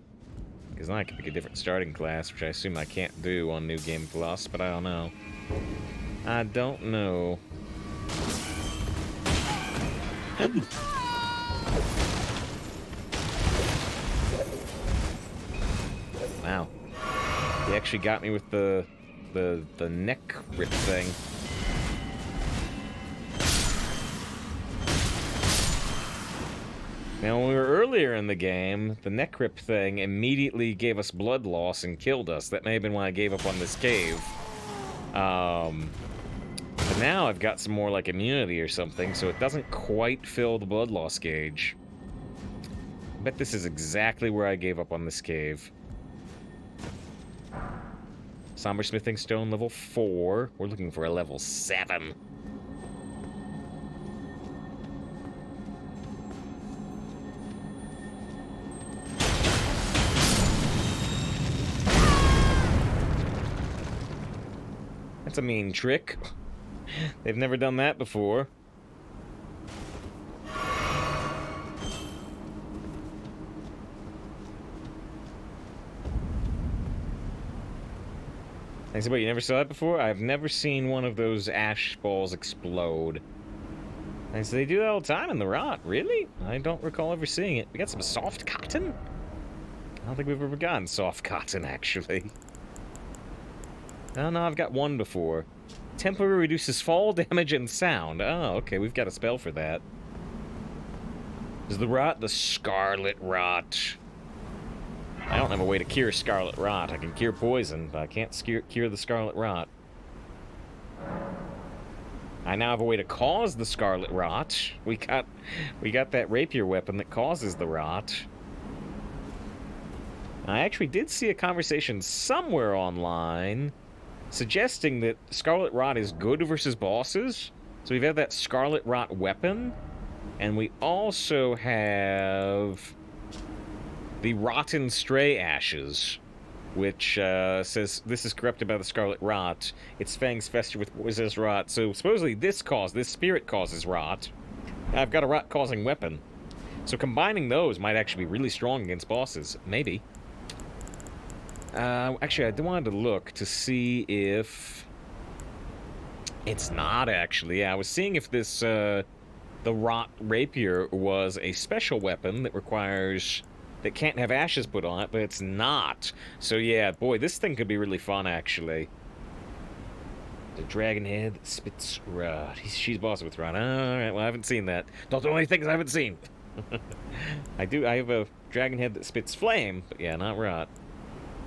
Because then I can pick a different starting class, which I assume I can't do on New Game Plus, but I don't know. I don't know. Wow. He actually got me with the neck rip thing. Now, when we were earlier in the game, the neck rip thing immediately gave us blood loss and killed us. That may have been why I gave up on this cave. But now I've got some more, like, immunity or something, so it doesn't quite fill the blood loss gauge. I bet this is exactly where I gave up on this cave. Somber Smithing Stone, level 4. We're looking for a level 7. That's a mean trick. They've never done that before. I said, wait, you never saw that before? I've never seen one of those ash balls explode. I said, they do that all the time in the rot. Really? I don't recall ever seeing it. We got some soft cotton? I don't think we've ever gotten soft cotton, actually. Oh, no, I've got one before. Temporary reduces fall damage and sound. Oh, okay, we've got a spell for that. Is the rot the Scarlet Rot? I don't have a way to cure Scarlet Rot. I can cure poison, but I can't cure the Scarlet Rot. I now have a way to cause the Scarlet Rot. We got that rapier weapon that causes the rot. I actually did see a conversation somewhere online suggesting that Scarlet Rot is good versus bosses. So we've had that Scarlet Rot weapon, and we also have the Rotten Stray Ashes, which says this is corrupted by the Scarlet Rot. Its fangs fester with poisonous rot. So supposedly this spirit causes rot. I've got a rot-causing weapon. So combining those might actually be really strong against bosses. Maybe. Actually, I wanted to look to see if it's not actually. Yeah, I was seeing if this the Rot Rapier was a special weapon that can't have ashes put on it, but it's not. So yeah, boy, this thing could be really fun actually. The dragon head that spits rot. She's boss with rot. All right, well I haven't seen that. Don't do any things I haven't seen. I have a dragon head that spits flame, but yeah, not rot.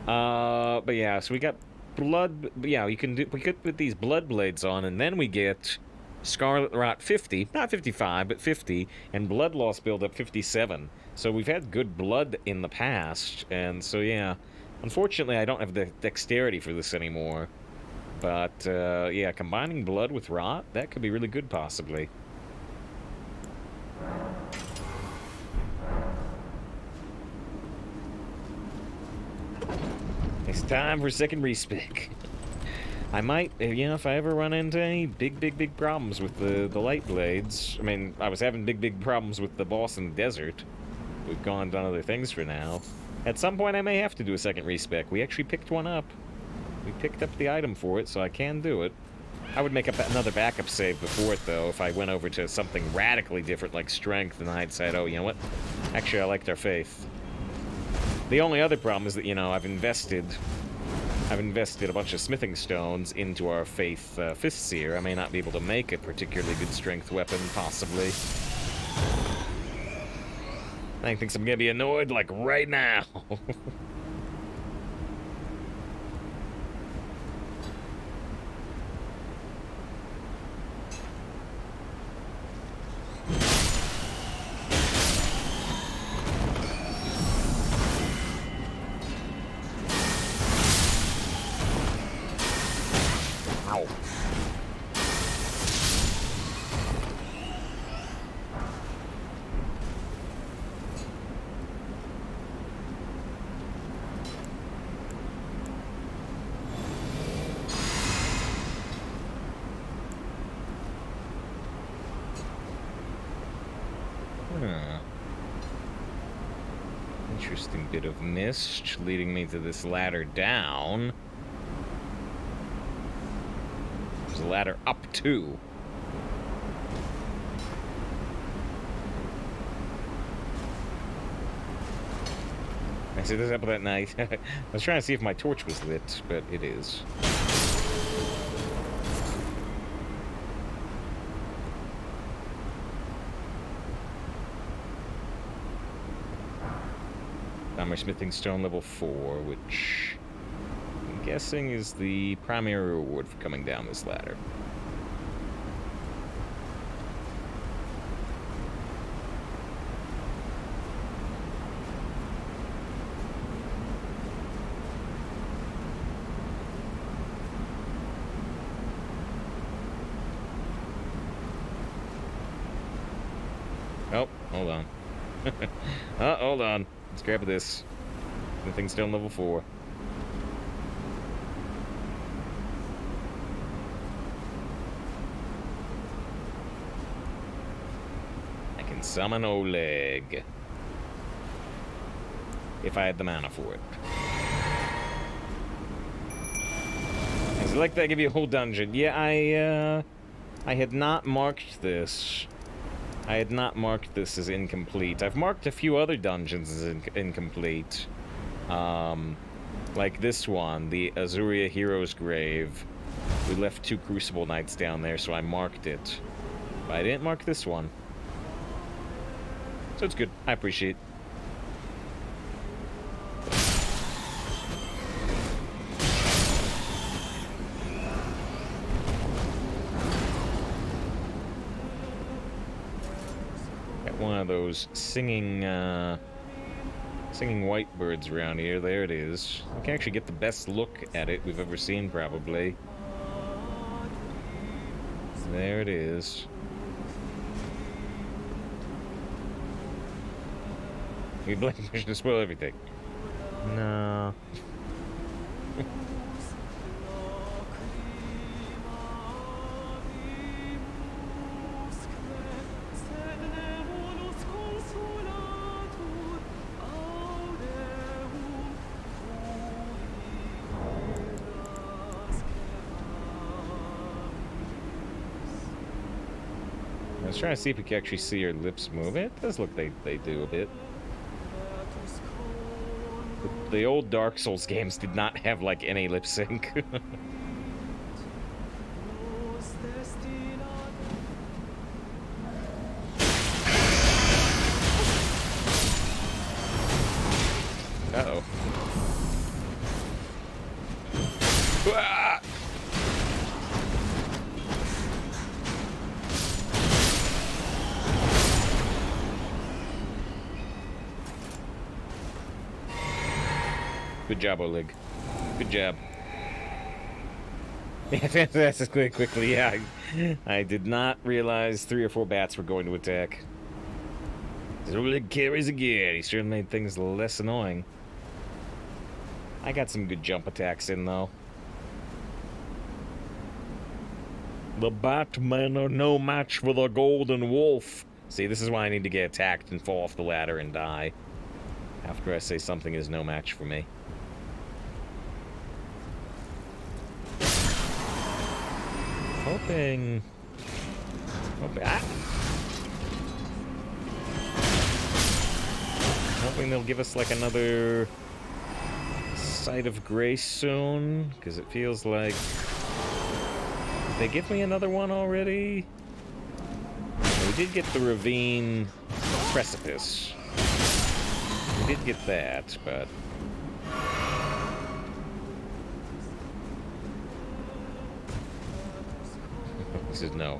But yeah, so we got blood. Yeah, we could put these blood blades on, and then we get Scarlet Rot 50, not 55, but 50, and blood loss build up 57. So we've had good blood in the past, and so yeah, unfortunately I don't have the dexterity for this anymore. But yeah, combining blood with rot, that could be really good possibly. It's time for a second respec. I might, you know, if I ever run into any big problems with the light blades. I mean, I was having big problems with the boss in the desert. We've gone and done other things for now. At some point, I may have to do a second respec. We actually picked one up. We picked up the item for it, so I can do it. I would make up another backup save before it, though, if I went over to something radically different like strength, and I'd said, oh, you know what? Actually, I liked our faith. The only other problem is that, you know, I've invested a bunch of smithing stones into our faith fists here. I may not be able to make a particularly good strength weapon, possibly. I think I'm gonna be annoyed, like, right now. Ow. Huh. Interesting bit of mist leading me to this ladder down. There's a ladder up too. I set this up that night. I was trying to see if my torch was lit, but it is. Smithing stone level 4, which I'm guessing is the primary reward for coming down this ladder. Oh, hold on. Oh, hold on. Let's grab this. The thing's still level 4. I can summon Oleg. If I had the mana for it. I like that I give you a whole dungeon. Yeah, I had not marked this. I had not marked this as incomplete. I've marked a few other dungeons as incomplete. Like this one, the Azuria Hero's Grave. We left 2 Crucible Knights down there, so I marked it. But I didn't mark this one. So it's good. I appreciate it. One of those singing white birds around here. There it is. I can actually get the best look at it we've ever seen, probably. There it is. You blame me to spoil everything. No. I was trying to see if we could actually see her lips move. It does look like they do a bit. The old Dark Souls games did not have, like, any lip sync. Uh-oh. Ah! Good job, Oleg. Good job. Yeah, fantastically quickly, yeah. I did not realize 3 or 4 bats were going to attack. Oleg carries again. He sure made things less annoying. I got some good jump attacks in, though. The Batmen are no match for the Golden Wolf. See, this is why I need to get attacked and fall off the ladder and die. After I say something is no match for me. Hoping... Ah! Hoping they'll give us, like, another Sight of Grace soon, because it feels like... Did they give me another one already? We did get the Ravine Precipice. We did get that, but... This is no,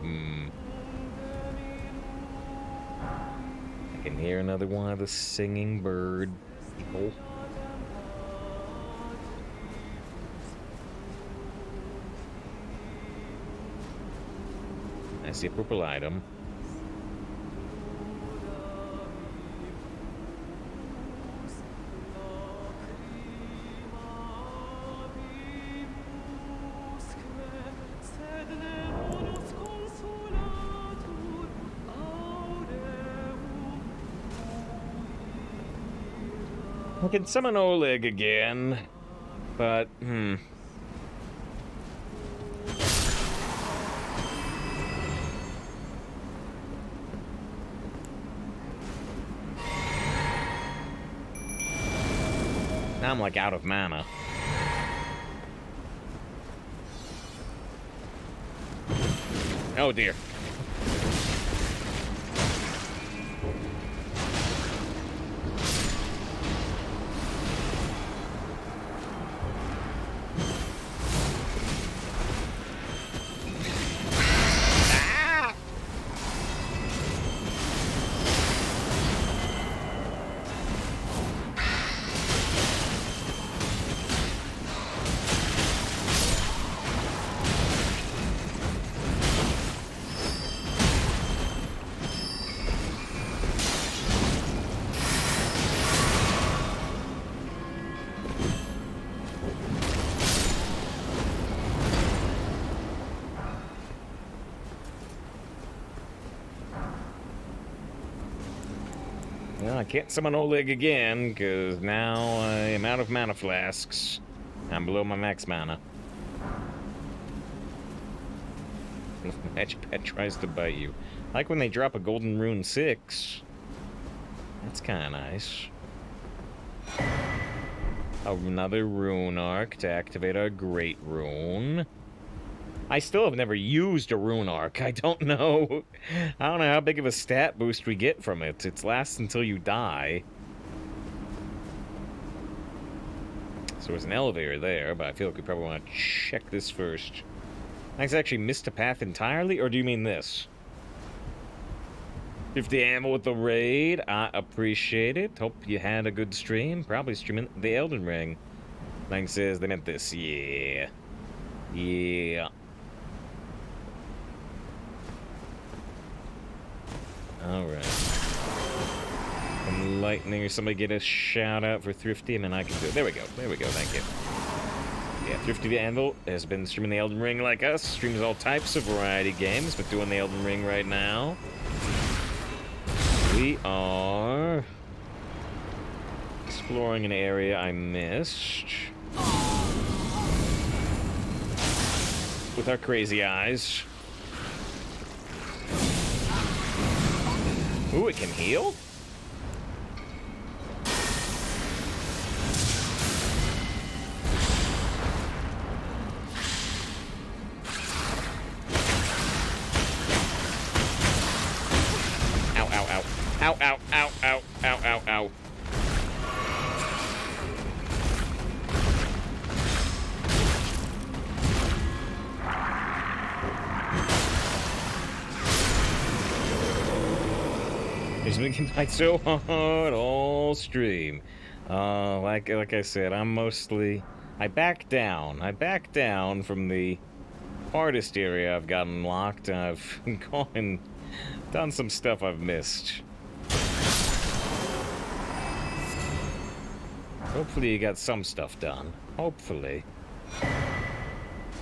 I can hear another one of the singing bird people. see a purple item. I can summon Oleg again, but, now I'm, like, out of mana. Oh, dear. Well, I can't summon Oleg again, because now I am out of mana flasks. I'm below my max mana. Magic Pet tries to bite you. I like when they drop a Golden Rune 6. That's kind of nice. Another Rune Arc to activate our Great Rune. I still have never used a Rune Arc. I don't know. I don't know how big of a stat boost we get from it. It lasts until you die. So there's an elevator there, but I feel like we probably want to check this first. I actually missed a path entirely, or do you mean this? 50 ammo with the raid. I appreciate it. Hope you had a good stream. Probably streaming the Elden Ring. Lang says they meant this. Yeah. Yeah. Alright. From Lightning or somebody get a shout out for Thrifty, and then I can do it. There we go. There we go. Thank you. Yeah, Thrifty the Anvil has been streaming the Elden Ring like us. Streams all types of variety games, but doing the Elden Ring right now. We are exploring an area I missed with our crazy eyes. Ooh, it can heal? Ow, ow, ow. Ow, ow, ow, ow, ow, ow, ow. He's making fight so hard all stream. Like I said, I back down. I back down from the hardest area I've got unlocked. I've gone and done some stuff I've missed. Hopefully you got some stuff done. Hopefully.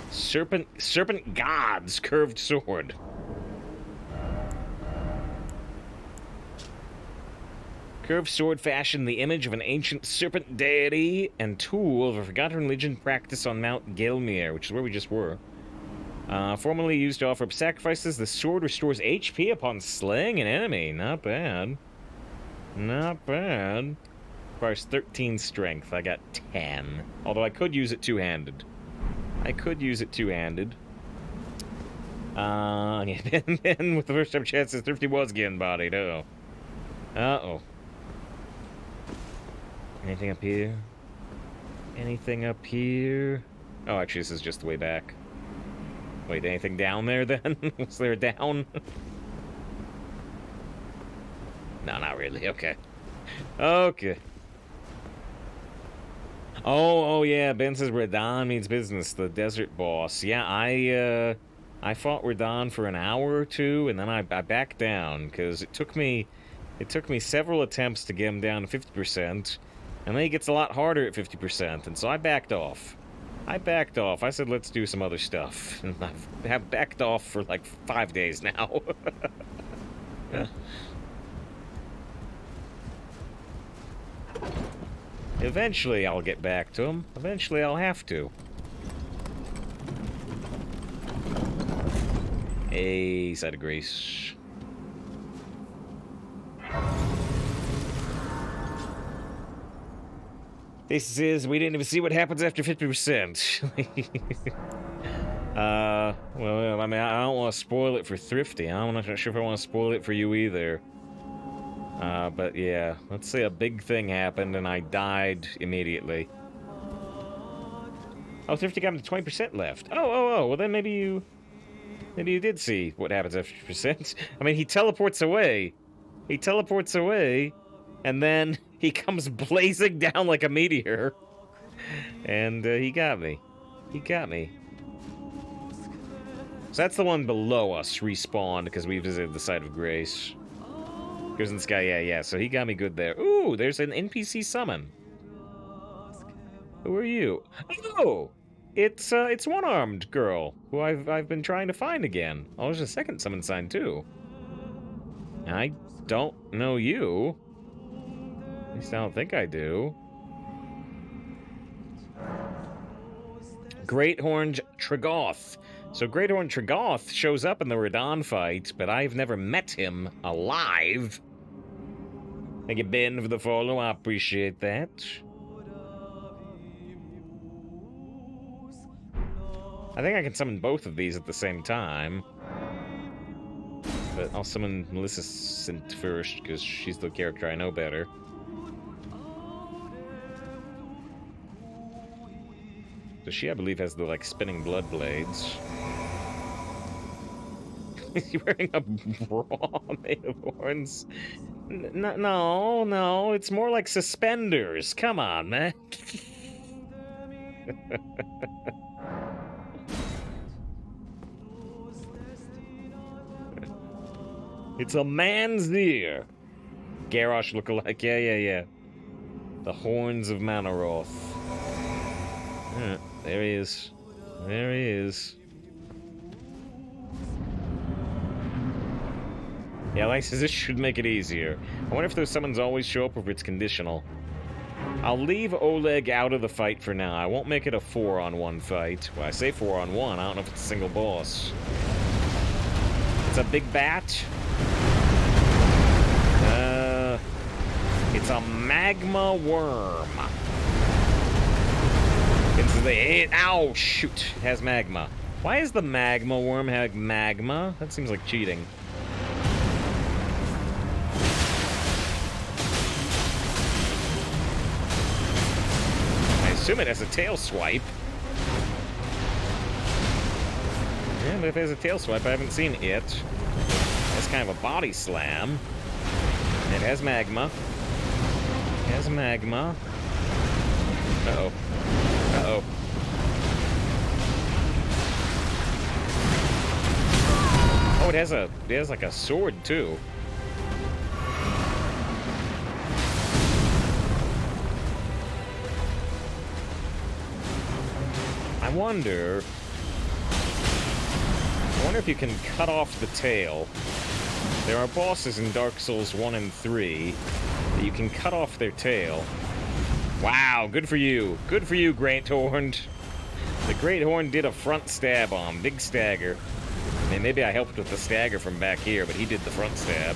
Serpent God's curved sword. Curved sword fashioned the image of an ancient serpent deity and tool of a forgotten religion practiced on Mount Gelmir, which is where we just were. Formerly used to offer up sacrifices, the sword restores HP upon slaying an enemy. Not bad. Not bad. Requires 13 strength. I got 10. Although I could use it two-handed. I could use it two-handed. Yeah, then with the first time chances, Thrifty was getting bodied. Uh-oh. Uh-oh. Anything up here? Anything up here? Oh, actually, this is just the way back. Wait, anything down there, then? Was there a down? No, not really. Okay. Okay. Oh, yeah, Ben says Radon means business, the desert boss. Yeah, I I fought Radon for an hour or two, and then I backed down, because it took me several attempts to get him down to 50%, and then he gets a lot harder at 50%, and so I backed off. I said, let's do some other stuff. And I have backed off for like 5 days now. Eventually I'll get back to him. Eventually I'll have to. A side of grace. This is, we didn't even see what happens after 50%. Well, I mean, I don't want to spoil it for Thrifty. I'm not sure if I want to spoil it for you either. But yeah, let's say a big thing happened and I died immediately. Oh, Thrifty got him to 20% left. Oh, well then maybe you did see what happens after 50%. I mean, he teleports away. And then he comes blazing down like a meteor. And he got me. So that's the one below us respawned because we visited the site of grace. Goes in the sky, yeah. So he got me good there. Ooh, there's an NPC summon. Who are you? Oh, it's one-armed girl who I've been trying to find again. Oh, there's a second summon sign too. I don't know you. At least I don't think I do. Greathorn Tragoth. So Greathorn Tragoth shows up in the Radon fight, but I've never met him alive. Thank you, Ben, for the follow. I appreciate that. I think I can summon both of these at the same time. But I'll summon Maleficent first, because she's the character I know better. So she, I believe, has the, like, spinning blood blades. Is he wearing a bra made of horns? No, it's more like suspenders. Come on, man. It's a man's ear. Garrosh look-alike. Yeah. The horns of Manaroth. There he is. Yeah, like says this should make it easier. I wonder if those summons always show up or if it's conditional. I'll leave Oleg out of the fight for now. I won't make it a 4-on-1 fight. Well, I say 4-on-1. I don't know if it's a single boss. It's a big bat. It's a magma worm. Ow, shoot. It has magma. Why is the magma worm have magma? That seems like cheating. I assume it has a tail swipe. Yeah, but if it has a tail swipe, I haven't seen it. It's kind of a body slam. It has magma. Uh-oh. Oh, it has like a sword too. I wonder if you can cut off the tail. There are bosses in Dark Souls 1 and 3 that you can cut off their tail. Wow, good for you. Good for you, Greathorn. The Greathorn did a front stab on him. Big stagger. I mean, maybe I helped with the stagger from back here, but he did the front stab.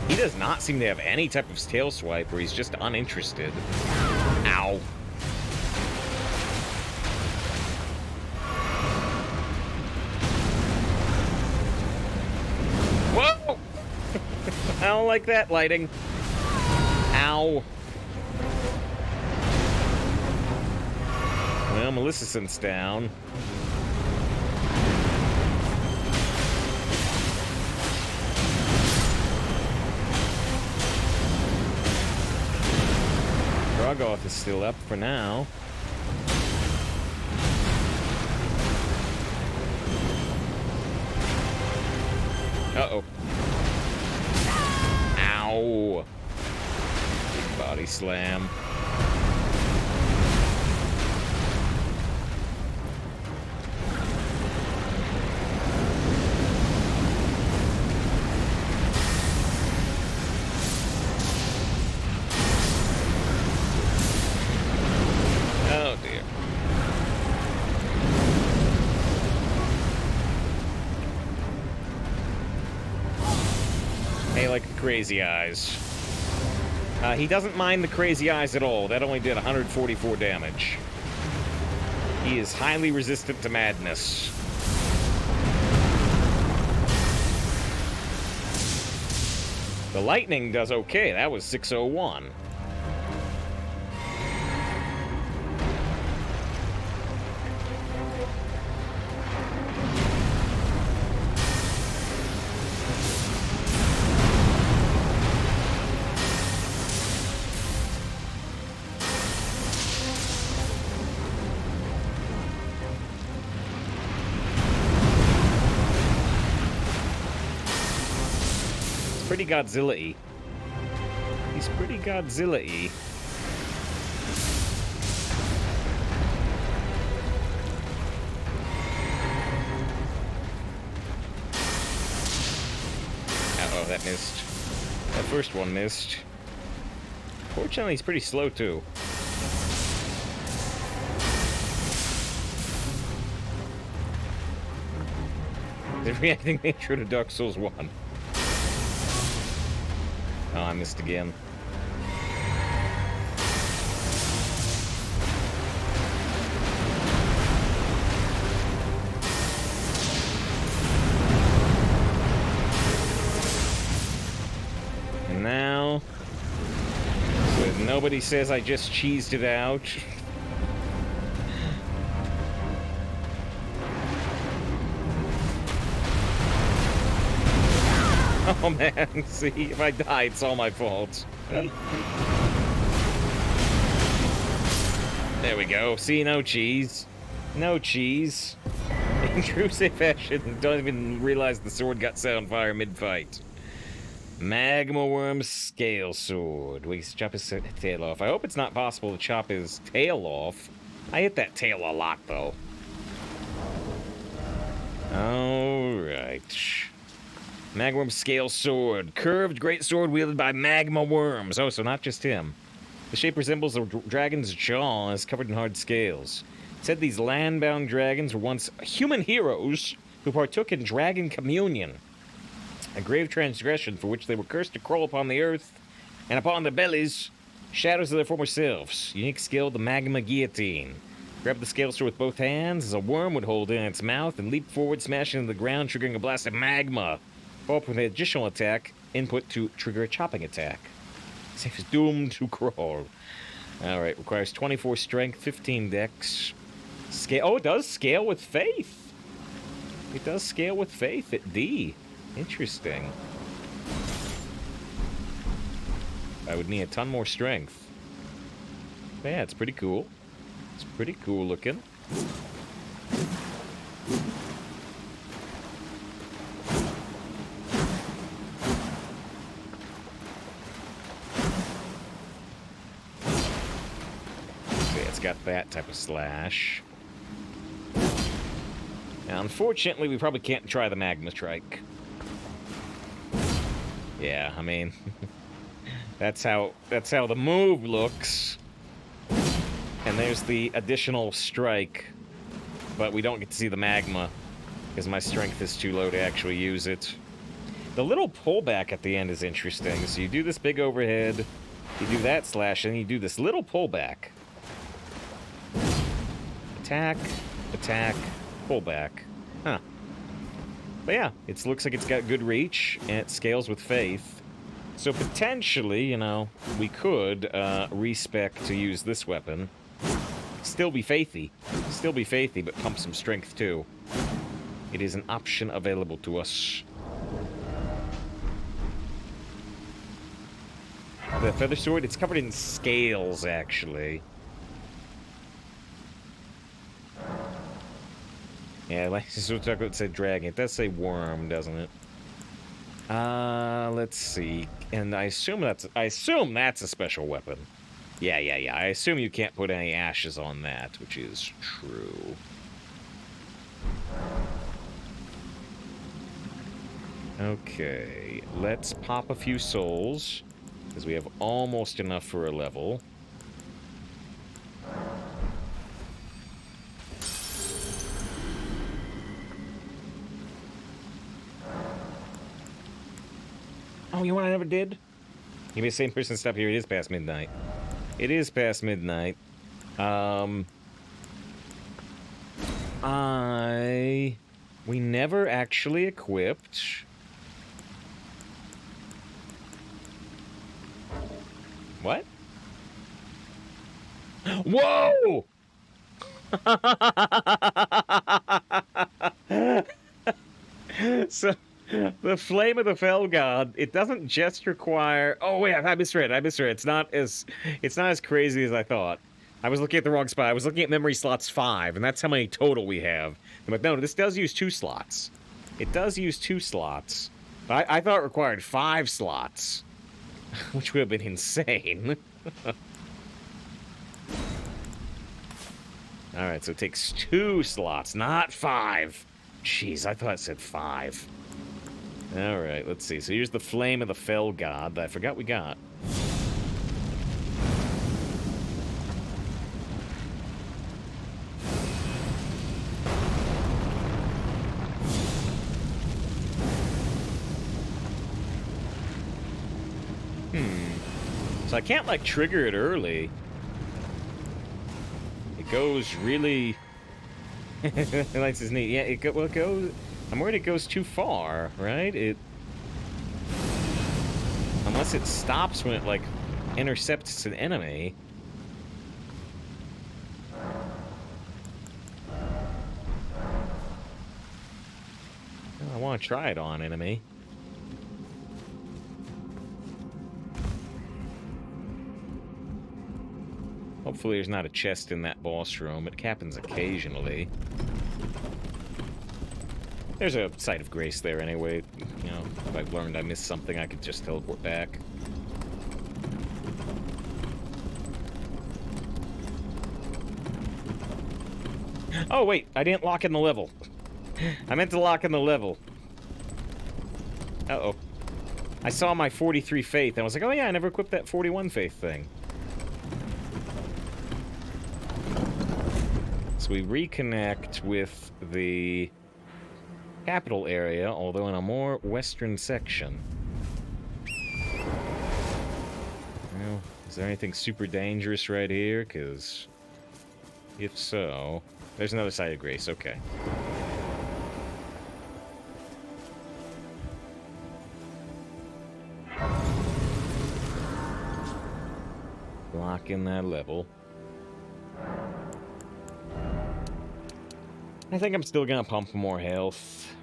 He does not seem to have any type of tail swipe, or he's just uninterested. Ow. Whoa! I don't like that lighting. Ow. Well, Maleficent's down. Morgoth is still up for now. Uh-oh. Ow. Big body slam. Oh dear. Hey, like the crazy eyes. He doesn't mind the crazy eyes at all. That only did 144 damage. He is highly resistant to madness. The lightning does okay. That was 601. Pretty Godzilla-y. He's pretty Godzilla-y. Uh-oh, that missed. That first one missed. Fortunately, he's pretty slow, too. The reacting nature to Dark Souls 1. Oh, I missed again. And now, so nobody says I just cheesed it out. Oh man, see, if I die, it's all my fault. There we go. See, no cheese. No cheese. In true safe fashion, don't even realize the sword got set on fire mid-fight. Magma Worm Scale Sword. We can chop his tail off. I hope it's not possible to chop his tail off. I hit that tail a lot, though. Alright. Magma Worm Scale Sword. Curved great sword wielded by magma worms. Oh, so not just him. The shape resembles a dragon's jaw and is covered in hard scales. It said these land-bound dragons were once human heroes who partook in dragon communion. A grave transgression for which they were cursed to crawl upon the earth and upon their bellies, shadows of their former selves. Unique skill, the magma guillotine. Grab the scale sword with both hands as a worm would hold it in its mouth and leap forward, smashing into the ground, triggering a blast of magma. Follow up with an additional attack, input to trigger a chopping attack. Safe is doomed to crawl. Alright, requires 24 strength, 15 dex. Scale. Oh, it does scale with faith. It does scale with faith at D. Interesting. I would need a ton more strength. But yeah, it's pretty cool. It's pretty cool looking. It's got that type of slash. Now, unfortunately, we probably can't try the Magma Strike. Yeah, I mean, that's how the move looks. And there's the additional strike, but we don't get to see the magma because my strength is too low to actually use it. The little pullback at the end is interesting. So you do this big overhead, you do that slash, and you do this little pullback. Attack, attack, pullback. Huh. But yeah, it looks like it's got good reach, and it scales with faith. So potentially, you know, we could respec to use this weapon. Still be faithy. Still be faithy, but pump some strength too. It is an option available to us. The feather sword, it's covered in scales, actually. Yeah, like so talk about said dragon. It does say worm, doesn't it? Let's see. And I assume that's a special weapon. Yeah. I assume you can't put any ashes on that, which is true. Okay, let's pop a few souls, because we have almost enough for a level. Oh, you know what I never did? You mean the same person stop here. It is past midnight. It is past midnight. We never actually equipped. What? Whoa! So, the Flame of the Fell God, it doesn't just require... Oh, wait, I misread. It's not as crazy as I thought. I was looking at the wrong spot. I was looking at memory slots 5, and that's how many total we have. But no, this does use 2 slots. It does use 2 slots. I thought it required 5 slots, which would have been insane. Alright, so it takes 2 slots, not 5. Jeez, I thought it said 5. Alright, let's see. So here's the Flame of the Fell God that I forgot we got. So I can't, like, trigger it early. It goes really... It likes his knee. Yeah, it goes... I'm worried it goes too far, right? Unless it stops when it, like, intercepts an enemy. Well, I want to try it on enemy. Hopefully there's not a chest in that boss room. It happens occasionally. There's a site of grace there anyway. You know, if I've learned I missed something, I could just teleport back. Oh, wait. I didn't lock in the level. I meant to lock in the level. Uh-oh. I saw my 43 faith, and I was like, oh yeah, I never equipped that 41 faith thing. So we reconnect with the capital area, although in a more western section. Well, is there anything super dangerous right here? Because if so... There's another site of grace, okay. Lock in that level. I think I'm still gonna pump more health.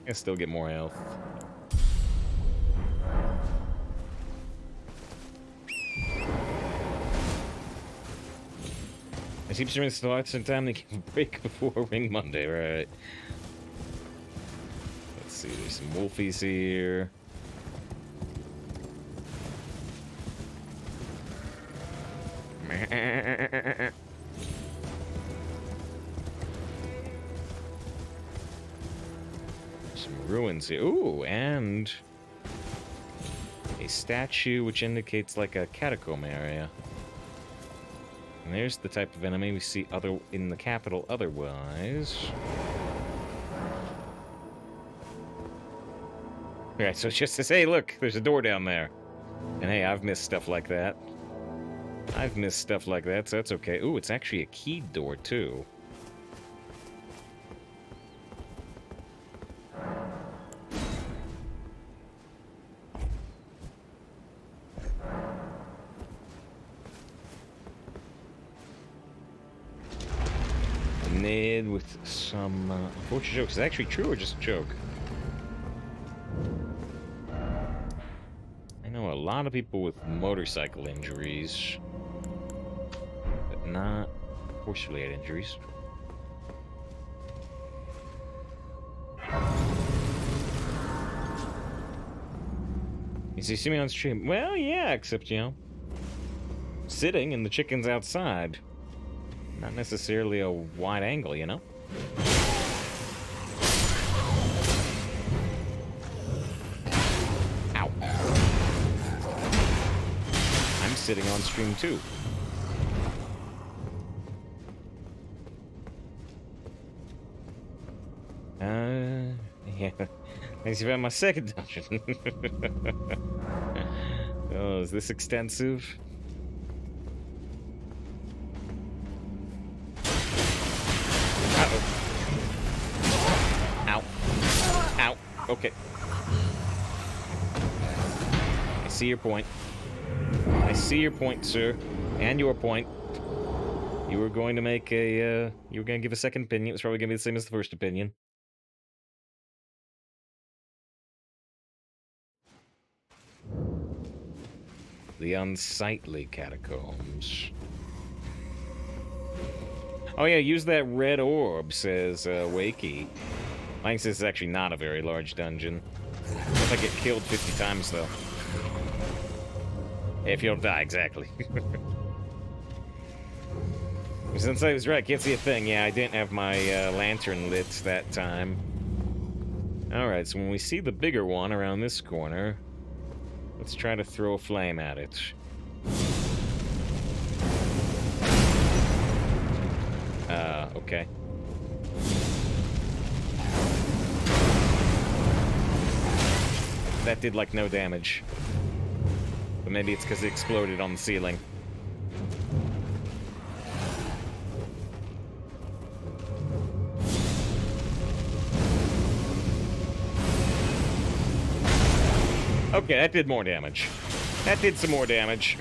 I still get more health. I keep streaming starts in time to give a break before Ring Monday, right? Let's see, there's some wolfies here. Some ruins here. Ooh, and a statue which indicates like a catacomb area. And there's the type of enemy we see in the capital otherwise. Alright, so it's just to say, look, there's a door down there. And hey, I've missed stuff like that. So that's okay. Ooh, it's actually a keyed door, too. led with some unfortunate jokes. Is that actually true or just a joke? I know a lot of people with motorcycle injuries, but not horse-related injuries. You see me on stream? Well, yeah, except, you know, sitting and the chicken's outside. Not necessarily a wide angle, you know? Ow. I'm sitting on stream too. Yeah. Thanks for my second dungeon. Oh, is this extensive? Uh-oh. Ow. Ow. Okay. I see your point. I see your point, sir. And your point. You were going to make a, you were going to give a second opinion. It was probably going to be the same as the first opinion. The unsightly catacombs. Oh yeah, use that red orb, says Wakey. Mike says it's actually not a very large dungeon. If I get killed 50 times, though. If you don't die, exactly. Since I was right, can't see a thing. Yeah, I didn't have my lantern lit that time. Alright, so when we see the bigger one around this corner, let's try to throw a flame at it. Okay. That did, like, no damage. But maybe it's because it exploded on the ceiling. Okay, that did more damage. That did some more damage.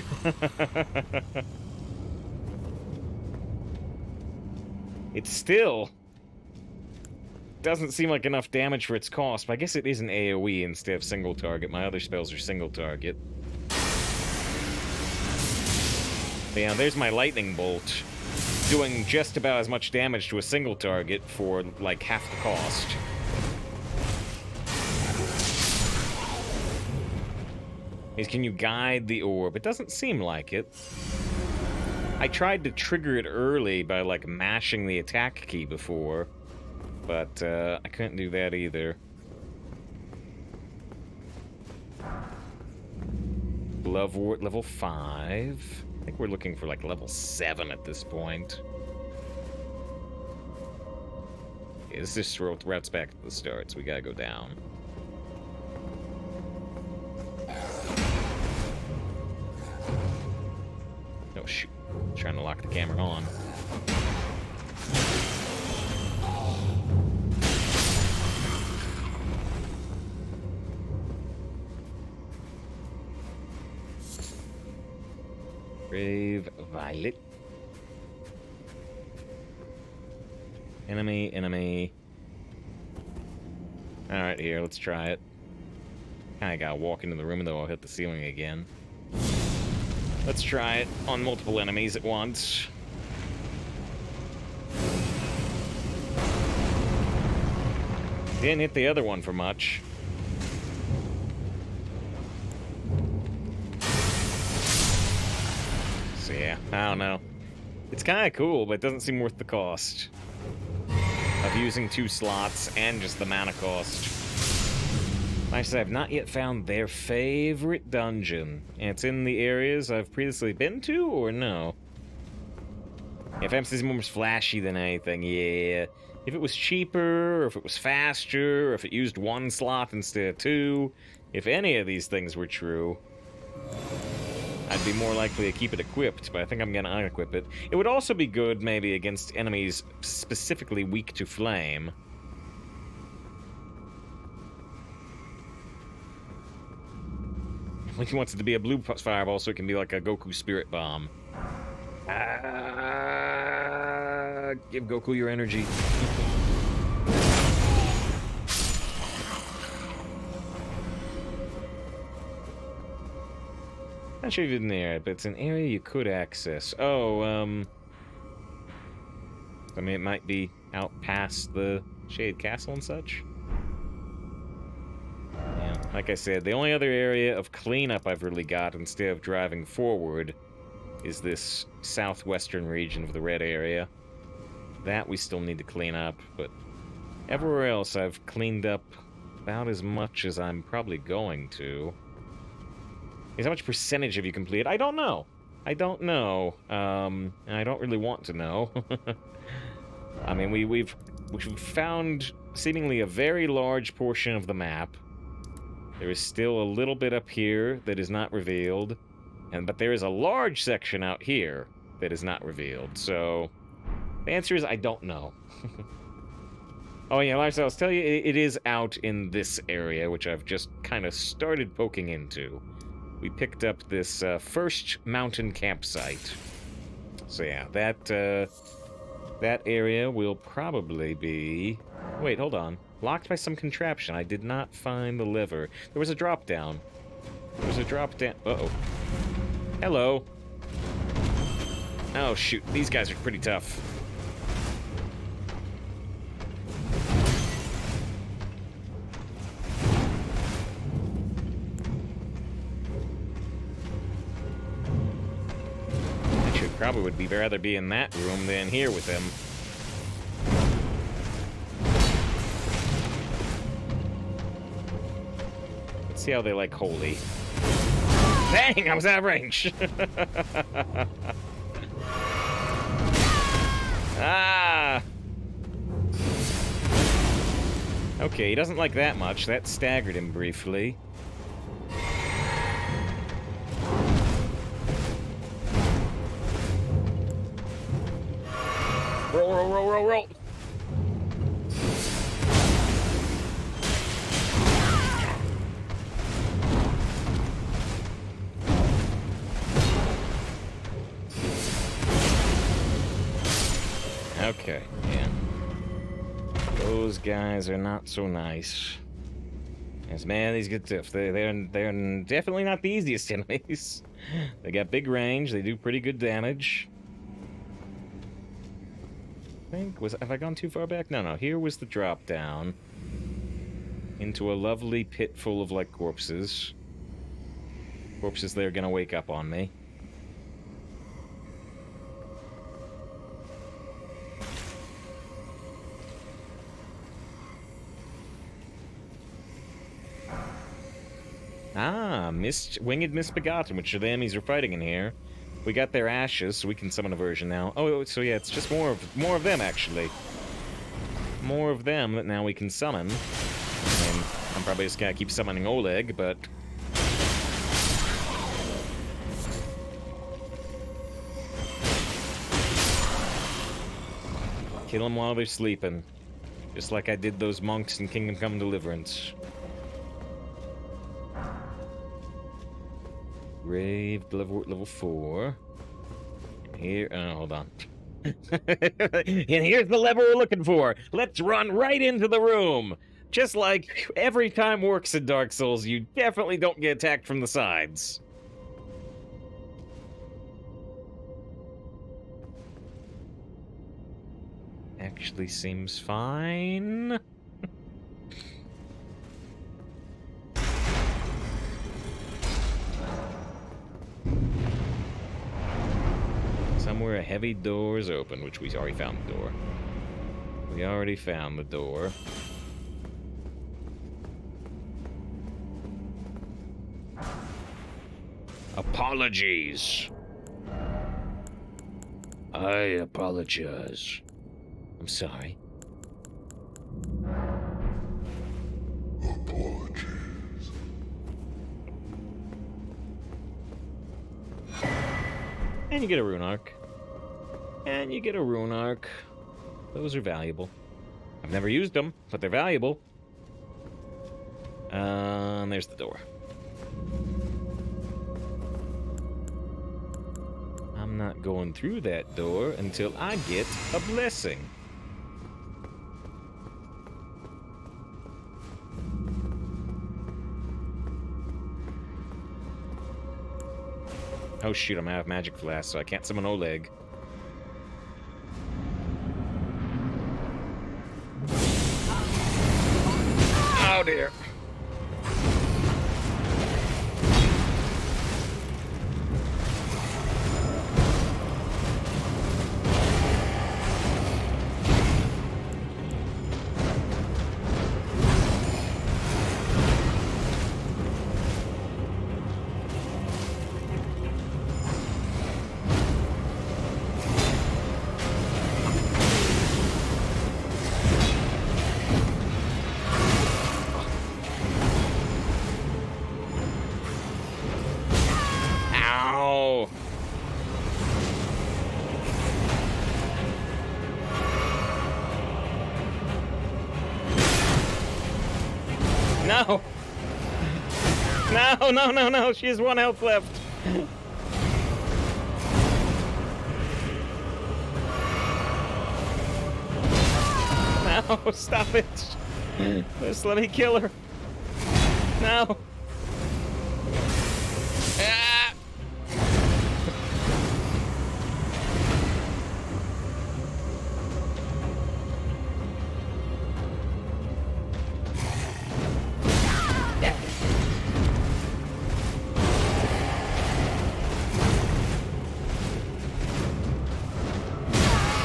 It still doesn't seem like enough damage for its cost, but I guess it is an AoE instead of single target. My other spells are single target. But yeah, there's my lightning bolt, doing just about as much damage to a single target for, like, half the cost. Can you guide the orb? It doesn't seem like it. I tried to trigger it early by, like, mashing the attack key before, but I couldn't do that either. Glovewort level 5. I think we're looking for, like, level 7 at this point. Yeah, this just routes back to the start, so we gotta go down. Oh, shoot. I'm trying to lock the camera on. Brave Violet. Enemy, enemy. Alright, here, let's try it. Kinda gotta walk into the room, though I'll hit the ceiling again. Let's try it on multiple enemies at once. Didn't hit the other one for much. So yeah, I don't know. It's kind of cool, but it doesn't seem worth the cost of using 2 slots and just the mana cost. Like I said, I've not yet found their favorite dungeon. And it's in the areas I've previously been to, or no? If Emphasis is more flashy than anything, yeah. If it was cheaper, or if it was faster, or if it used 1 slot instead of 2, if any of these things were true, I'd be more likely to keep it equipped, but I think I'm gonna unequip it. It would also be good, maybe, against enemies specifically weak to flame. He wants it to be a blue fireball so it can be like a Goku Spirit Bomb. Give Goku your energy. Not sure if it's in there, but it's an area you could access. Oh, I mean, it might be out past the Shade Castle and such. Yeah, like I said, the only other area of cleanup I've really got instead of driving forward is this southwestern region of the red area. That we still need to clean up, but everywhere else I've cleaned up about as much as I'm probably going to. How much percentage have you completed? I don't know. I don't know. And I don't really want to know. I mean, we've found seemingly a very large portion of the map. There is still a little bit up here that is not revealed, but there is a large section out here that is not revealed. So the answer is I don't know. Oh yeah, Lifestyle, I'll tell you, it is out in this area, which I've just kind of started poking into. We picked up this first mountain campsite. So yeah, that area will probably be... Wait, hold on. Locked by some contraption. I did not find the lever. There was a drop down. There was a drop down. Uh-oh. Hello. Oh, shoot. These guys are pretty tough. Probably would be rather be in that room than here with them. Let's see how they like holy. Dang, I was out of range. Ah! Okay, he doesn't like that much. That staggered him briefly. Roll, roll, roll, roll, roll. Okay, yeah. Those guys are not so nice. Yes, man, these get tough. They're definitely not the easiest enemies. They got big range. They do pretty good damage. Have I gone too far back? No, here was the drop down into a lovely pit full of, like, corpses. Corpses that are gonna wake up on me. Ah, Winged Misbegotten, which are the enemies we're fighting in here. We got their ashes, so we can summon a version now. Oh, so yeah, it's just more of them, actually. More of them that now we can summon. I mean, I'm probably just gonna keep summoning Oleg, but... Kill them while they're sleeping. Just like I did those monks in Kingdom Come Deliverance. Grave level 4. Here, hold on. And here's the lever we're looking for. Let's run right into the room. Just like every time works in Dark Souls, you definitely don't get attacked from the sides. Actually seems fine. Somewhere a heavy door is open, which we already found the door. We already found the door. Apologies. I apologize. I'm sorry. Apologies. And you get a rune arc. And you get a rune arc. Those are valuable. I've never used them, but they're valuable. And there's the door. I'm not not going through that door until I get a blessing. Oh shoot, I'm out of magic flask, so I can't summon Oleg. Oh dear. Ow! No! No, no, no, no! She has 1 health left! No, stop it! Just let me kill her! No! Ah!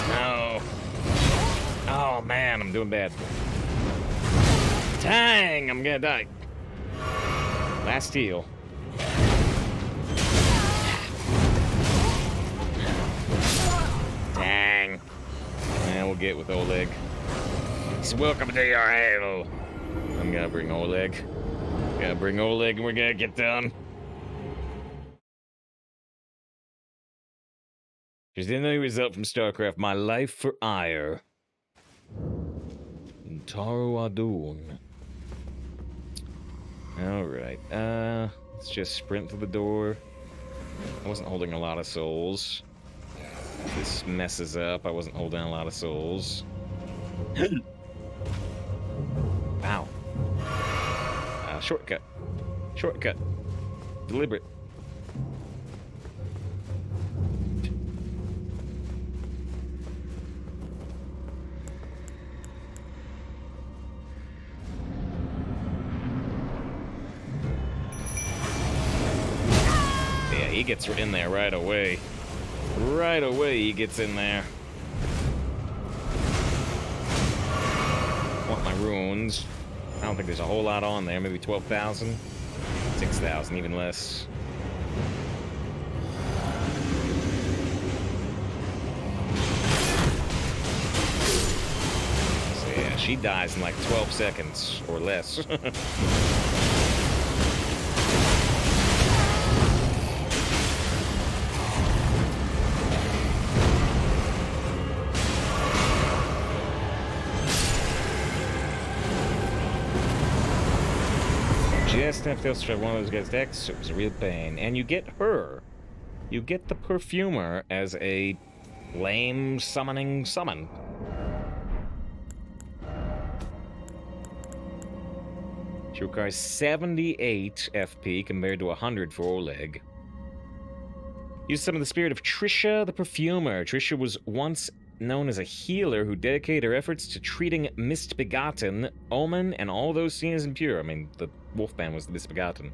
No. Oh man, I'm doing bad. Dang, I'm gonna die. Last heal. Dang. And we'll get with Oleg. He's welcome to your hell. I'm gonna bring Oleg. Gotta bring Oleg and we're gonna get done. There's any result from StarCraft, my life for ire. Taro Adun. Alright, let's just sprint to the door. I wasn't holding a lot of souls. If this messes up, I wasn't holding a lot of souls. Wow. Shortcut. Shortcut. Deliberate. Yeah, he gets in there right away. Right away, he gets in there. Want my runes. I don't think there's a whole lot on there. Maybe 12,000? 6,000, even less. So yeah, she dies in like 12 seconds or less. Just enough to try one of those guys' decks, so it was a real pain. And you get her. You get the Perfumer as a lame summoning summon. She requires 78 FP compared to 100 for Oleg. Use some of the spirit of Trisha the Perfumer. Trisha was once known as a healer who dedicated her efforts to treating Mistbegotten, Omen, and all those seen as impure. I mean, the Wolfman was the Misbegotten.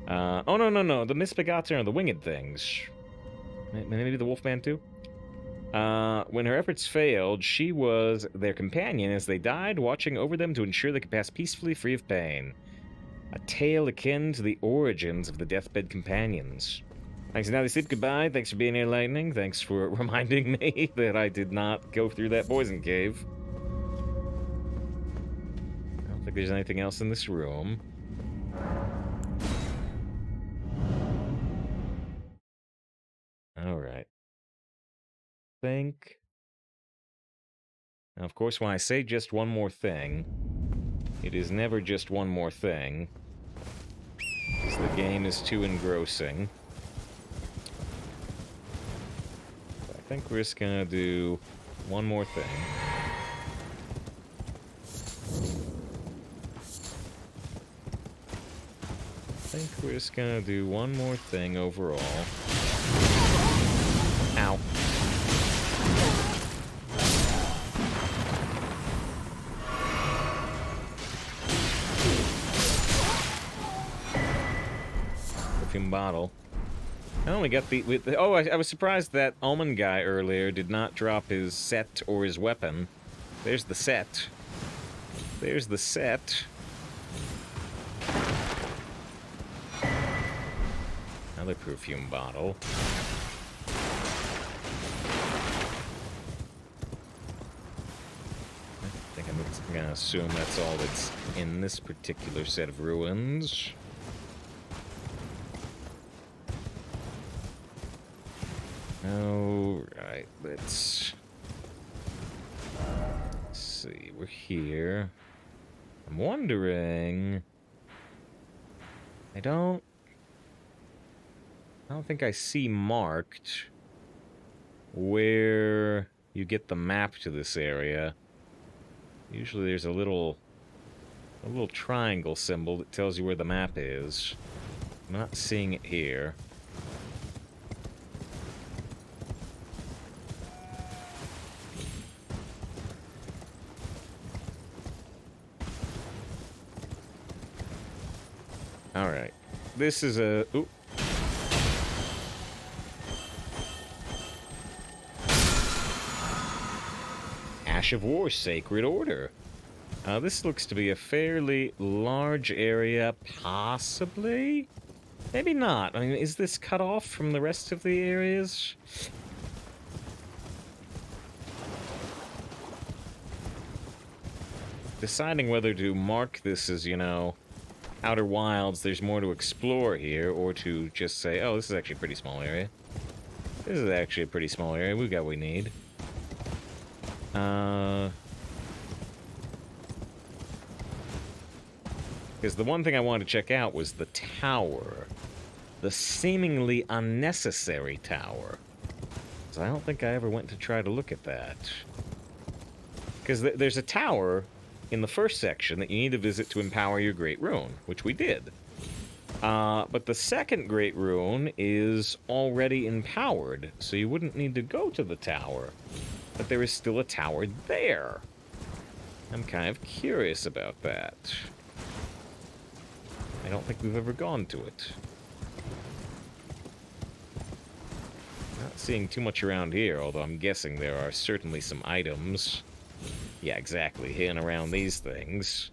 Oh, no. The Misbegotten are the winged things. Maybe the Wolfman, too? When her efforts failed, she was their companion as they died, watching over them to ensure they could pass peacefully free of pain. A tale akin to the origins of the Deathbed Companions. Thanks, now they sleep. Goodbye. Thanks for being here, Lightning. Thanks for reminding me that I did not go through that poison cave. I don't think there's anything else in this room. Alright. Think. Now, of course, when I say just one more thing, it is never just one more thing, because the game is too engrossing. think we're just gonna do one more thing. I think we're just gonna do one more thing overall. Ow. Perfume bottle. I only got the... Oh, I was surprised that almond guy earlier did not drop his set or his weapon. There's the set. There's the set. Another perfume bottle. I think I'm just gonna assume that's all that's in this particular set of ruins. Alright, let's see, we're here. I'm wondering... I don't think I see marked where you get the map to this area. Usually there's a little triangle symbol that tells you where the map is. I'm not seeing it here. Alright. This is a... Ooh. Ash of War, Sacred Order. This looks to be a fairly large area, possibly? Maybe not. I mean, is this cut off from the rest of the areas? Deciding whether to mark this as, you know, Outer Wilds, there's more to explore here, or to just say, oh, this is actually a pretty small area. This is actually a pretty small area. We got what we need. Because the one thing I wanted to check out was the tower. The seemingly unnecessary tower. So I don't think I ever went to try to look at that. Because there's a tower in the first section that you need to visit to empower your Great Rune, which we did. But the second Great Rune is already empowered, so you wouldn't need to go to the tower. But there is still a tower there. I'm kind of curious about that. I don't think we've ever gone to it. Not seeing too much around here, although I'm guessing there are certainly some items. Yeah, exactly, hidden around these things.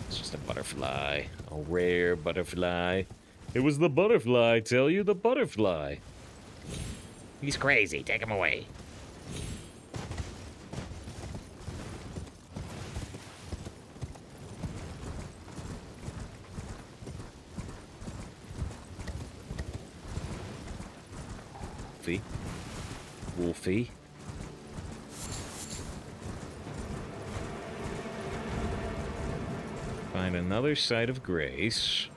It's just a butterfly. A rare butterfly. It was the butterfly, I tell you, the butterfly. He's crazy, take him away. Wolfie. Find another site of grace.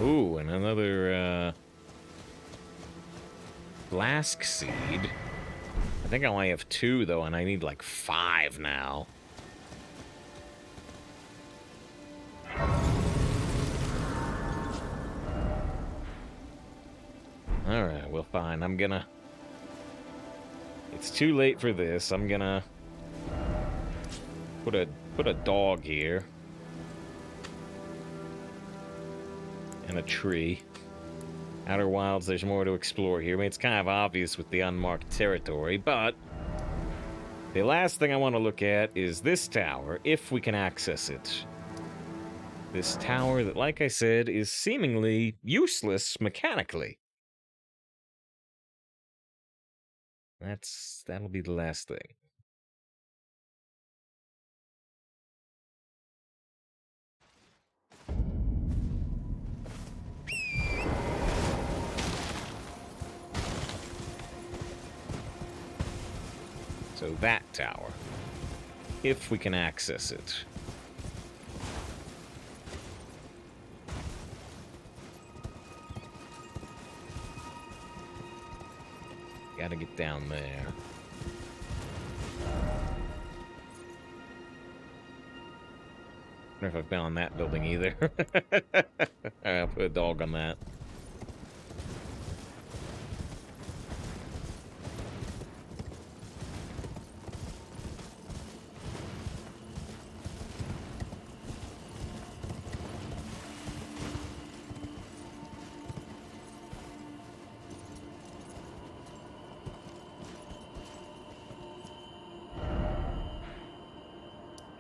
Ooh, and another flask seed. I think I only have 2 though, and I need like 5 now. Alright, well fine, I'm gonna... It's too late for this, I'm gonna... Put a dog here. And a tree. Outer Wilds, there's more to explore here. I mean, it's kind of obvious with the unmarked territory, but... The last thing I want to look at is this tower, if we can access it. This tower that, like I said, is seemingly useless mechanically. That'll be the last thing. So that tower, if we can access it. Gotta get down there. I don't know if I've been on that building either. I'll put a dog on that.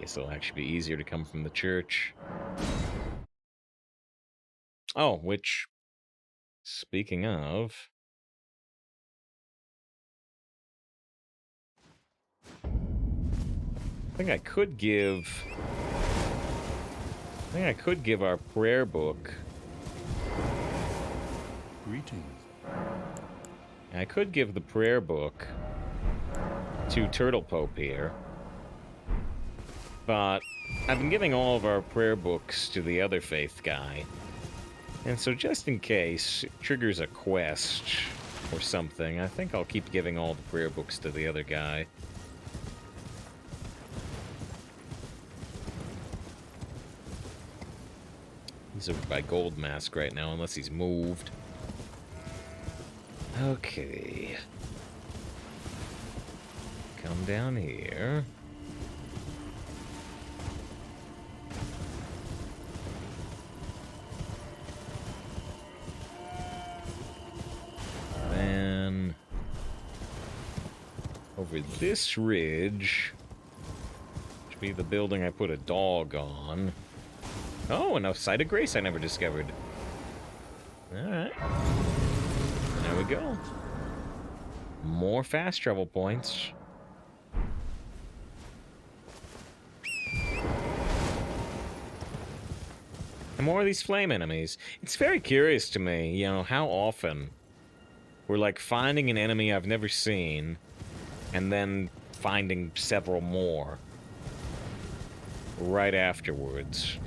Guess it'll actually be easier to come from the church. Oh, which, speaking of, I think I could give our prayer book. Greetings. I could give the prayer book to Turtle Pope here. But I've been giving all of our prayer books to the other faith guy. And so just in case it triggers a quest or something, I think I'll keep giving all the prayer books to the other guy. He's over by Gold Mask right now, unless he's moved. Okay. Come down here. Then over this ridge should be the building I put a dog on. Oh, and a site of grace I never discovered. Alright. There we go. More fast travel points. And more of these flame enemies. It's very curious to me, you know, how often we're like finding an enemy I've never seen and then finding several more right afterwards.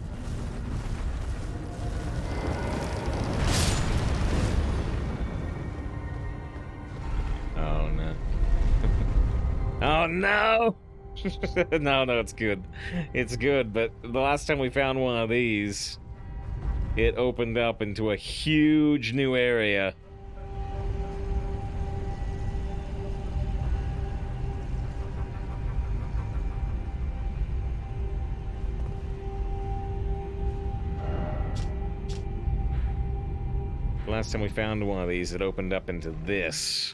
Oh no. Oh no! No, it's good. It's good, but the last time we found one of these, it opened up into a huge new area. Last time we found one of these, it opened up into this.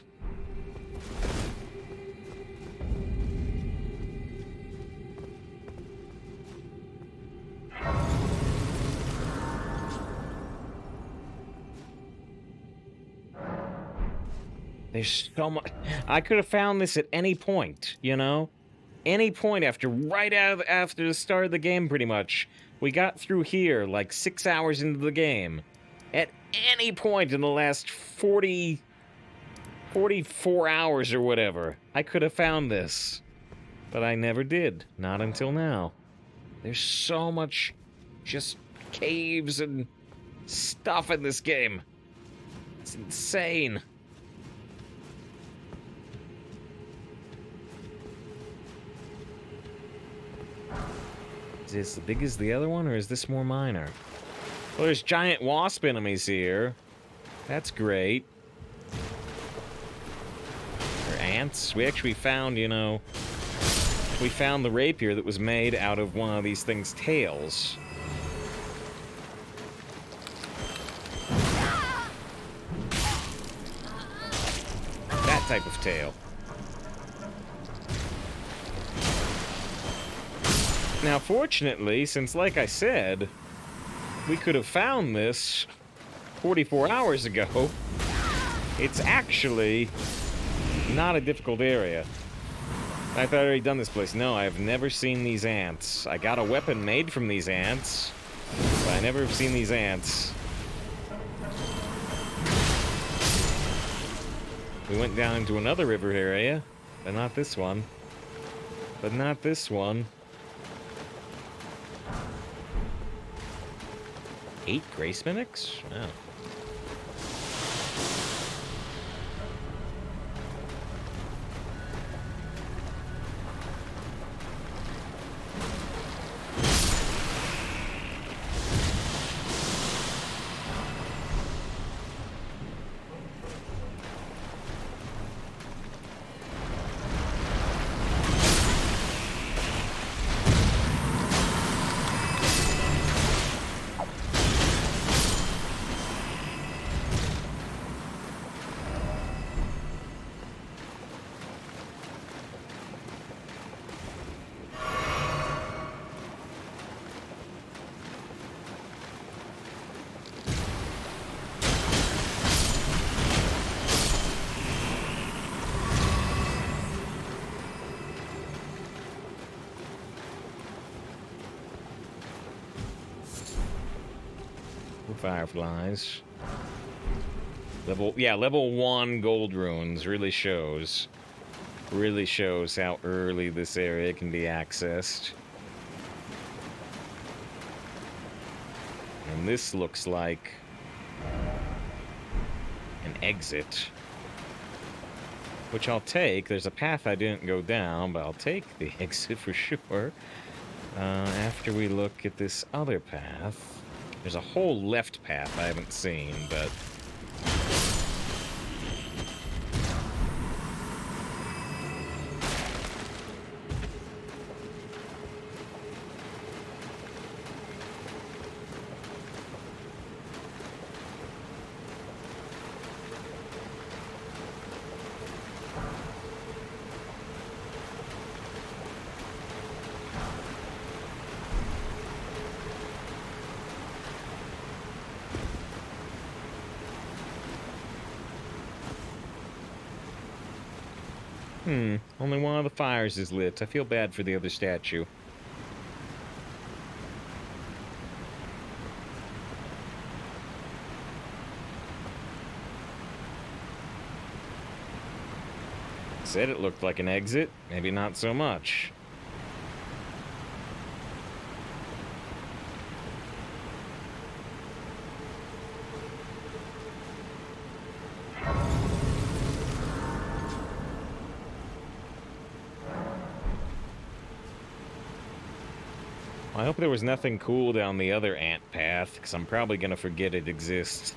There's so much. I could have found this at any point, you know? Any point after the start of the game, pretty much. We got through here like 6 hours into the game. At any point in the last 44 hours or whatever, I could have found this. But I never did. Not until now. There's so much just caves and stuff in this game. It's insane. Is this as big as the other one, or is this more minor? Well, there's giant wasp enemies here. That's great. Or ants. We actually found, you know, we found the rapier that was made out of one of these things' tails. That type of tail. Now, fortunately, since, like I said, we could have found this 44 hours ago, it's actually not a difficult area. I thought I'd already done this place. No, I've never seen these ants. I got a weapon made from these ants, but I never have seen these ants. We went down into another river area, but not this one. But not this one. 8 Grace Mimics? Wow. Fireflies. Level 1 gold runes really shows how early this area can be accessed. And this looks like an exit, which I'll take. There's a path I didn't go down, but I'll take the exit for sure. After we look at this other path, there's a whole left path I haven't seen, but only one of the fires is lit. I feel bad for the other statue. Said it looked like an exit. Maybe not so much. I hope there was nothing cool down the other ant path, because I'm probably going to forget it exists.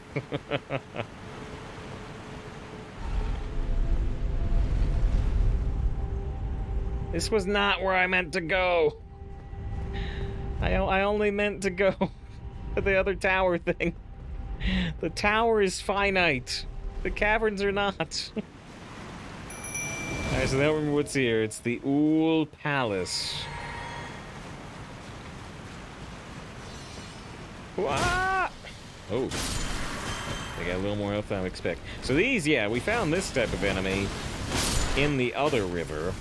This was not where I meant to go. I only meant to go to the other tower thing. The tower is finite. The caverns are not. Alright, so I don't remember what's here. It's the Ool Palace. Ah! Oh. They got a little more health than I would expect. So these, yeah, we found this type of enemy in the other river.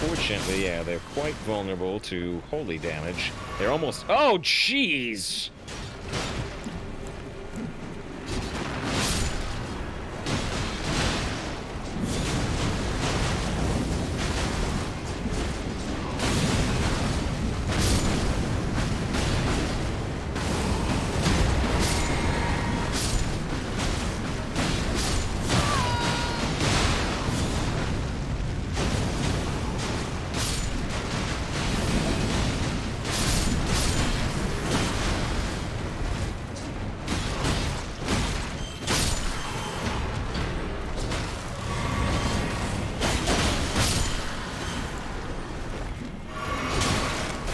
Fortunately, yeah, they're quite vulnerable to holy damage. They're almost... Oh, jeez!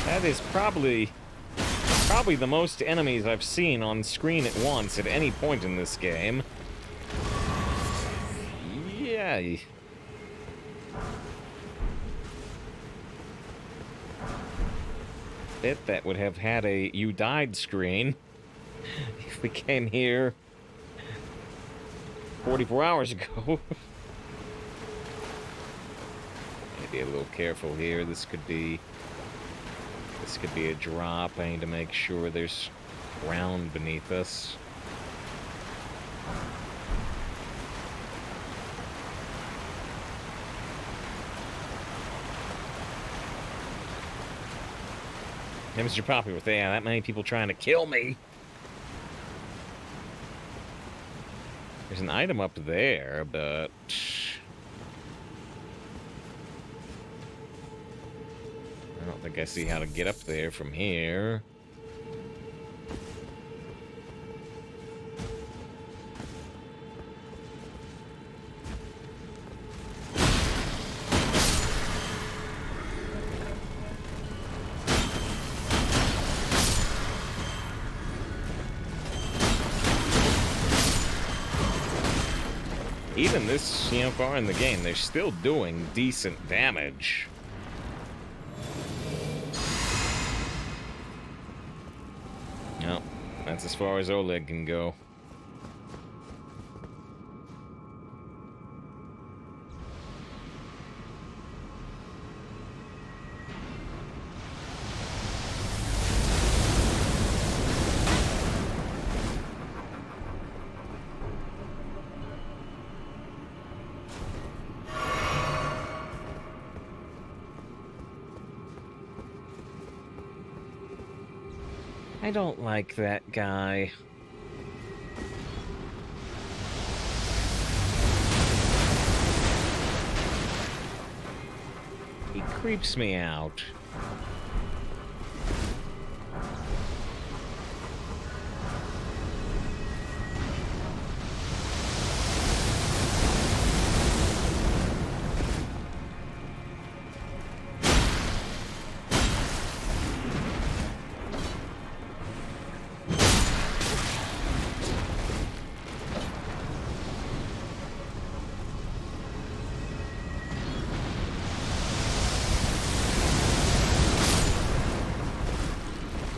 That is probably the most enemies I've seen on screen at once at any point in this game. Yeah. Bet that would have had a "you died" screen if we came here 44 hours ago. Be a little careful here. This could be a drop. I need to make sure there's ground beneath us. Hey, Mr. Poppy, with that many people trying to kill me. There's an item up there, but I don't think I see how to get up there from here. Even this, far in the game, they're still doing decent damage. No, that's as far as Oleg can go. I don't like that guy. He creeps me out.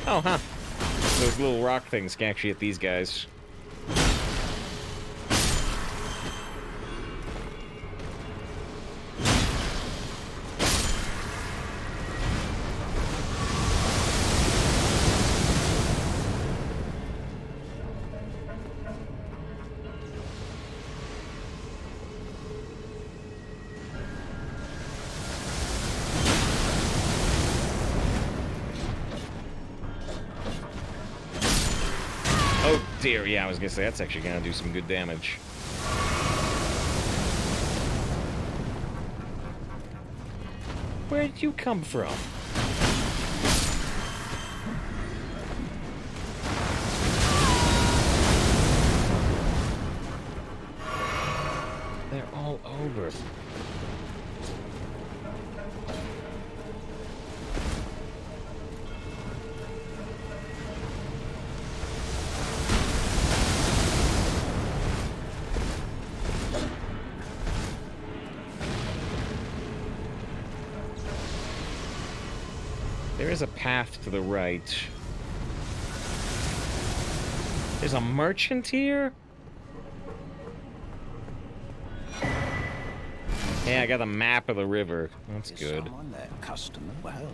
Oh, huh. Those little rock things can actually hit these guys. Oh dear, yeah, I was gonna say that's actually gonna do some good damage. Where did you come from? They're all over. There is a path to the right. There's a merchant here? Yeah, I got a map of the river. That's good. Someone there, customer? Well,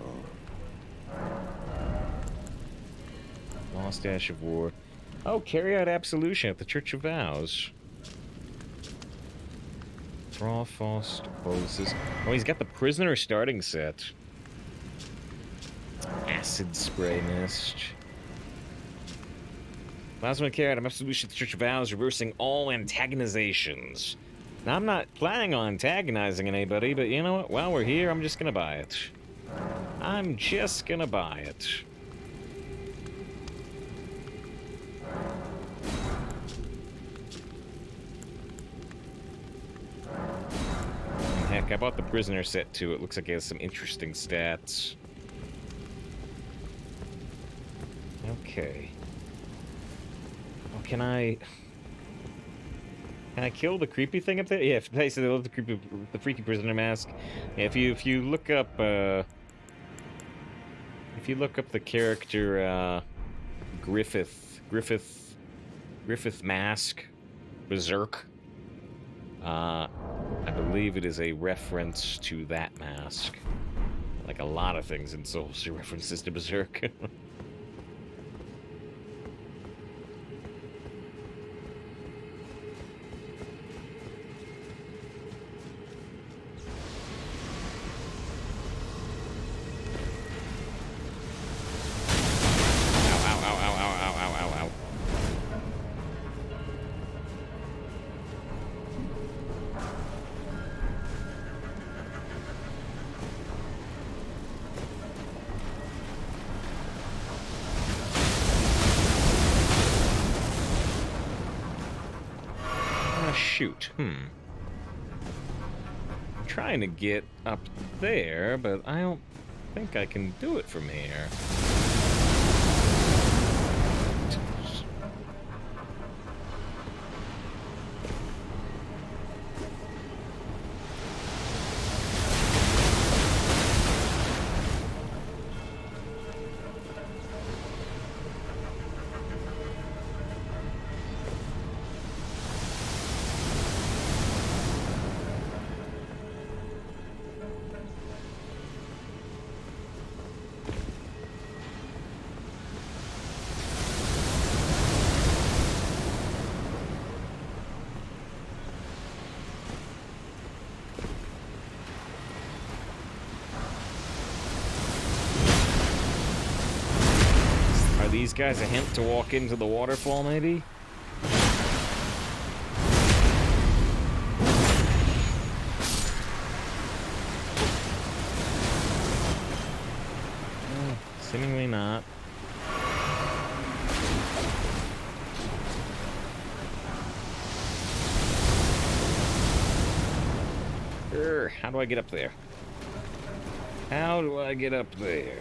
Lost Ash of War. Oh, carry out absolution at the Church of Vows. Thrallfrost boluses. Oh, he's got the prisoner starting set. Acid spray mist. Plasma carry out absolution at the Church of Vows, reversing all antagonizations. Now, I'm not planning on antagonizing anybody, but you know what? While we're here, I'm just gonna buy it. I'm just gonna buy it. And heck, I bought the prisoner set too. It looks like it has some interesting stats. Okay. Well, can I kill the creepy thing up there? Yeah, if I said I love the freaky prisoner mask. Yeah, if you look up the character Griffith mask, Berserk. I believe it is a reference to that mask. Like a lot of things in Souls are references to Berserk. Shoot. I'm trying to get up there, but I don't think I can do it from here. these guys a hint to walk into the waterfall, maybe? Seemingly not. How do I get up there? How do I get up there?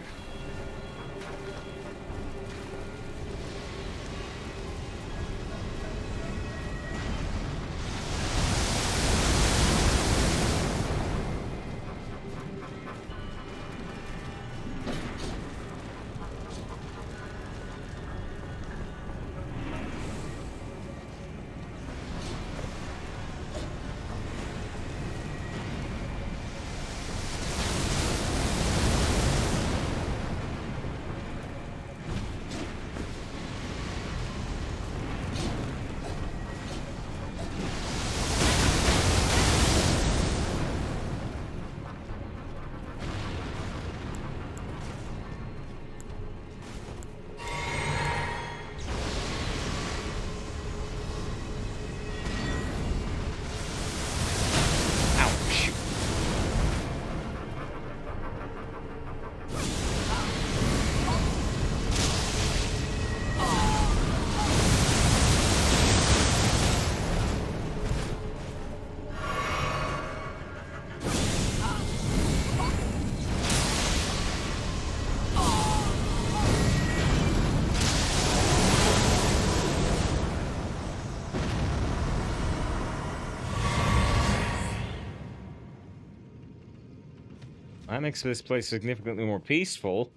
That makes this place significantly more peaceful.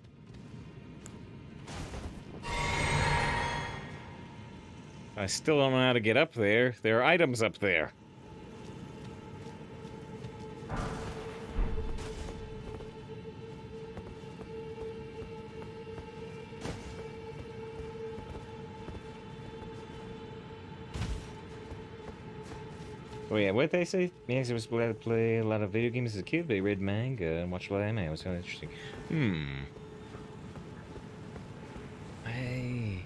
I still don't know how to get up there. There are items up there. Oh yeah, what did they say? Yes, I was glad to play a lot of video games as a kid, but I read manga and watched a lot of anime. It was kind of interesting. Hey.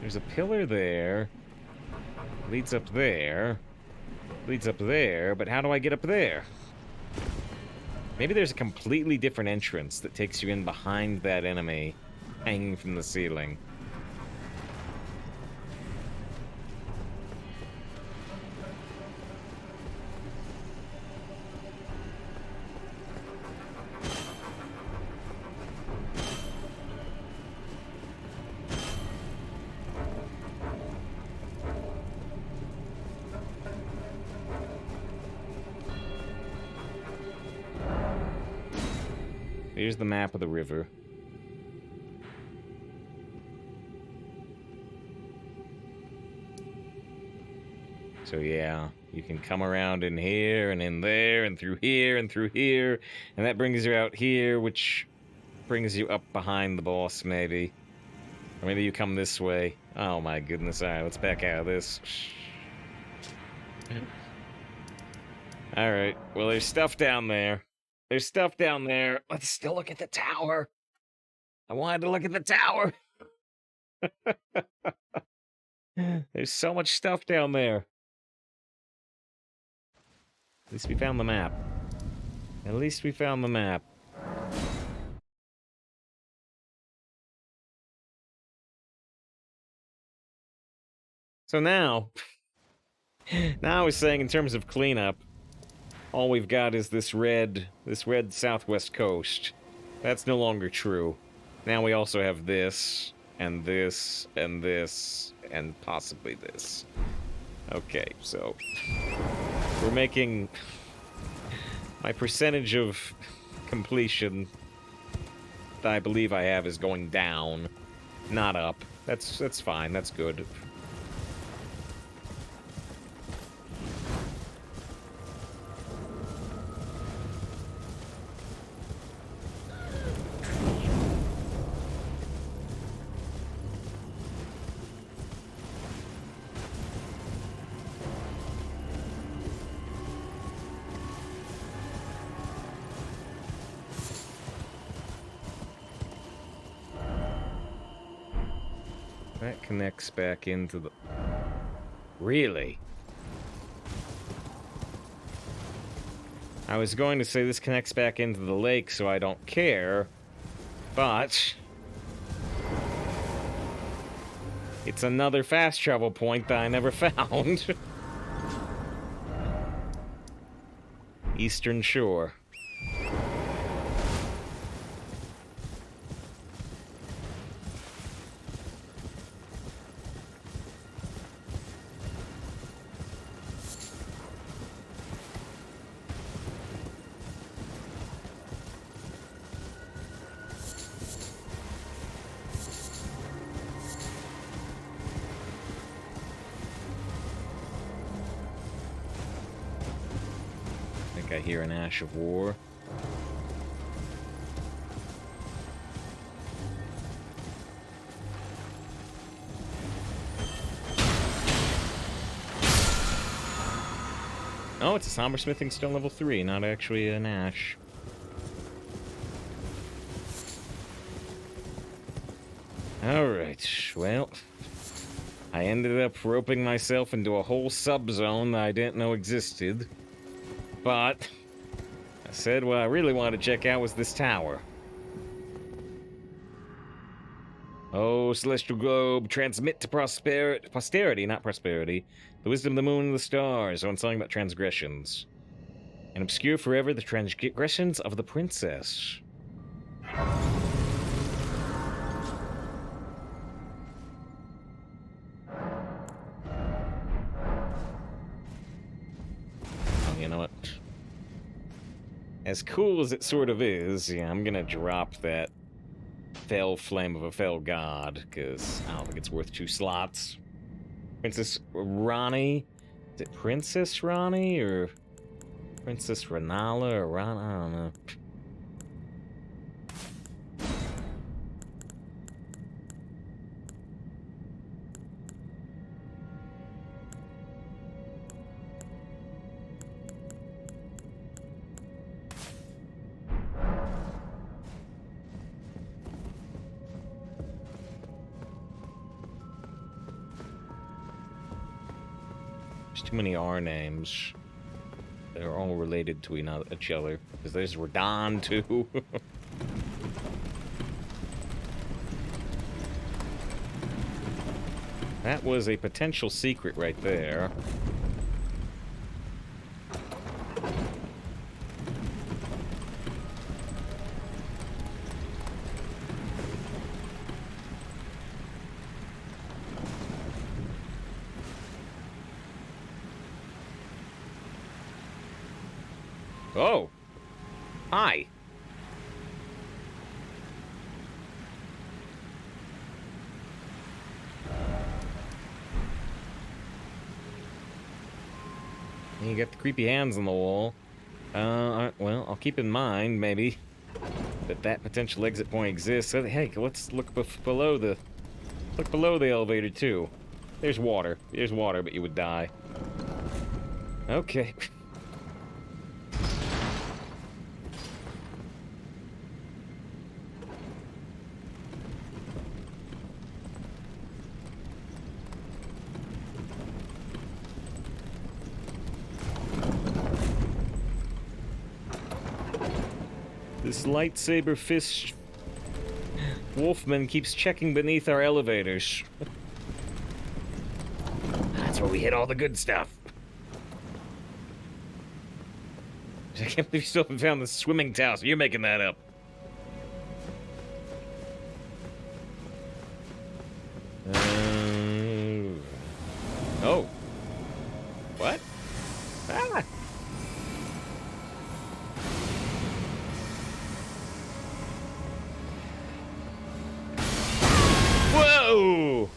There's a pillar there. Leads up there. Leads up there, but how do I get up there? Maybe there's a completely different entrance that takes you in behind that enemy, hanging from the ceiling. Here's the map of the river. So yeah, you can come around in here and in there and through here and through here, and that brings you out here, which brings you up behind the boss, maybe. Or maybe you come this way. Oh my goodness, alright, let's back out of this. Alright, well there's stuff down there. There's stuff down there. Let's still look at the tower. I wanted to look at the tower. There's so much stuff down there. At least we found the map. At least we found the map. So now I was saying in terms of cleanup, all we've got is this red southwest coast. That's no longer true. Now we also have this, and this, and this, and possibly this. Okay, so we're making my percentage of completion that I believe I have is going down, not up. That's fine, that's good. That connects back into the... Really? I was going to say this connects back into the lake, so I don't care, but... It's another fast travel point that I never found. Eastern Shore. I hear an Ash of War. Oh, it's a Somber Smithing Stone level 3, not actually an Ash. Alright, well... I ended up roping myself into a whole subzone that I didn't know existed. But I said what I really wanted to check out was this tower. Oh, celestial globe, transmit to posterity, not prosperity, the wisdom of the moon and the stars. On something about transgressions. And obscure forever the transgressions of the princess. You know what? As cool as it sort of is, yeah, I'm gonna drop that Fell Flame of a Fell God, because I don't think it's worth 2 slots. Princess Rani? Is it Princess Rani, or Princess Ranala, or Ron? I don't know. Too many R names. They're all related to each other. Because there's Radon, too. That was a potential secret right there. Oh. Hi. You got the creepy hands on the wall. Well, I'll keep in mind, maybe, that potential exit point exists. So, hey, let's look below the... Look below the elevator, too. There's water. There's water, but you would die. Okay. This lightsaber fist wolfman keeps checking beneath our elevators. That's where we hit all the good stuff. I can't believe you still haven't found the swimming tower, so you're making that up. Oh. What? Ah! Whoa!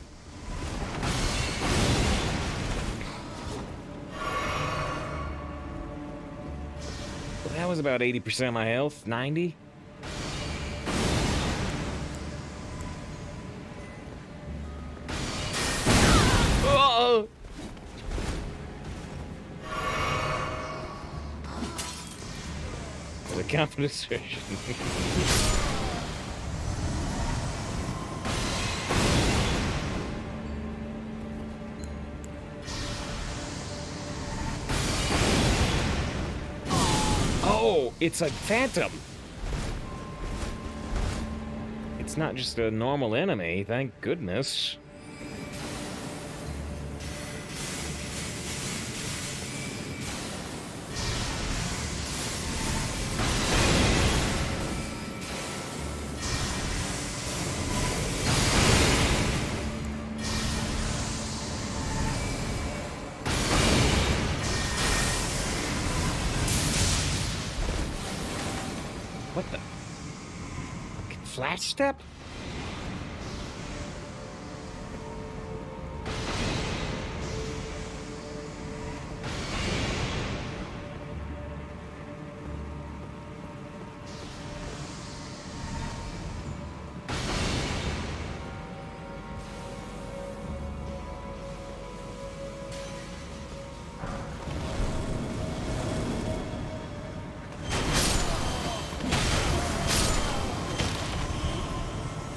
Well, that was about 80% of my health. 90? Oh! The confident assertion. Oh, it's a phantom. It's not just a normal enemy, thank goodness. What the? Flash step?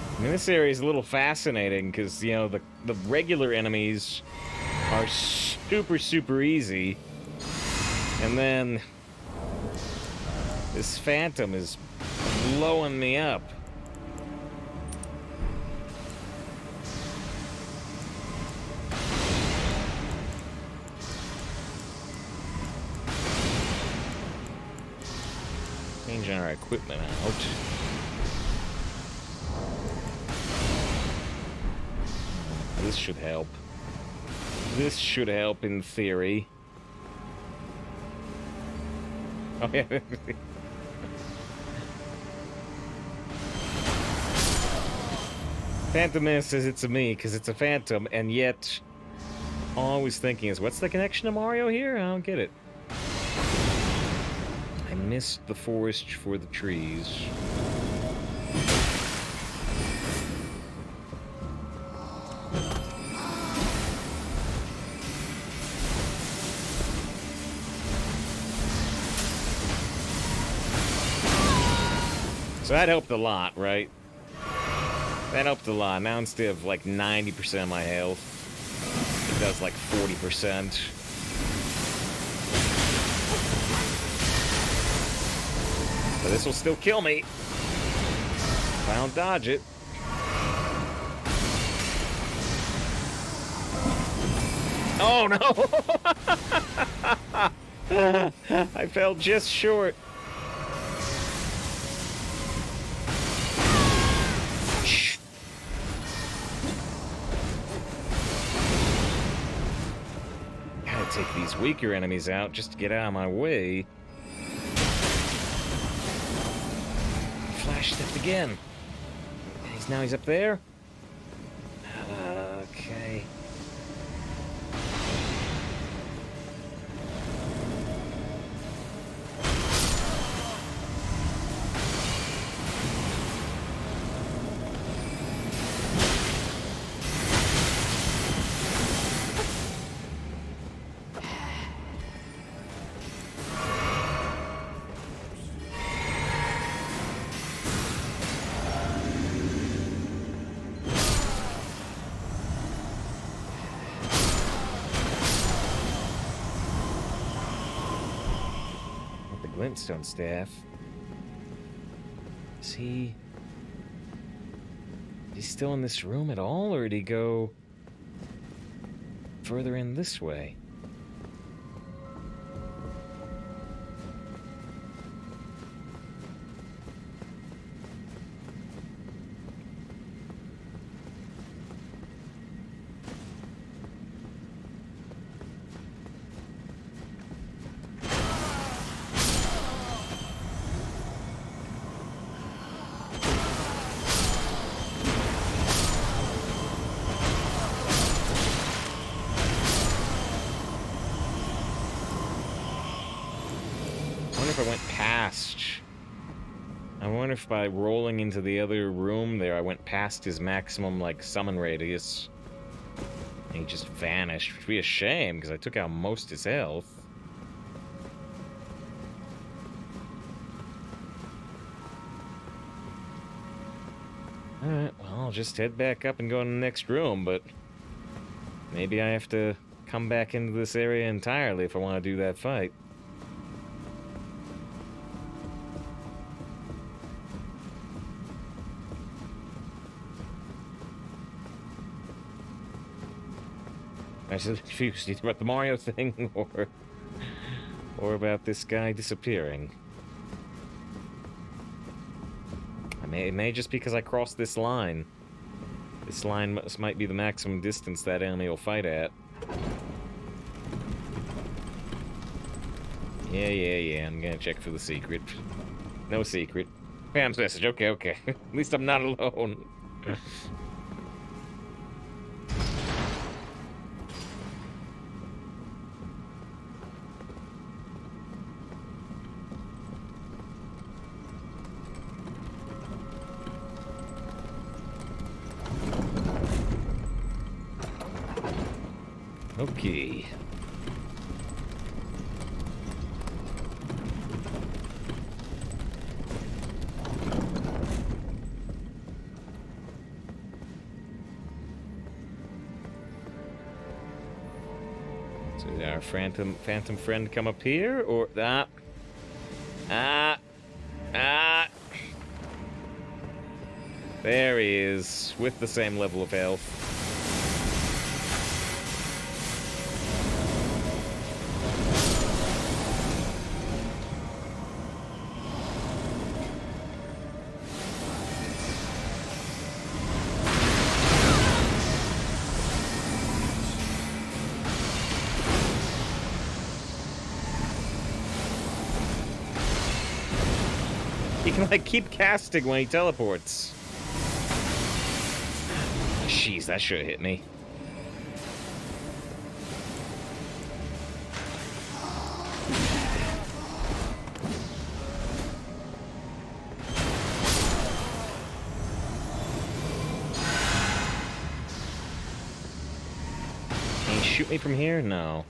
I mean, this area is a little fascinating because, you know, the regular enemies are super easy. And then this phantom is blowing me up. Changing our equipment out. This should help. This should help in theory. Oh yeah. Phantom Man says it's a me because it's a phantom, and yet all I was thinking is, what's the connection to Mario here? I don't get it. I missed the forest for the trees. So that helped a lot, right? That helped a lot. Now instead of like 90% of my health, it does like 40%. But this will still kill me if I don't dodge it. Oh no! I fell just short. Take these weaker enemies out just to get out of my way. Flash stepped again. Now he's up there. Okay. Glintstone staff. Is he still in this room at all, or did he go further in this way? I wonder if by rolling into the other room there, I went past his maximum, like, summon radius. And he just vanished, which would be a shame, because I took out most of his health. Alright, well, I'll just head back up and go in the next room, but maybe I have to come back into this area entirely if I want to do that fight. was confused either about the Mario thing or about this guy disappearing. It may just because I crossed this line. This line might be the maximum distance that enemy will fight at. Yeah. I'm gonna check for the secret. No secret. Pam's message. Okay. At least I'm not alone. Okay. So did our phantom friend come up here, or there he is, with the same level of health. He can, like, keep casting when he teleports. Jeez, that should have hit me. Can he shoot me from here? No.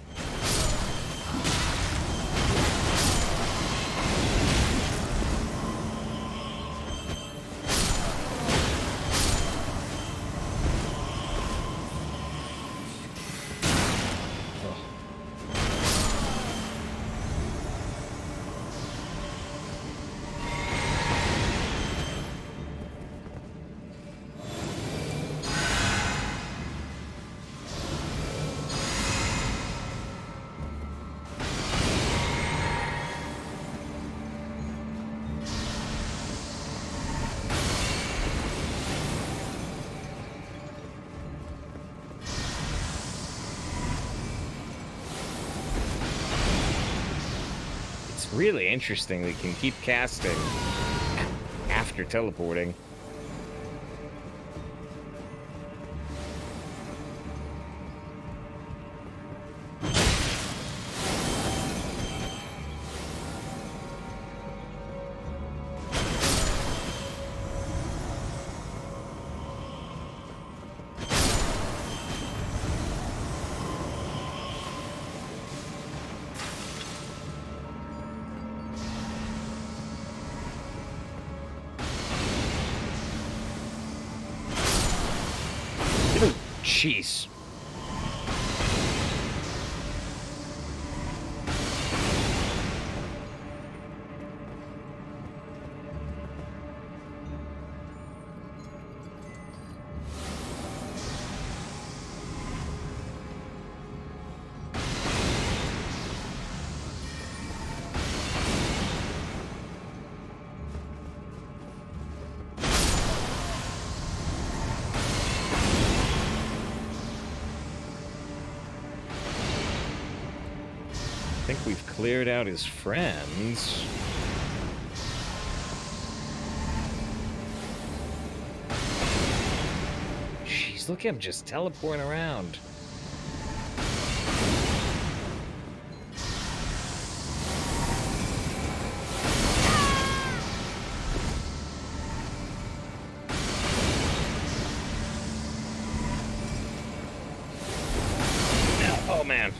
Really interesting, they can keep casting after teleporting. Jeez. I think we've cleared out his friends. Jeez, look at him just teleporting around. Oh, man.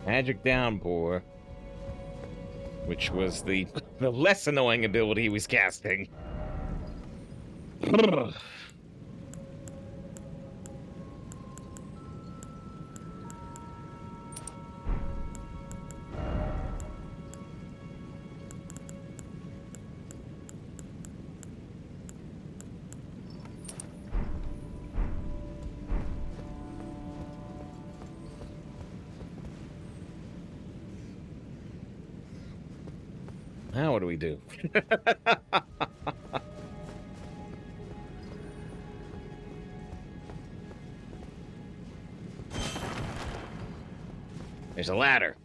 Magic downpour. which was the less annoying ability he was casting. Now what do we do? There's a ladder.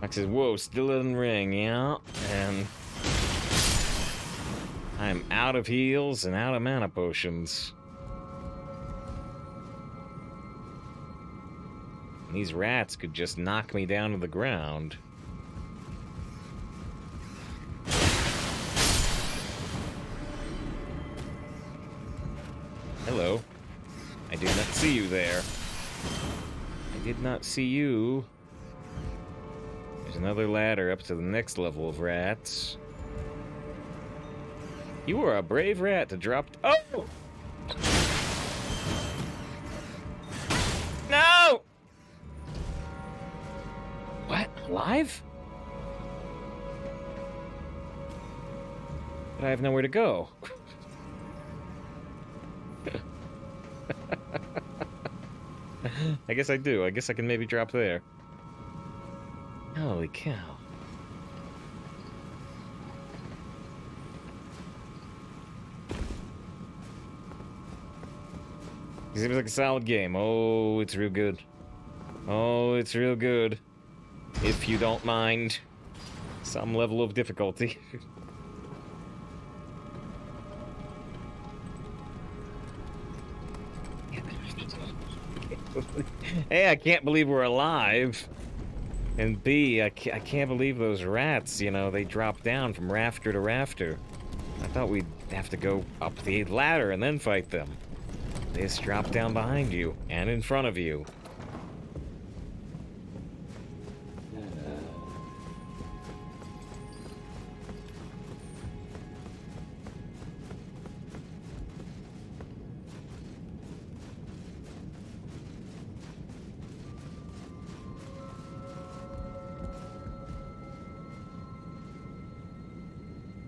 Max says, whoa, still doesn't ring, yeah? And I'm out of heals and out of mana potions. And these rats could just knock me down to the ground. Hello. I did not see you there. I did not see you. There's another ladder up to the next level of rats. You were a brave rat to drop... Oh! No! What? Alive? But I have nowhere to go. I guess I do. I guess I can maybe drop there. Holy cow. It seems like a solid game. Oh, it's real good. Oh, it's real good. If you don't mind some level of difficulty. A, I can't believe we're alive. And B, I can't believe those rats, you know, they drop down from rafter to rafter. I thought we'd have to go up the ladder and then fight them. They just drop down behind you and in front of you.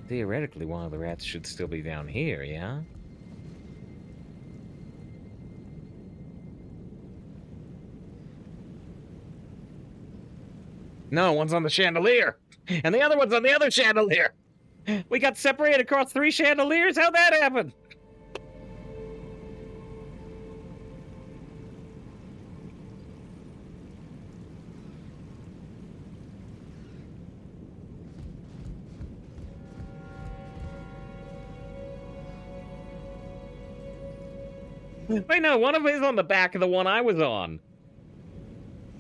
Theoretically, one of the rats should still be down here, yeah? No, one's on the chandelier! And the other one's on the other chandelier! We got separated across 3 chandeliers? How'd that happen? Wait, no, one of them is on the back of the one I was on.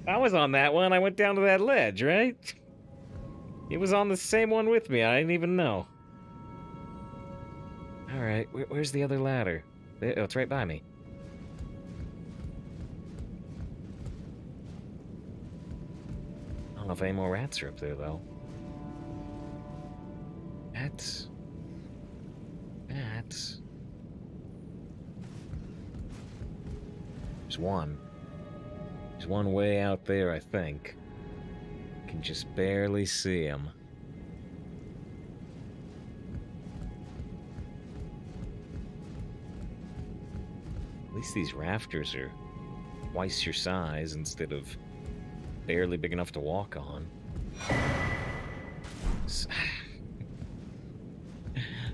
I was on that one, I went down to that ledge, right? It was on the same one with me, I didn't even know. Alright, where's the other ladder? Oh, it's right by me. I don't know if any more rats are up there, though. Rats. Rats. There's one. There's one way out there, I think. Can just barely see him. At least these rafters are twice your size instead of barely big enough to walk on.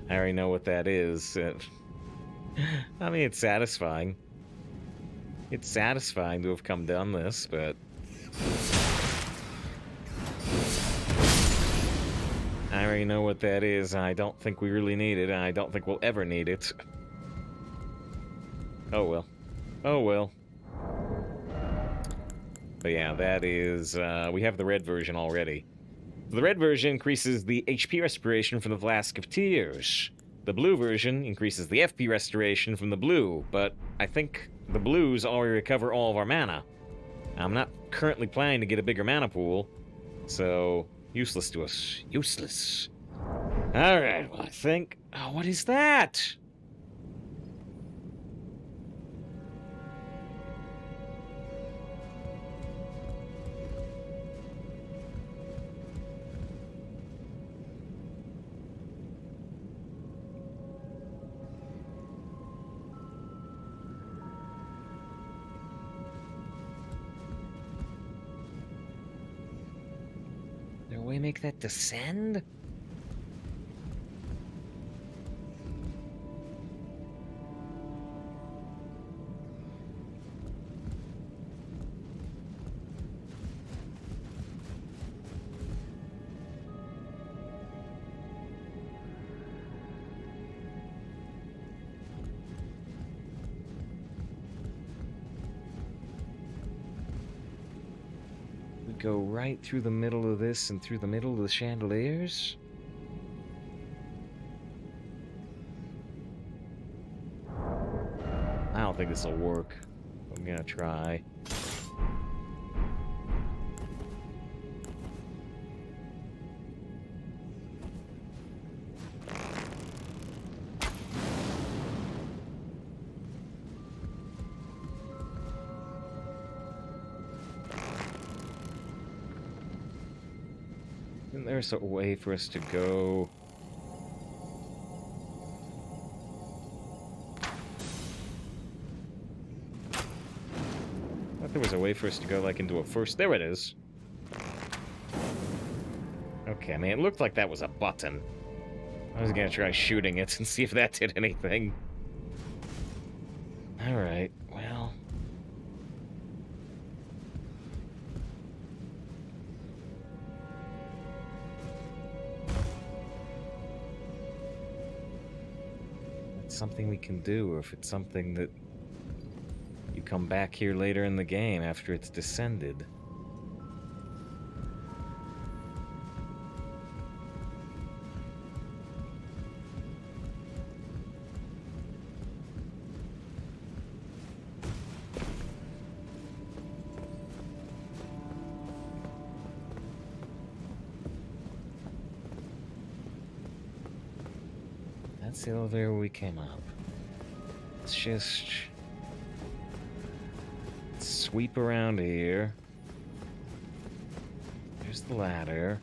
I already know what that is. I mean, it's satisfying. It's satisfying to have come done this, but... I already know what that is, and I don't think we really need it, and I don't think we'll ever need it. Oh well. Oh well. But yeah, that is... we have the red version already. The red version increases the HP restoration from the Flask of Tears. The blue version increases the FP restoration from the blue, but I think the blues already recover all of our mana. I'm not currently planning to get a bigger mana pool, so useless to us. Useless. Alright, well, I think... Oh, what is that? There a way to make that descend? Go right through the middle of this and through the middle of the chandeliers? I don't think this will work. I'm gonna try. Isn't there a way for us to go? I thought there was a way for us to go, like, into a first... There it is. Okay, I mean, it looked like that was a button. I was gonna try shooting it and see if that did anything. Alright, well... something we can do, or if it's something that you come back here later in the game after it's descended. That's the elevator where we came up. Let's just sweep around here. There's the ladder.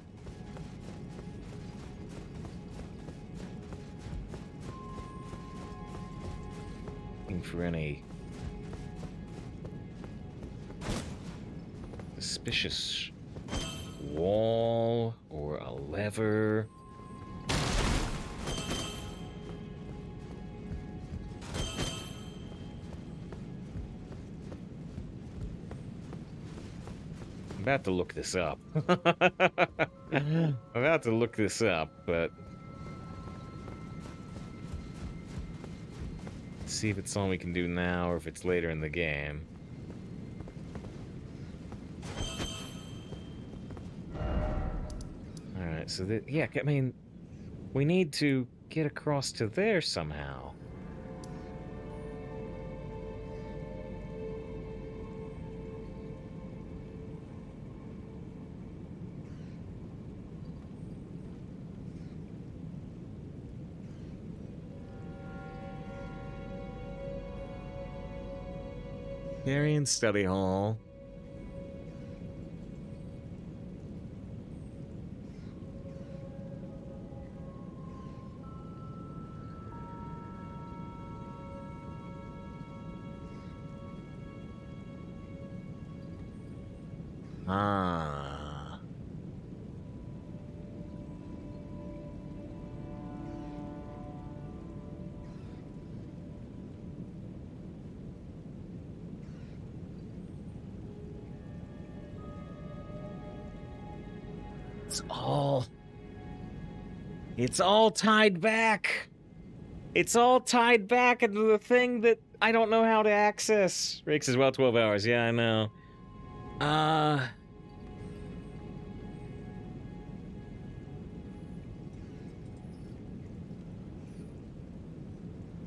Looking for any suspicious wall or a lever. I'm about to look this up. I'm about to look this up, but... see if it's something we can do now or if it's later in the game. Alright, so that... yeah, I mean... we need to get across to there somehow. Marion Study Hall. Ah. It's all tied back. It's all tied back into the thing that I don't know how to access. Rick says, well, 12 hours. Yeah, I know. Uh...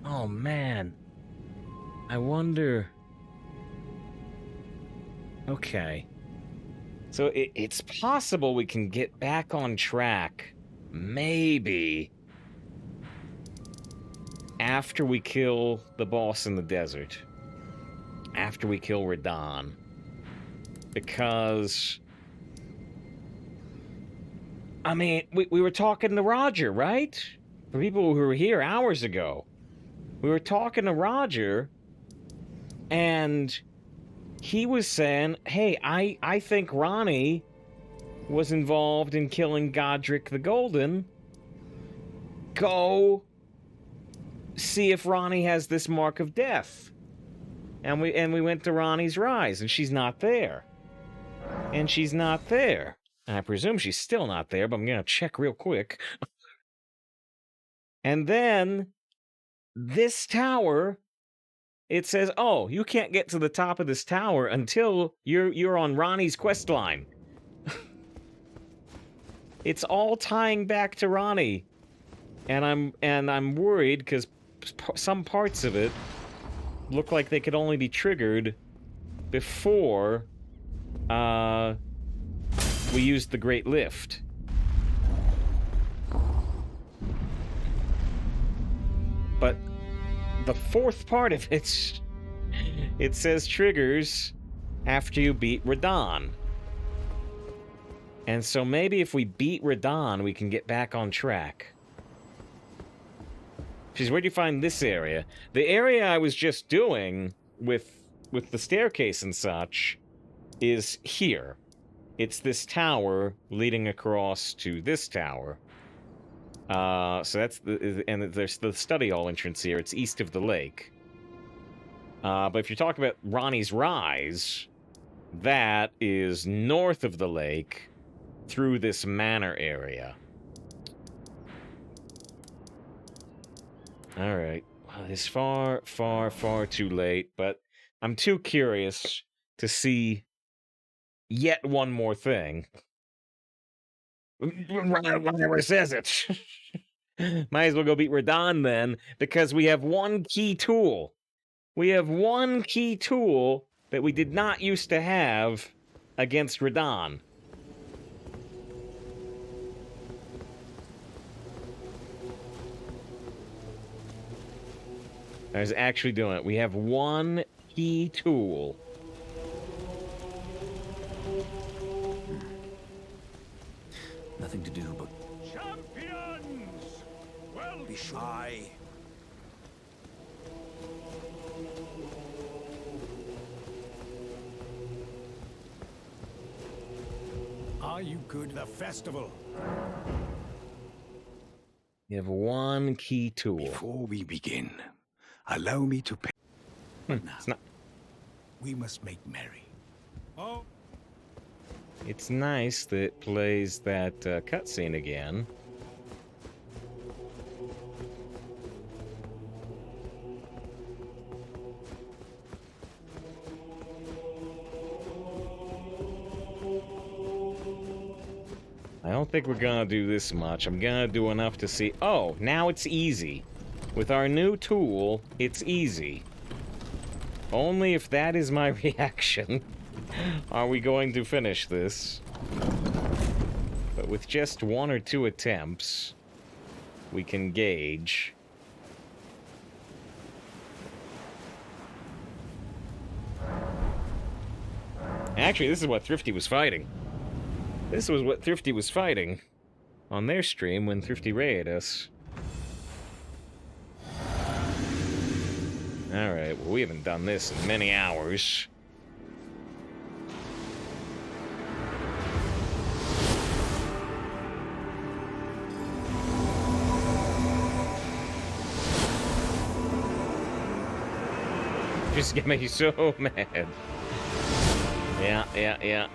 Oh, man. I wonder... Okay. So it's possible we can get back on track, maybe, after we kill the boss in the desert. After we kill Radahn. Because... I mean, we were talking to Roger, right? For people who were here hours ago. We were talking to Roger, and he was saying, hey, I think Ronnie was involved in killing Godric the Golden. Go see if Ronnie has this mark of death. And we went to Ronnie's Rise, and she's not there. And she's not there. And I presume she's still not there, but I'm going to check real quick. And then, this tower, it says, oh, you can't get to the top of this tower until you're on Ronnie's quest line. It's all tying back to Ronnie. And I'm worried, because some parts of it look like they could only be triggered before, we used the Great Lift. But the fourth part of it says triggers after you beat Radahn. And so maybe if we beat Radahn, we can get back on track. She's, where'd you find this area? The area I was just doing with the staircase and such is here. It's this tower leading across to this tower. So that's and there's the study hall entrance here. It's east of the lake. But if you're talking about Ronnie's Rise, that is north of the lake through this manor area. Alright. Well, it's far, far, far too late, but I'm too curious to see yet one more thing. Whatever says it. Might as well go beat Radahn then, because we have one key tool. We have one key tool that we did not used to have against Radahn. I was actually doing it. We have one key tool. Nothing to do but Champions! Well, be sure. aye. Are you good? The festival. You have one key tool. Before we begin, allow me to pay. But now, It's not. We must make merry. Oh, It's nice that it plays that cutscene again. I don't think we're gonna do this much. I'm gonna do enough to see... Oh, now it's easy. With our new tool, it's easy. Only if that is my reaction are we going to finish this. But with just one or two attempts, we can gauge. Actually, this is what Thrifty was fighting. This was what Thrifty was fighting on their stream when Thrifty raided us. Alright, well, we haven't done this in many hours. Just get me so mad. Yeah.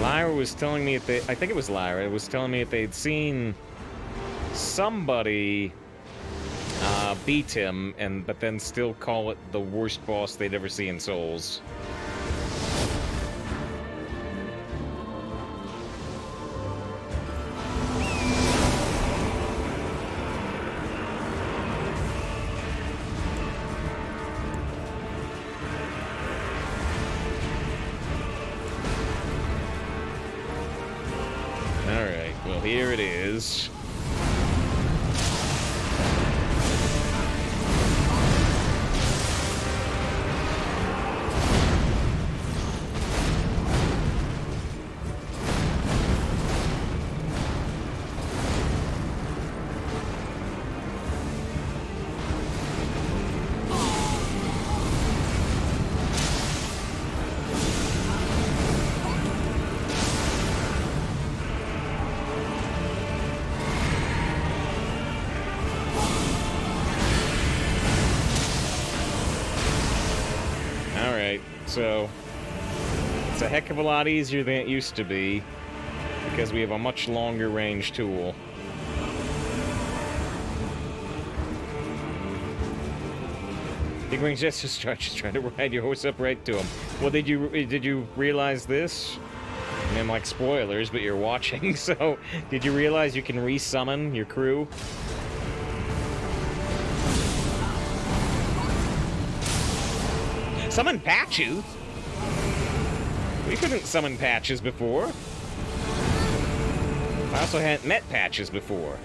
Lyra was telling me that I think it was Lyra, was telling me that they'd seen somebody beat him, but then still call it the worst boss they'd ever see in Souls. Alright, well, here it is. So, it's a heck of a lot easier than it used to be, because we have a much longer range tool. Big Wing just trying to ride your horse up right to him. Well, did you realize this? I mean, like, spoilers, but you're watching, so did you realize you can resummon your crew? Summon Patches? We couldn't summon Patches before. I also hadn't met Patches before.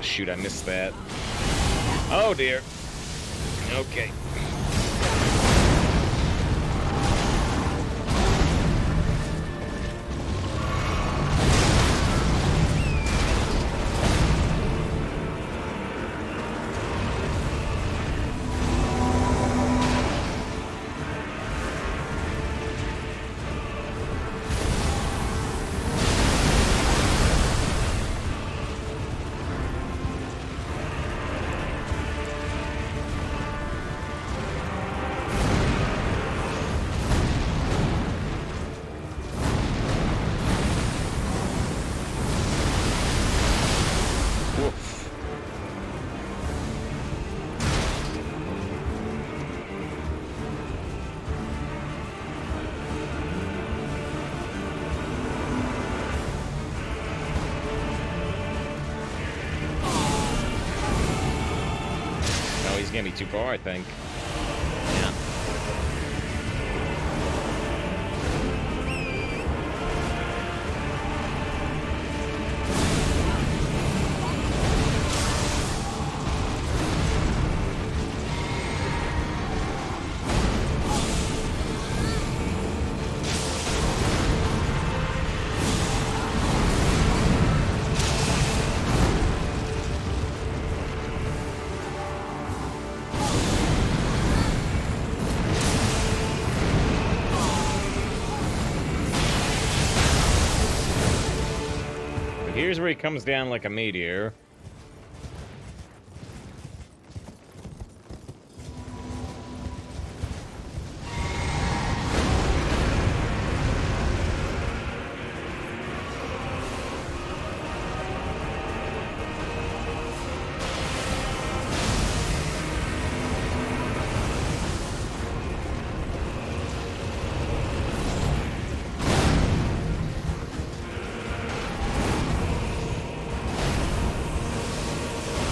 Shoot, I missed that. Oh, dear. Okay. He's gonna be too far, I think. Yeah. Here's where he comes down like a meteor.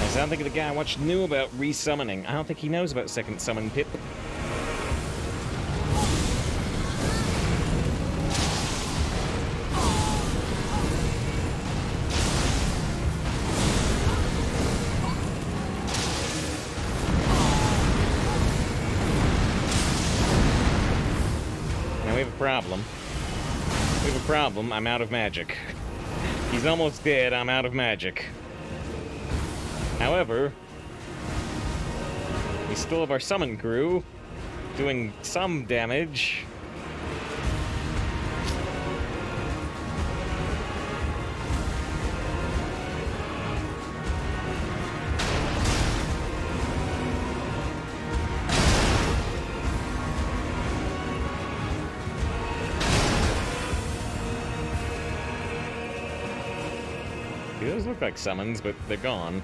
I don't think the guy much knew about resummoning. I don't think he knows about second summon pip. Now we have a problem. We have a problem. I'm out of magic. He's almost dead. I'm out of magic. However, we still have our summon crew doing some damage. Those look like summons, but they're gone.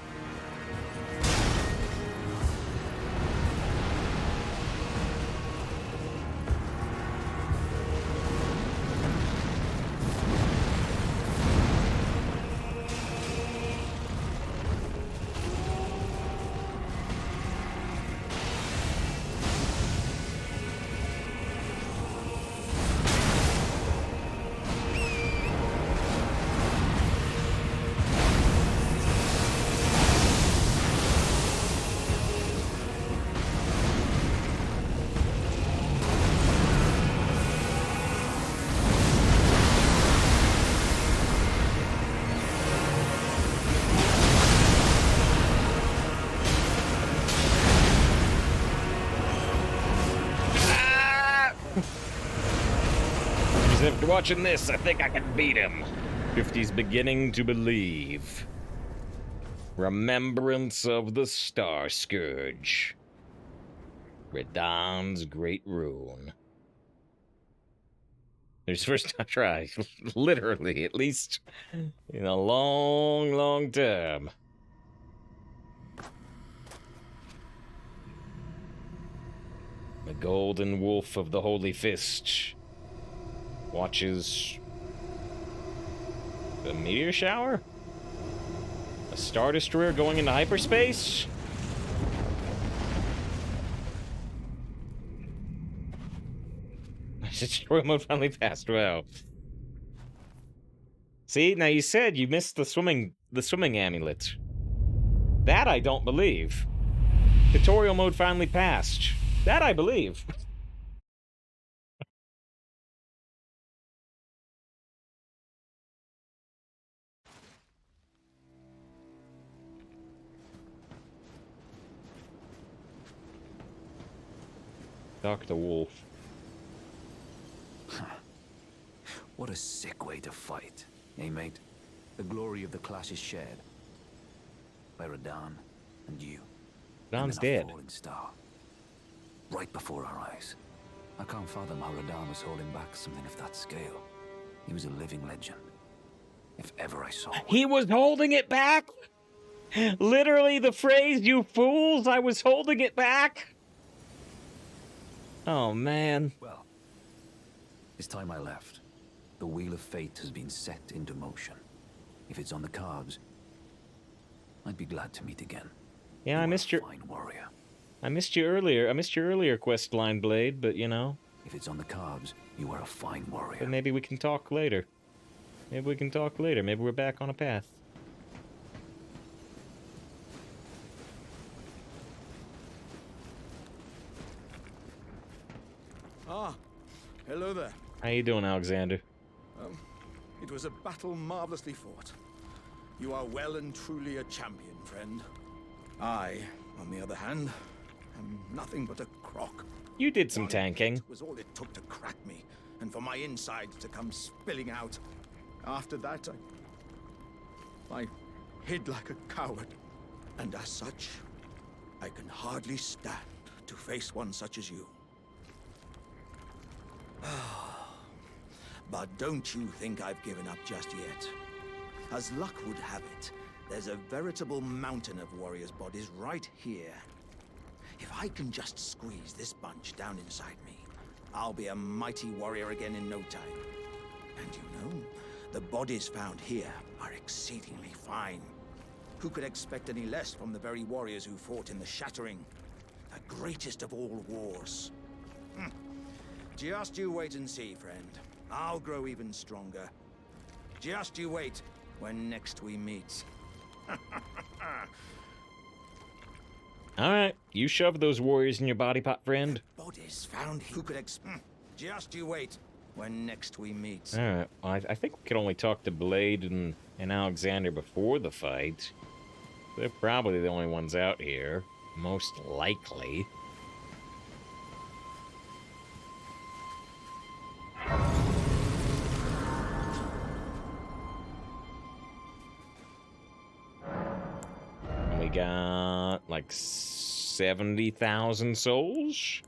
After watching this, I think I can beat him. 50's beginning to believe. Remembrance of the Star Scourge. Radahn's great rune. His first try, literally, at least in a long, long time. The golden wolf of the Holy Fist watches a meteor shower? A Star Destroyer going into hyperspace? Destroy mode finally passed. Wow. See, now you said you missed the swimming amulet. That I don't believe. Tutorial mode finally passed. That I believe. Dr. Wolf. What a sick way to fight, eh, mate? The glory of the clash is shared by Radahn and you. Radahn's and then a dead. falling star, right before our eyes. I can't fathom how Radahn was holding back something of that scale. He was a living legend. If ever I saw one. He was holding it back? Literally the phrase, "you fools," I was holding it back? Oh, man. Well, it's time I left. The wheel of fate has been set into motion. If it's on the cards, I'd be glad to meet again. Yeah, I missed your... Fine warrior. I missed you earlier. I missed your earlier quest line, Blade, but you know. If it's on the cards, you are a fine warrior. But maybe we can talk later. Maybe we can talk later. Maybe we're back on a path. Ah, hello there. How you doing, Alexander? It was a battle marvelously fought. You are well and truly a champion, friend. I, on the other hand, am nothing but a crock. You did some One tanking. hit was all it took to crack me, and for my insides to come spilling out. After that, I hid like a coward. And as such, I can hardly stand to face one such as you. But don't you think I've given up just yet. As luck would have it, there's a veritable mountain of warriors' bodies right here. If I can just squeeze this bunch down inside me, I'll be a mighty warrior again in no time. And you know, the bodies found here are exceedingly fine. Who could expect any less from the very warriors who fought in the Shattering, the greatest of all wars? Just you wait and see, friend. I'll grow even stronger. Just you wait when next we meet. Alright, you shove those warriors in your body pot, friend. Bodies found. Who could Just you wait when next we meet. Alright, well, I think we could only talk to Blade and Alexander before the fight. They're probably the only ones out here. Most likely. We got like 70,000 souls.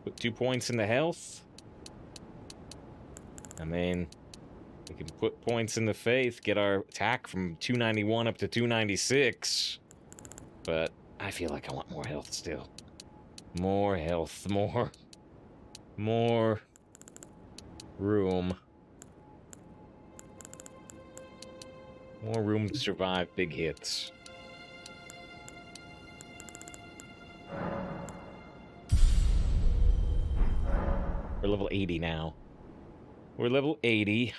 Put 2 points into health. I mean, We can put points in the faith, get our attack from 291 up to 296. But I feel like I want more health still. More health, more room. More room to survive big hits. We're level 80 now. We're level 80.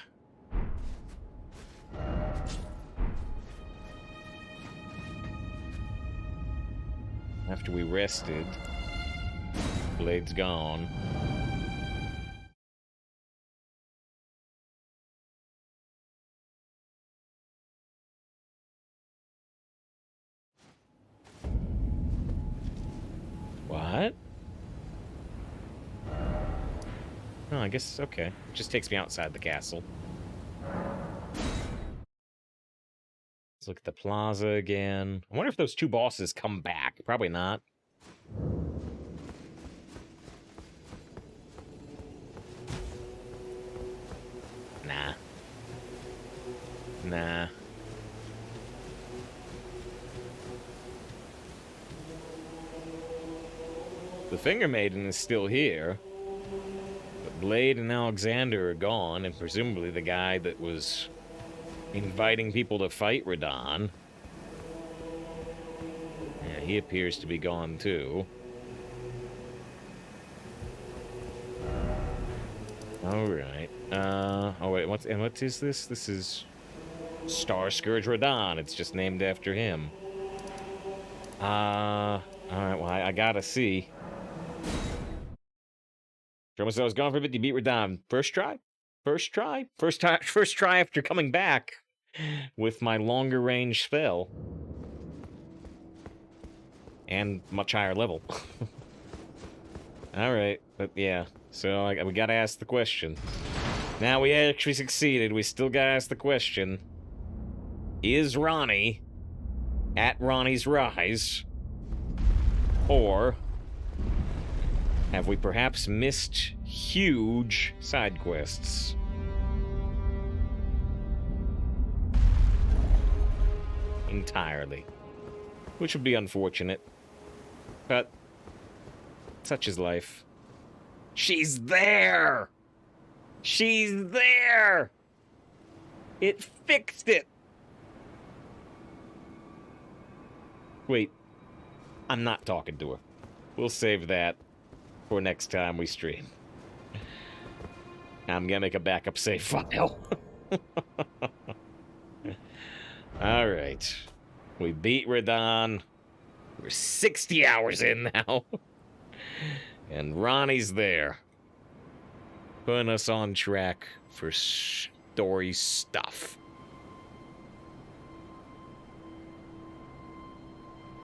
After we rested, blade's gone. What? Oh, I guess, okay. It just takes me outside the castle. Let's look at the plaza again. I wonder if those two bosses come back. Probably not. Nah. Nah. The Finger Maiden is still here. But Blade and Alexander are gone, and presumably the guy that was inviting people to fight Radahn. Yeah, he appears to be gone too. Alright. Oh wait, what is this? This is Star Scourge Radahn. It's just named after him. Alright, well, I gotta see. Almost I was gone for a bit, you beat Radahn. First try? First try? First try after coming back with my longer range spell. And much higher level. Alright, but yeah. So we gotta ask the question. Now we actually succeeded. We still gotta ask the question. Is Ronnie at Ronnie's Rise? Or have we perhaps missed huge side quests? Entirely. Which would be unfortunate. But such is life. She's there! She's there! It fixed it! Wait. I'm not talking to her. We'll save that for next time we stream. I'm gonna make a backup save file. Alright. We beat Radahn. We're 60 hours in now. And Ronnie's there. Putting us on track for story stuff.